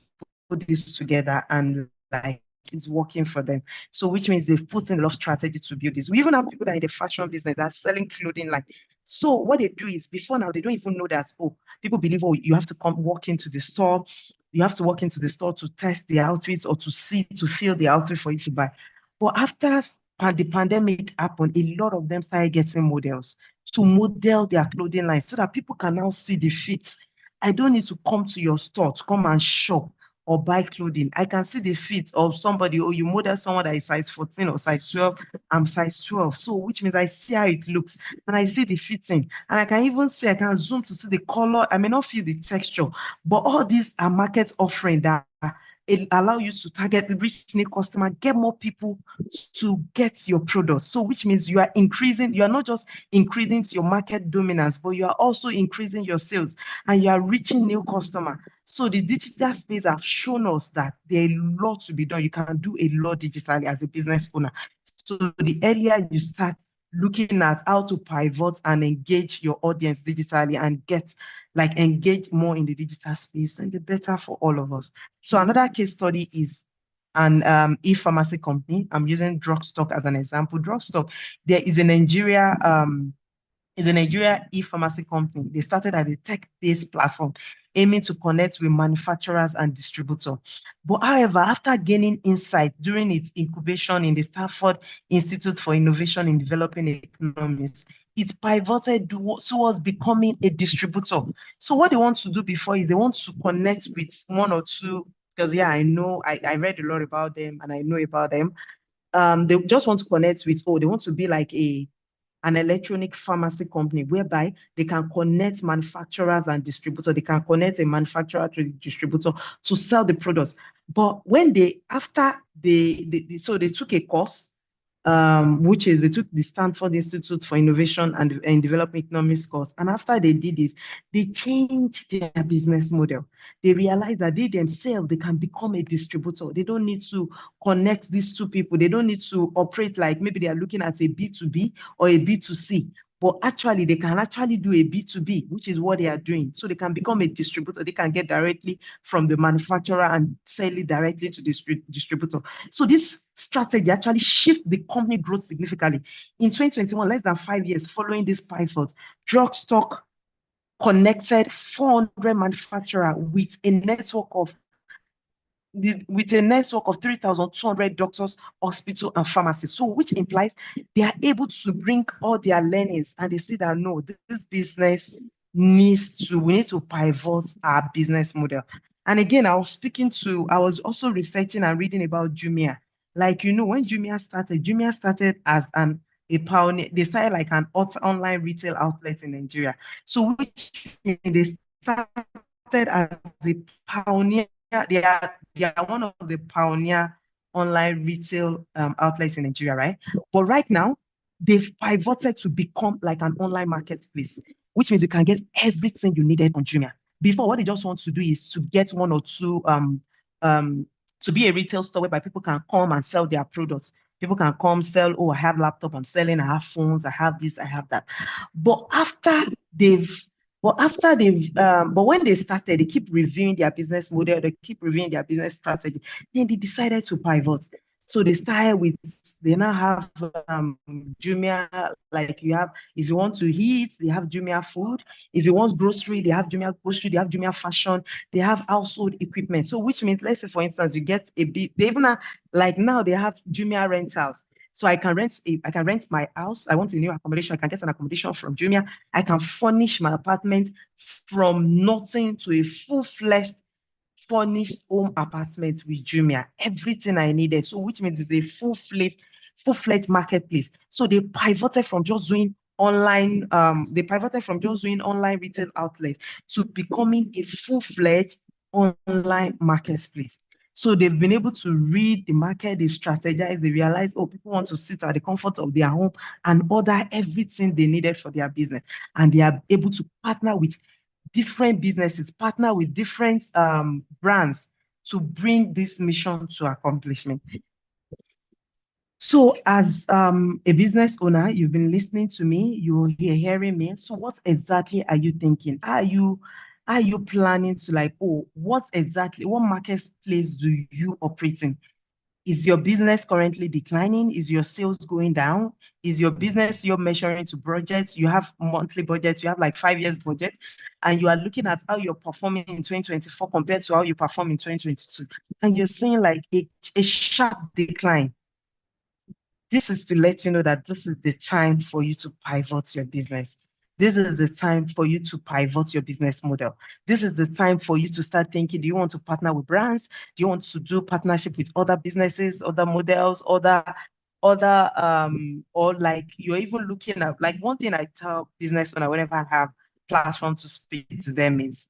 put this together and like it's working for them. So which means they've put in a lot of strategy to build this. We even have people that are in the fashion business that are selling clothing like. So what they do is before now, they don't even know that, oh, people believe, oh, you have to walk into the store. You have to walk into the store to test the outfits or to feel the outfit for you to buy. But after the pandemic happened, a lot of them started getting models to model their clothing line so that people can now see the fit. I don't need to come to your store to come and shop or buy clothing. I can see the fit of somebody, or you model someone that is size 14 or size 12. I'm size 12. So which means I see how it looks and I see the fitting. And I can even see, I can zoom to see the color. I may not feel the texture, but all these are market offering that it allow you to target, reach new customer, get more people to get your products. So which means you are increasing, you are not just increasing your market dominance, but you are also increasing your sales and you are reaching new customer. So the digital space have shown us that there are a lot to be done. You can do a lot digitally as a business owner. So the earlier you start looking at how to pivot and engage your audience digitally and get engage more in the digital space, and the better for all of us. So another case study is an e-pharmacy company. I'm using Drugstock as an example. Drugstock, there is a Nigeria e-pharmacy company. They started as a tech-based platform aiming to connect with manufacturers and distributors. But however, after gaining insight during its incubation in the Stanford Institute for Innovation in Developing Economies, it pivoted towards becoming a distributor. So what they want to do before is they want to connect with one or two, because yeah, I know, I read a lot about them and I know about them. They just want to connect with, they want to be like an electronic pharmacy company whereby they can connect manufacturers and distributors. They can connect a manufacturer to the distributor to sell the products. But when they took a course, which is they took the Stanford Institute for Innovation and Development Economics course. And after they did this, they changed their business model. They realized that they themselves, they can become a distributor. They don't need to connect these two people. They don't need to operate like maybe they are looking at a B2B or a B2C. But actually, they can actually do a B2B, which is what they are doing. So they can become a distributor. They can get directly from the manufacturer and sell it directly to the distributor. So this strategy actually shifted the company growth significantly. In 2021, less than 5 years following this pivot, Drugstock connected 400 manufacturers with a network of 3,200 doctors, hospitals, and pharmacies. So which implies they are able to bring all their learnings and they see that no, this business we need to pivot our business model. And again, I was also researching and reading about Jumia. Like, when Jumia started as a pioneer. They started like an online retail outlet in Nigeria. So which they started as a pioneer. They are one of the pioneer online retail outlets in Nigeria, right? But right now, they've pivoted to become like an online marketplace, which means you can get everything you needed on Jumia. Before, what they just want to do is to get one or two to be a retail store whereby people can come and sell their products. People can come sell, I have laptop, I'm selling, I have phones, I have this, I have that. But when they started, they keep reviewing their business model, they keep reviewing their business strategy. Then they decided to pivot. So they now have Jumia, like if you want to eat, they have Jumia food. If you want grocery, they have Jumia grocery, they have Jumia fashion, they have household equipment. So which means, let's say for instance, you get a bit, they even have, like now they have Jumia rentals. So I can rent my house. I want a new accommodation. I can get an accommodation from Jumia. I can furnish my apartment from nothing to a full-fledged furnished home apartment with Jumia. Everything I needed. So which means it's a full-fledged marketplace. So they pivoted from just doing online, retail outlets to becoming a full-fledged online marketplace. So they've been able to read the market, they strategize, they realize, people want to sit at the comfort of their home and order everything they needed for their business. And they are able to partner with different businesses, partner with different brands to bring this mission to accomplishment. So as a business owner, you've been listening to me, you're hearing me. So what exactly are you thinking? Are you planning to what marketplace do you operate in? Is your business currently declining? Is your sales going down? Is your business, you're measuring to budgets? You have monthly budgets, you have like 5 years budget, and you are looking at how you're performing in 2024 compared to how you perform in 2022. And you're seeing like a sharp decline. This is to let you know that this is the time for you to pivot your business. This is the time for you to pivot your business model. This is the time for you to start thinking, do you want to partner with brands? Do you want to do partnership with other businesses, other models, or like you're even looking at, like one thing I tell business owner whenever I have platform to speak to them is,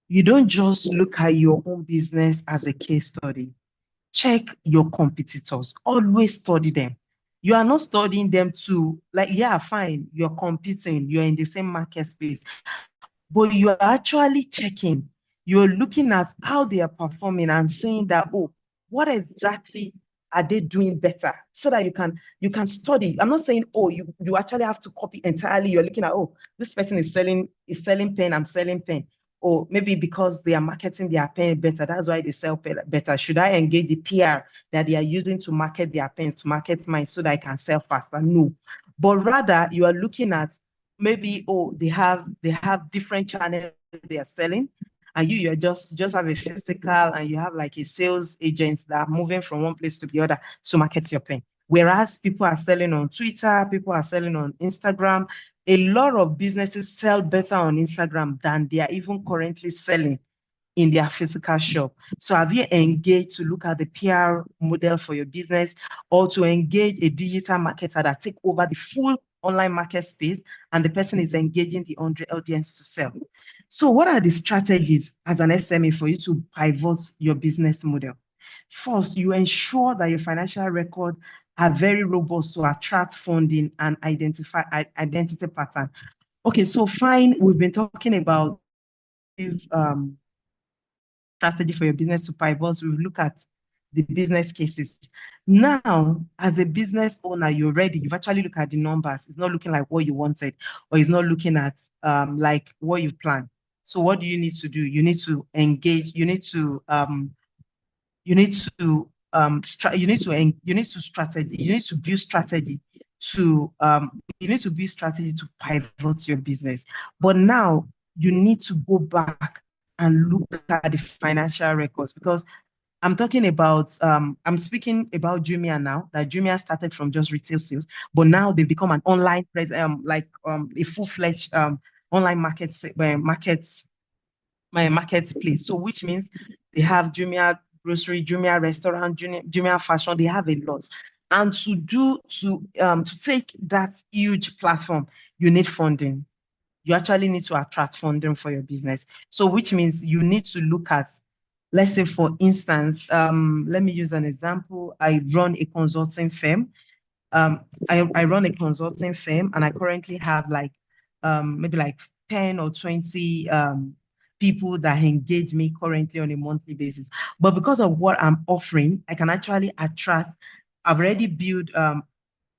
you don't just look at your own business as a case study. Check your competitors. Always study them. You are not studying them to, like, yeah, fine, you're competing, you're in the same market space, but you are actually checking. You're looking at how they are performing and saying that, oh, what exactly are they doing better? So that you can study. I'm not saying, oh, you actually have to copy entirely. You're looking at, oh, this person is selling pen, I'm selling pen. Or maybe because they are marketing their pen better, that's why they sell better. Should I engage the PR that they are using to market their pens, to market mine, so that I can sell faster? No. But rather, you are looking at maybe, oh, they have different channels they are selling, and you're just have a physical, and you have like a sales agent that are moving from one place to the other to market your pen. Whereas people are selling on Twitter, people are selling on Instagram. A lot of businesses sell better on Instagram than they are even currently selling in their physical shop. So have you engaged to look at the PR model for your business, or to engage a digital marketer that take over the full online market space, and the person is engaging the audience to sell? So what are the strategies as an SME for you to pivot your business model? First, you ensure that your financial record are very robust to attract funding and identify identity pattern. Okay, so fine, we've been talking about strategy for your business to pivot. We look at the business cases. Now, as a business owner, you're ready. You've actually looked at the numbers. It's not looking like what you wanted, or it's not looking at like what you planned. So what do you need to do? You need to engage. You need to you need to you need to strategy. You need to build strategy to you need to build strategy to pivot your business. But now you need to go back and look at the financial records, because I'm talking about I'm speaking about Jumia now. That Jumia started from just retail sales, but now they've become an online a full-fledged online marketplace. So which means they have Jumia grocery, Jumia restaurant, Jumia fashion. They have a lot. And to take that huge platform, you need funding. You actually need to attract funding for your business. So which means you need to look at, let's say, for instance, let me use an example. I run a consulting firm. I run a consulting firm, and I currently have like maybe like 10 or 20 people that engage me currently on a monthly basis. But because of what I'm offering, I can actually attract. I've already built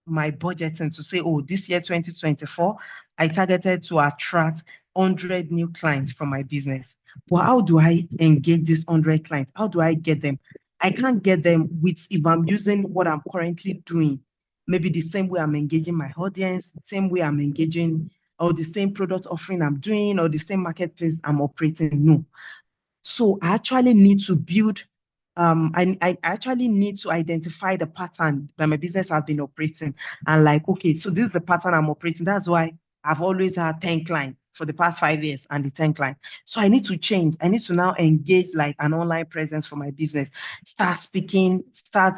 my budgeting to say, oh, this year 2024, I targeted to attract 100 new clients from my business. But how do I engage these 100 clients? How do I get them? I can't get them if I'm using what I'm currently doing, maybe the same way I'm engaging my audience, same way I'm engaging, or the same product offering I'm doing, or the same marketplace I'm operating. No. So I actually need to build, I actually need to identify the pattern that my business has been operating, and like, okay, so this is the pattern I'm operating. That's why I've always had 10 clients for the past 5 years and the 10 clients. So I need to change. I need to now engage like an online presence for my business, start speaking, start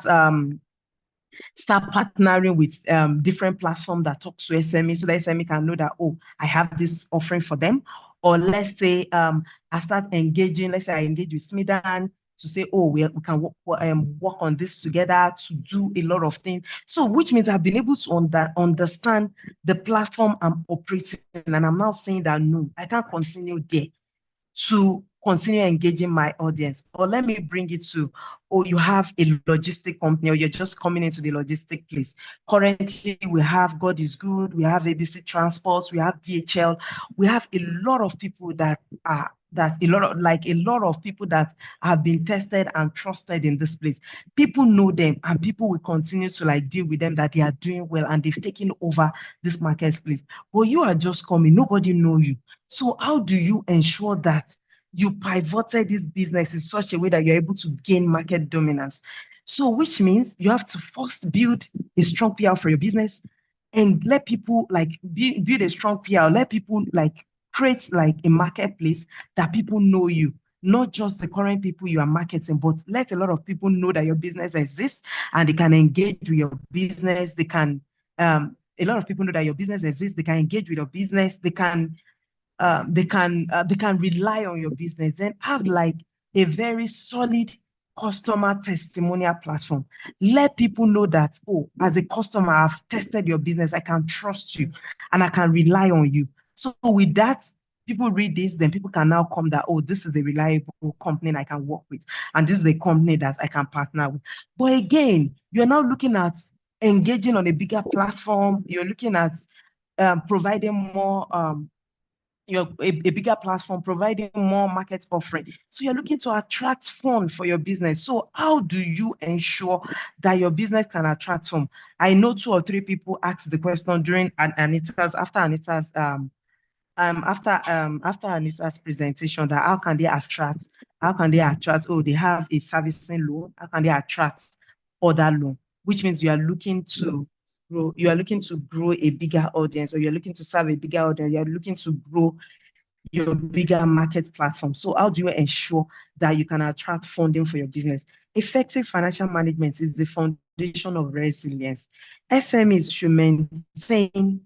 partnering with different platforms that talk to SME, so that SME can know that, oh, I have this offering for them. Or let's say I start engaging, let's say I engage with Smidan to say, oh, we can work on this together to do a lot of things. So which means I've been able to understand the platform I'm operating, and I'm now saying that, no, I can't continue there to continue engaging my audience. Or let me bring it to, oh, you have a logistic company, or you're just coming into the logistic place. Currently, we have God is Good, we have ABC Transports, we have DHL, we have a lot of people that are a lot of people that have been tested and trusted in this place. People know them, and people will continue to like deal with them, that they are doing well and they've taken over this marketplace. But you are just coming, nobody know you. So how do you ensure that you pivoted this business in such a way that you're able to gain market dominance? So which means you have to first build a strong PR for your business and let people like build a strong PR, let people like create like a marketplace that people know you, not just the current people you are marketing, but let a lot of people know that your business exists and they can engage with your business. They can, a lot of people know that your business exists. They can engage with your business. They can rely on your business and have like a very solid customer testimonial platform. Let people know that, oh, as a customer, I've tested your business, I can trust you and I can rely on you. So with that, people read this, then people can now come that, oh, this is a reliable company I can work with, and this is a company that I can partner with. But again, you're now looking at engaging on a bigger platform. You're looking at providing more a bigger platform, providing more market offering. So you're looking to attract funds for your business. So how do you ensure that your business can attract funds? I know 2 or 3 people asked the question during after Anita's presentation, that how can they attract, oh, they have a servicing loan, how can they attract other loan? Which means you are looking to grow a bigger audience, or you're looking to serve a bigger audience, you're looking to grow your bigger market platform. So how do you ensure that you can attract funding for your business? Effective financial management is the foundation of resilience. SMEs should maintain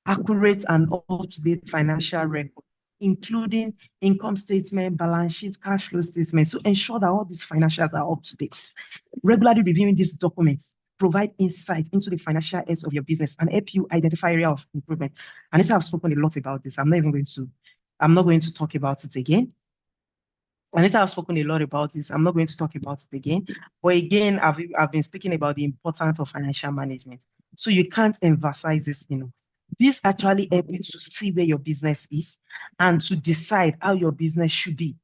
accurate and up-to-date financial record, including income statement, balance sheet, cash flow statement. So ensure that all these financials are up to date. Regularly reviewing these documents provide insight into the financial health of your business and help you identify area of improvement. And I've spoken a lot about this. I'm not going to talk about it again. Anita has spoken a lot about this. I'm not going to talk about it again. But again, I've been speaking about the importance of financial management. So you can't emphasize this enough. This actually helps you to see where your business is and to decide how your business should be.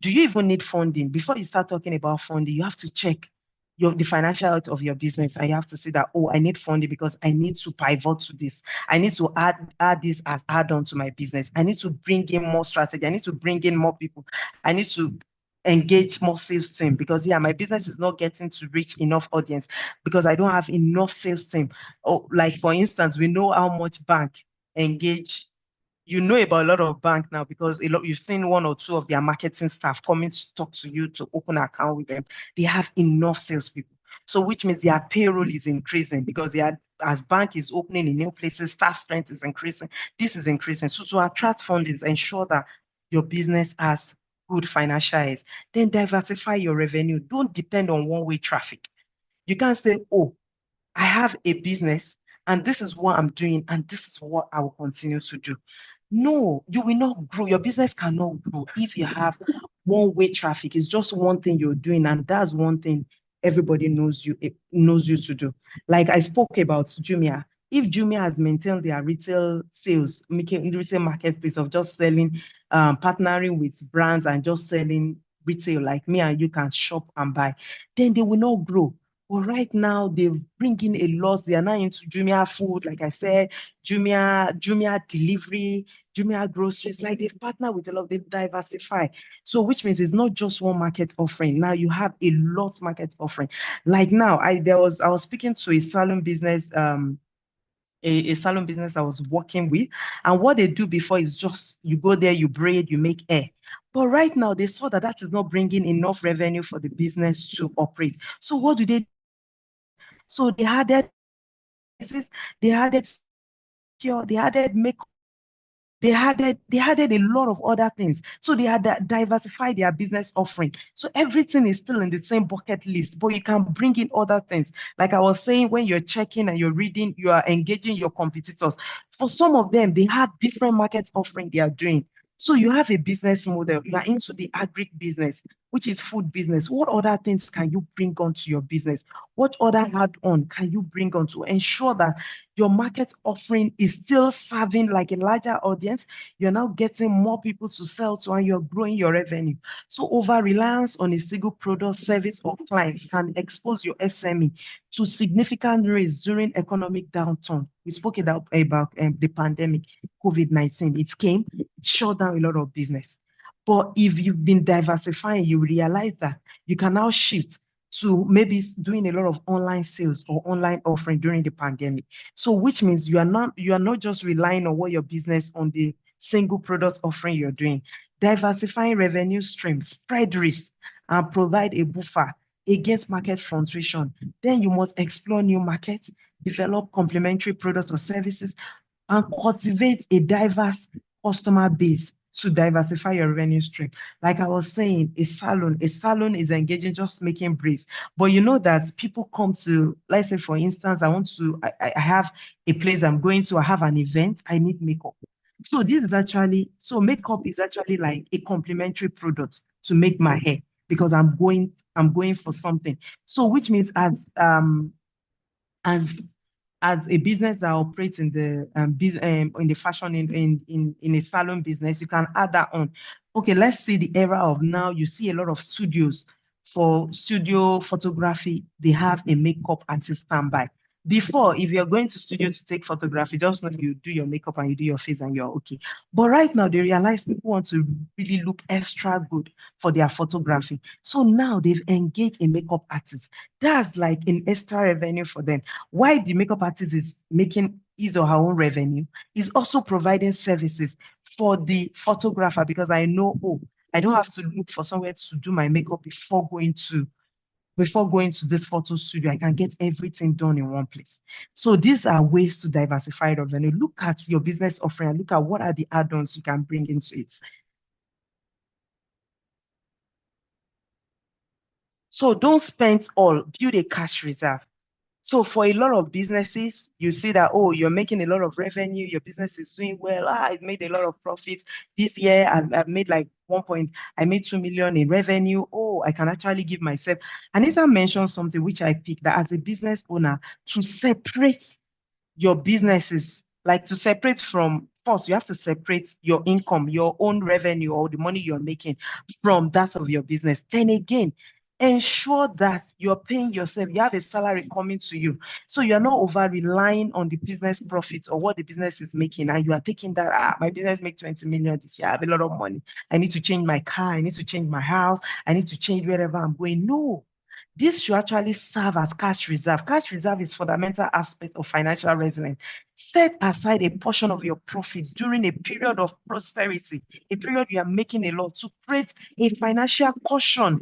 Do you even need funding? Before you start talking about funding, you have to check the financial health of your business, and you have to say that, oh, I need funding because I need to pivot to this. I need to add this as add-on to my business. I need to bring in more strategy. I need to bring in more people. I need to engage more sales team because my business is not getting to reach enough audience because I don't have enough sales team. Oh, like for instance, we know how much bank engage. You know about a lot of bank now because you've seen 1 or 2 of their marketing staff coming to talk to you to open an account with them. They have enough salespeople. So which means their payroll is increasing because as bank is opening in new places, staff strength is increasing. This is increasing. So to attract funding, ensure that your business has good financial aids. Then diversify your revenue. Don't depend on one-way traffic. You can't say, oh, I have a business and this is what I'm doing and this is what I will continue to do. No, you will not grow. Your business cannot grow if you have one-way traffic. It's just one thing you're doing, and that's one thing everybody knows you to do. Like I spoke about Jumia. If Jumia has maintained their retail sales, making retail marketplace of just selling, partnering with brands and just selling retail, like me and you can shop and buy, then they will not grow. But right now, they're bringing a lot. They are now into Jumia food, like I said, Jumia delivery, Jumia groceries. Like they've partnered with a lot, they've diversified. So which means it's not just one market offering. Now you have a lot market offering. Like now, I was speaking to a salon business, a salon business I was working with, and what they do before is just you go there, you braid, you make hair. But right now, they saw that is not bringing enough revenue for the business to operate. So what do they? So they added spices, they added cure, they added makeup, they added a lot of other things. So they had diversified their business offering. So everything is still in the same bucket list, but you can bring in other things. Like I was saying, when you're checking and you're reading, you are engaging your competitors. For some of them, they have different market offering they are doing. So you have a business model, you are into the agri business, which is food business. What other things can you bring onto your business? What other add-on can you bring on to ensure that your market offering is still serving like a larger audience? You're now getting more people to sell to and you're growing your revenue. So over-reliance on a single product, service, or clients can expose your SME to significant risks during economic downturn. We spoke about the pandemic, COVID-19. It came, it shut down a lot of business. But if you've been diversifying, you realize that you can now shift to maybe doing a lot of online sales or online offering during the pandemic. So which means you are not just relying on what your business on the single product offering you're doing. Diversifying revenue streams, spread risk, and provide a buffer against market fluctuation. Then you must explore new markets, develop complementary products or services, and cultivate a diverse customer base to diversify your revenue stream. Like I was saying, a salon is engaging just making braids. But you know that people come to, let's say, for instance, I have a place I'm going to, I have an event, I need makeup. So makeup is actually like a complementary product to make my hair because I'm going for something. So which means as as a business that operates in the in the fashion in a salon business, you can add that on. Okay, let's see the era of now. You see a lot of studios for studio photography. They have a makeup artist standby. Before, if you're going to studio to take photography, just know you do your makeup and you do your face and you're okay. But right now, they realize people want to really look extra good for their photography. So now they've engaged a makeup artist. That's like an extra revenue for them. Why the makeup artist is making his or her own revenue is also providing services for the photographer, because I know, oh, I don't have to look for somewhere to do my makeup before going to this photo studio. I can get everything done in one place. So these are ways to diversify revenue. Look at your business offering and look at what are the add-ons you can bring into it. So don't spend all, build a cash reserve. So for a lot of businesses, you see that, oh, you're making a lot of revenue, your business is doing well. I've made a lot of profit. This year, I've made like I made 2 million in revenue. Oh, I can actually give myself. Anita mentioned something which I picked, that as a business owner, to separate your businesses, like to separate from, first, you have to separate your income, your own revenue or the money you're making from that of your business. Then again, ensure that you're paying yourself, you have a salary coming to you. So you're not over relying on the business profits or what the business is making. And you are taking that, my business make 20 million this year. I have a lot of money. I need to change my car. I need to change my house. I need to change wherever I'm going. No, this should actually serve as cash reserve. Cash reserve is fundamental aspect of financial resilience. Set aside a portion of your profit during a period of prosperity, a period you are making a lot, to create a financial cushion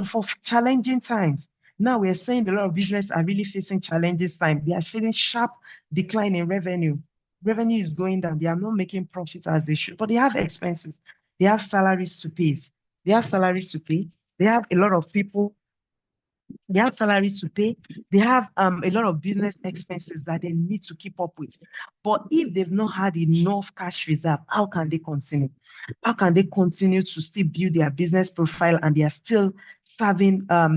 for challenging times. Now we're saying a lot of business are really facing challenging times. They are facing sharp decline in revenue. Revenue is going down. They are not making profits as they should, but they have expenses. They have salaries to pay. They have salaries to pay. They have a lot of people, they have salaries to pay. They have a lot of business expenses that they need to keep up with. But if they've not had enough cash reserve, how can they continue? How can they continue to still build their business profile and they are still serving, how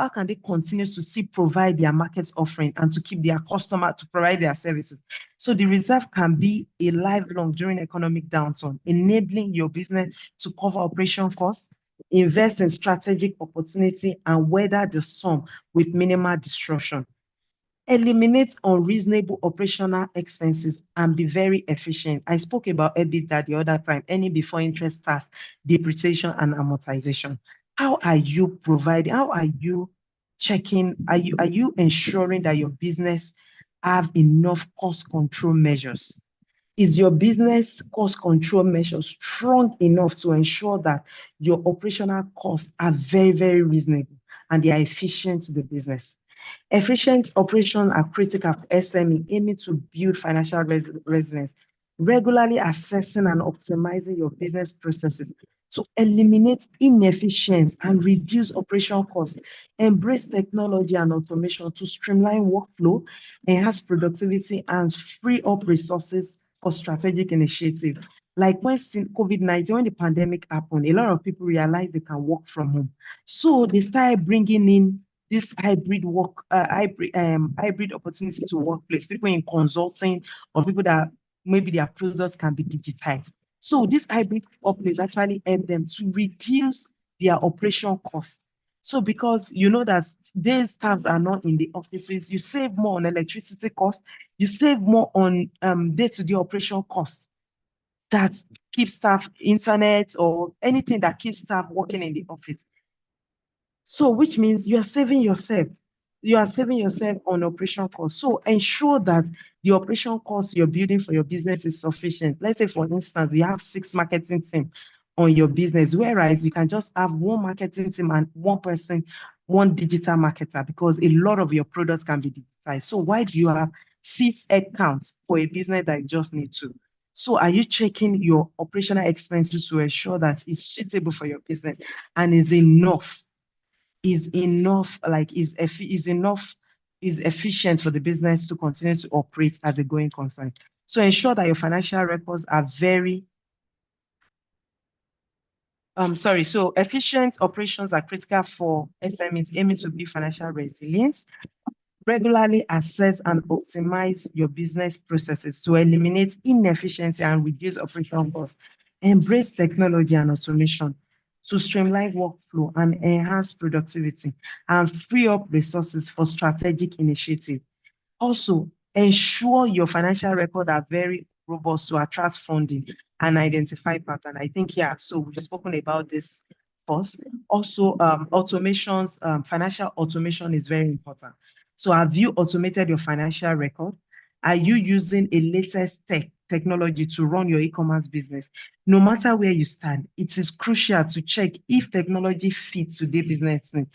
can they continue to still provide their market offering and to keep their customer, to provide their services? So the reserve can be a lifelong during economic downturn, enabling your business to cover operation costs, invest in strategic opportunity, and weather the storm with minimal disruption. Eliminate unreasonable operational expenses and be very efficient. I spoke about EBITDA the other time, any before interest, tax, depreciation, and amortization. How are you providing, how are you checking, are you ensuring that your business have enough cost control measures? Is your business cost control measure strong enough to ensure that your operational costs are very, very reasonable and they are efficient to the business? Efficient operations are critical for SME aiming to build financial resilience. Regularly assessing and optimizing your business processes to eliminate inefficiency and reduce operational costs. Embrace technology and automation to streamline workflow, enhance productivity, and free up resources for strategic initiative. Like when COVID-19, when the pandemic happened, a lot of people realized they can work from home. So they started bringing in this hybrid opportunity to workplace, people in consulting or people that maybe their products can be digitized. So this hybrid workplace actually help them to reduce their operation costs. So because you know that these staffs are not in the offices, you save more on electricity costs, you save more on day-to-day operation costs that keep staff internet or anything that keeps staff working in the office. So which means you are saving yourself. You are saving yourself on operation costs. So ensure that the operation costs you're building for your business is sufficient. Let's say, for instance, you have 6 marketing team on your business, whereas you can just have 1 marketing team and 1 person, 1 digital marketer, because a lot of your products can be digitized. So why do you have 6 headcounts for a business that you just need to? So are you checking your operational expenses to ensure that it's suitable for your business and is efficient for the business to continue to operate as a going concern? So ensure that your financial records are so efficient operations are critical for SMEs aiming to be financial resilience. Regularly assess and optimize your business processes to eliminate inefficiency and reduce operational costs. Embrace technology and automation to streamline workflow and enhance productivity and free up resources for strategic initiatives. Also, ensure your financial records are very robust to attract funding and identify pattern. I think, yeah, so we've spoken about this first. Also, automations, financial automation is very important. So have you automated your financial record? Are you using a latest technology to run your e-commerce business? No matter where you stand, it is crucial to check if technology fits today's business needs.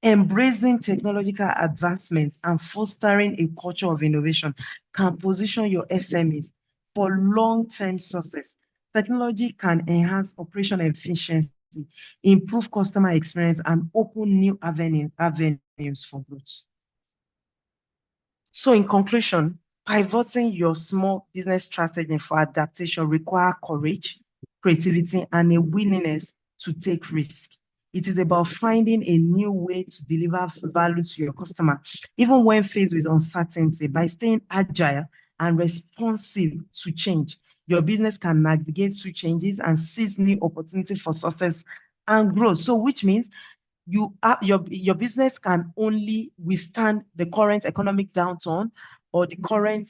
Embracing technological advancements and fostering a culture of innovation can position your SMEs for long-term success. Technology can enhance operational efficiency, improve customer experience, and open new avenues for growth. So in conclusion, pivoting your small business strategy for adaptation requires courage, creativity, and a willingness to take risk. It is about finding a new way to deliver value to your customer, even when faced with uncertainty. By staying agile and responsive to change, your business can navigate through changes and seize new opportunities for success and growth. So which means your business can only withstand the current economic downturn or the current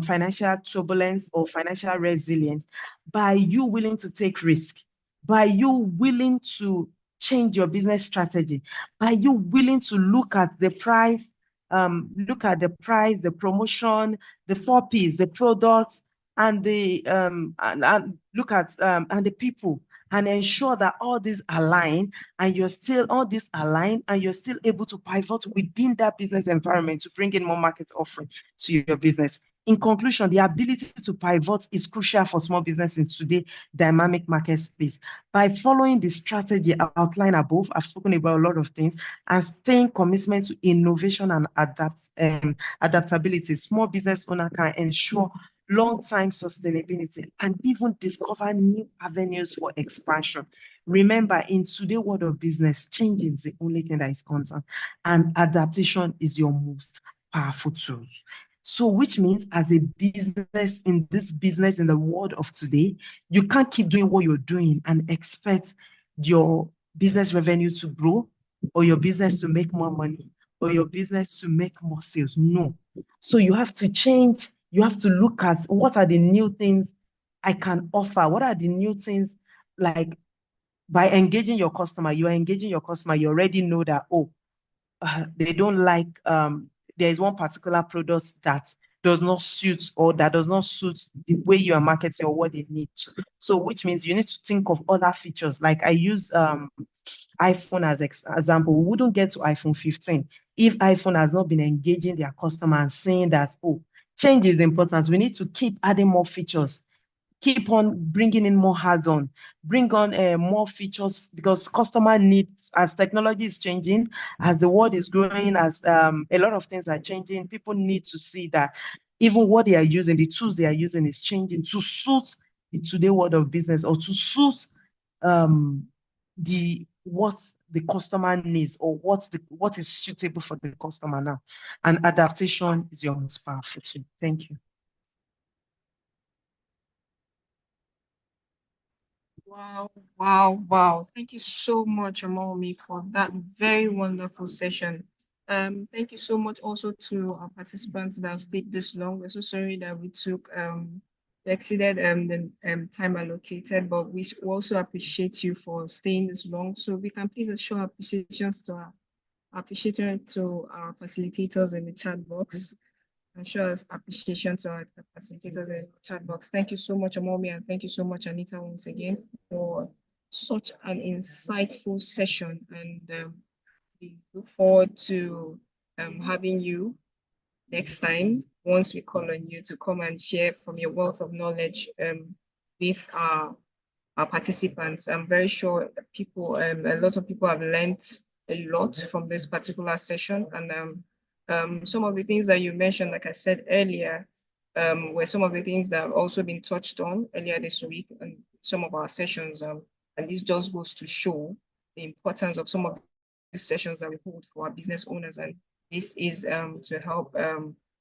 financial turbulence or financial resilience by you willing to take risk, by you willing to change your business strategy, by you willing to look at the price, the promotion, the 4Ps, the products, and look at and the people, and ensure that all these align, and you're still able to pivot within that business environment to bring in more market offering to your business. In conclusion, the ability to pivot is crucial for small business in today's dynamic market space. By following the strategy outlined above, I've spoken about a lot of things, and staying commitment to innovation and adaptability, small business owner can ensure long-term sustainability and even discover new avenues for expansion. Remember, in today's world of business, change is the only thing that is constant, and adaptation is your most powerful tool. So which means as a business, in the world of today, you can't keep doing what you're doing and expect your business revenue to grow, or your business to make more money, or your business to make more sales. No. So you have to change. You have to look at what are the new things I can offer. What are the new things, like by engaging your customer, you are engaging your customer, you already know that, they don't like, there is one particular product that does not suit the way you are marketing or what they need. So which means you need to think of other features. Like I use iPhone as example. We wouldn't get to iPhone 15 if iPhone has not been engaging their customer and saying that, change is important. We need to keep adding more features, keep on bringing in more hands-on, bring on more features, because customer needs, as technology is changing, as the world is growing, as a lot of things are changing, people need to see that even what they are using, the tools they are using is changing to suit the today world of business, or to suit what the customer needs, or what is suitable for the customer now. And adaptation is your most powerful tool. Thank you. Wow, wow, wow. Thank you so much, Omowunmi, for that very wonderful session. Thank you so much also to our participants that have stayed this long. We're so sorry that we took exceeded the time allocated, but we also appreciate you for staying this long. So we can please show appreciation to our facilitators in the chat box. And show us appreciation to our facilitators in the chat box. Thank you so much, Omowunmi, and thank you so much, Anita, once again for such an insightful session. And we look forward to having you next time once we call on you to come and share from your wealth of knowledge with our participants. I'm very sure people, a lot of people have learned a lot from this particular session. And some of the things that you mentioned, like I said earlier, were some of the things that have also been touched on earlier this week and some of our sessions. And this just goes to show the importance of some of the sessions that we hold for our business owners. And this is to help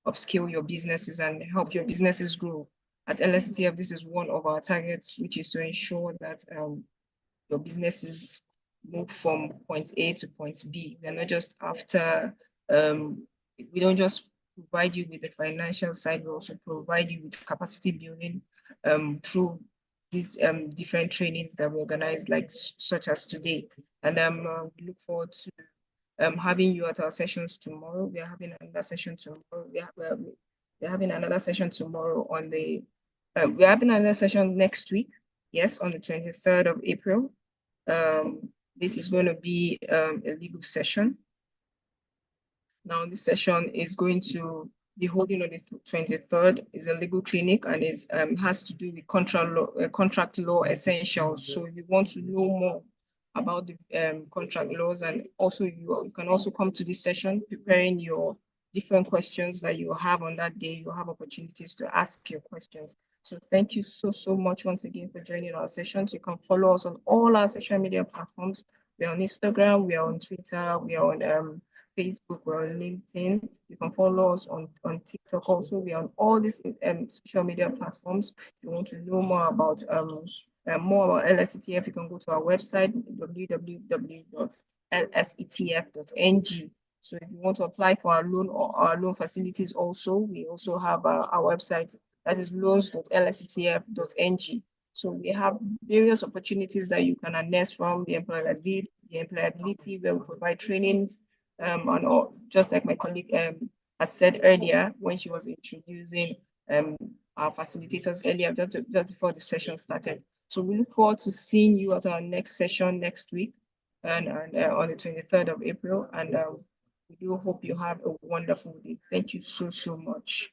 upskill your businesses and help your businesses grow. At LSTF, this is one of our targets, which is to ensure that your businesses move from point A to point B. We're not just after, we don't just provide you with the financial side, we also provide you with capacity building through these different trainings that we organize, like such as today. And we look forward to having you at our sessions tomorrow. We are having another session tomorrow. We're having another session tomorrow on the, we're having another session next week. Yes, on the 23rd of April. This is going to be a legal session. Now, this session is going to be holding on the 23rd. Is a legal clinic, and it has to do with contract law essentials. So if you want to know more about the contract laws, and also you can also come to this session preparing your different questions that you have on that day. You have opportunities to ask your questions. So thank you so much once again for joining our sessions. You can follow us on all our social media platforms. We're on Instagram, we are on Twitter, we are on Facebook, we're on LinkedIn. You can follow us on TikTok also. We are on all these social media platforms. If you want to know more about LSETF, you can go to our website, www.lsetf.ng. So if you want to apply for our loan or our loan facilities also, we also have our website, that is loans.lsetf.ng. So we have various opportunities that you can harness from the employability where we provide trainings, and all, just like my colleague has said earlier when she was introducing our facilitators earlier, just before the session started. So we look forward to seeing you at our next session next week, and on the 23rd of April. And we do hope you have a wonderful day. Thank you so much.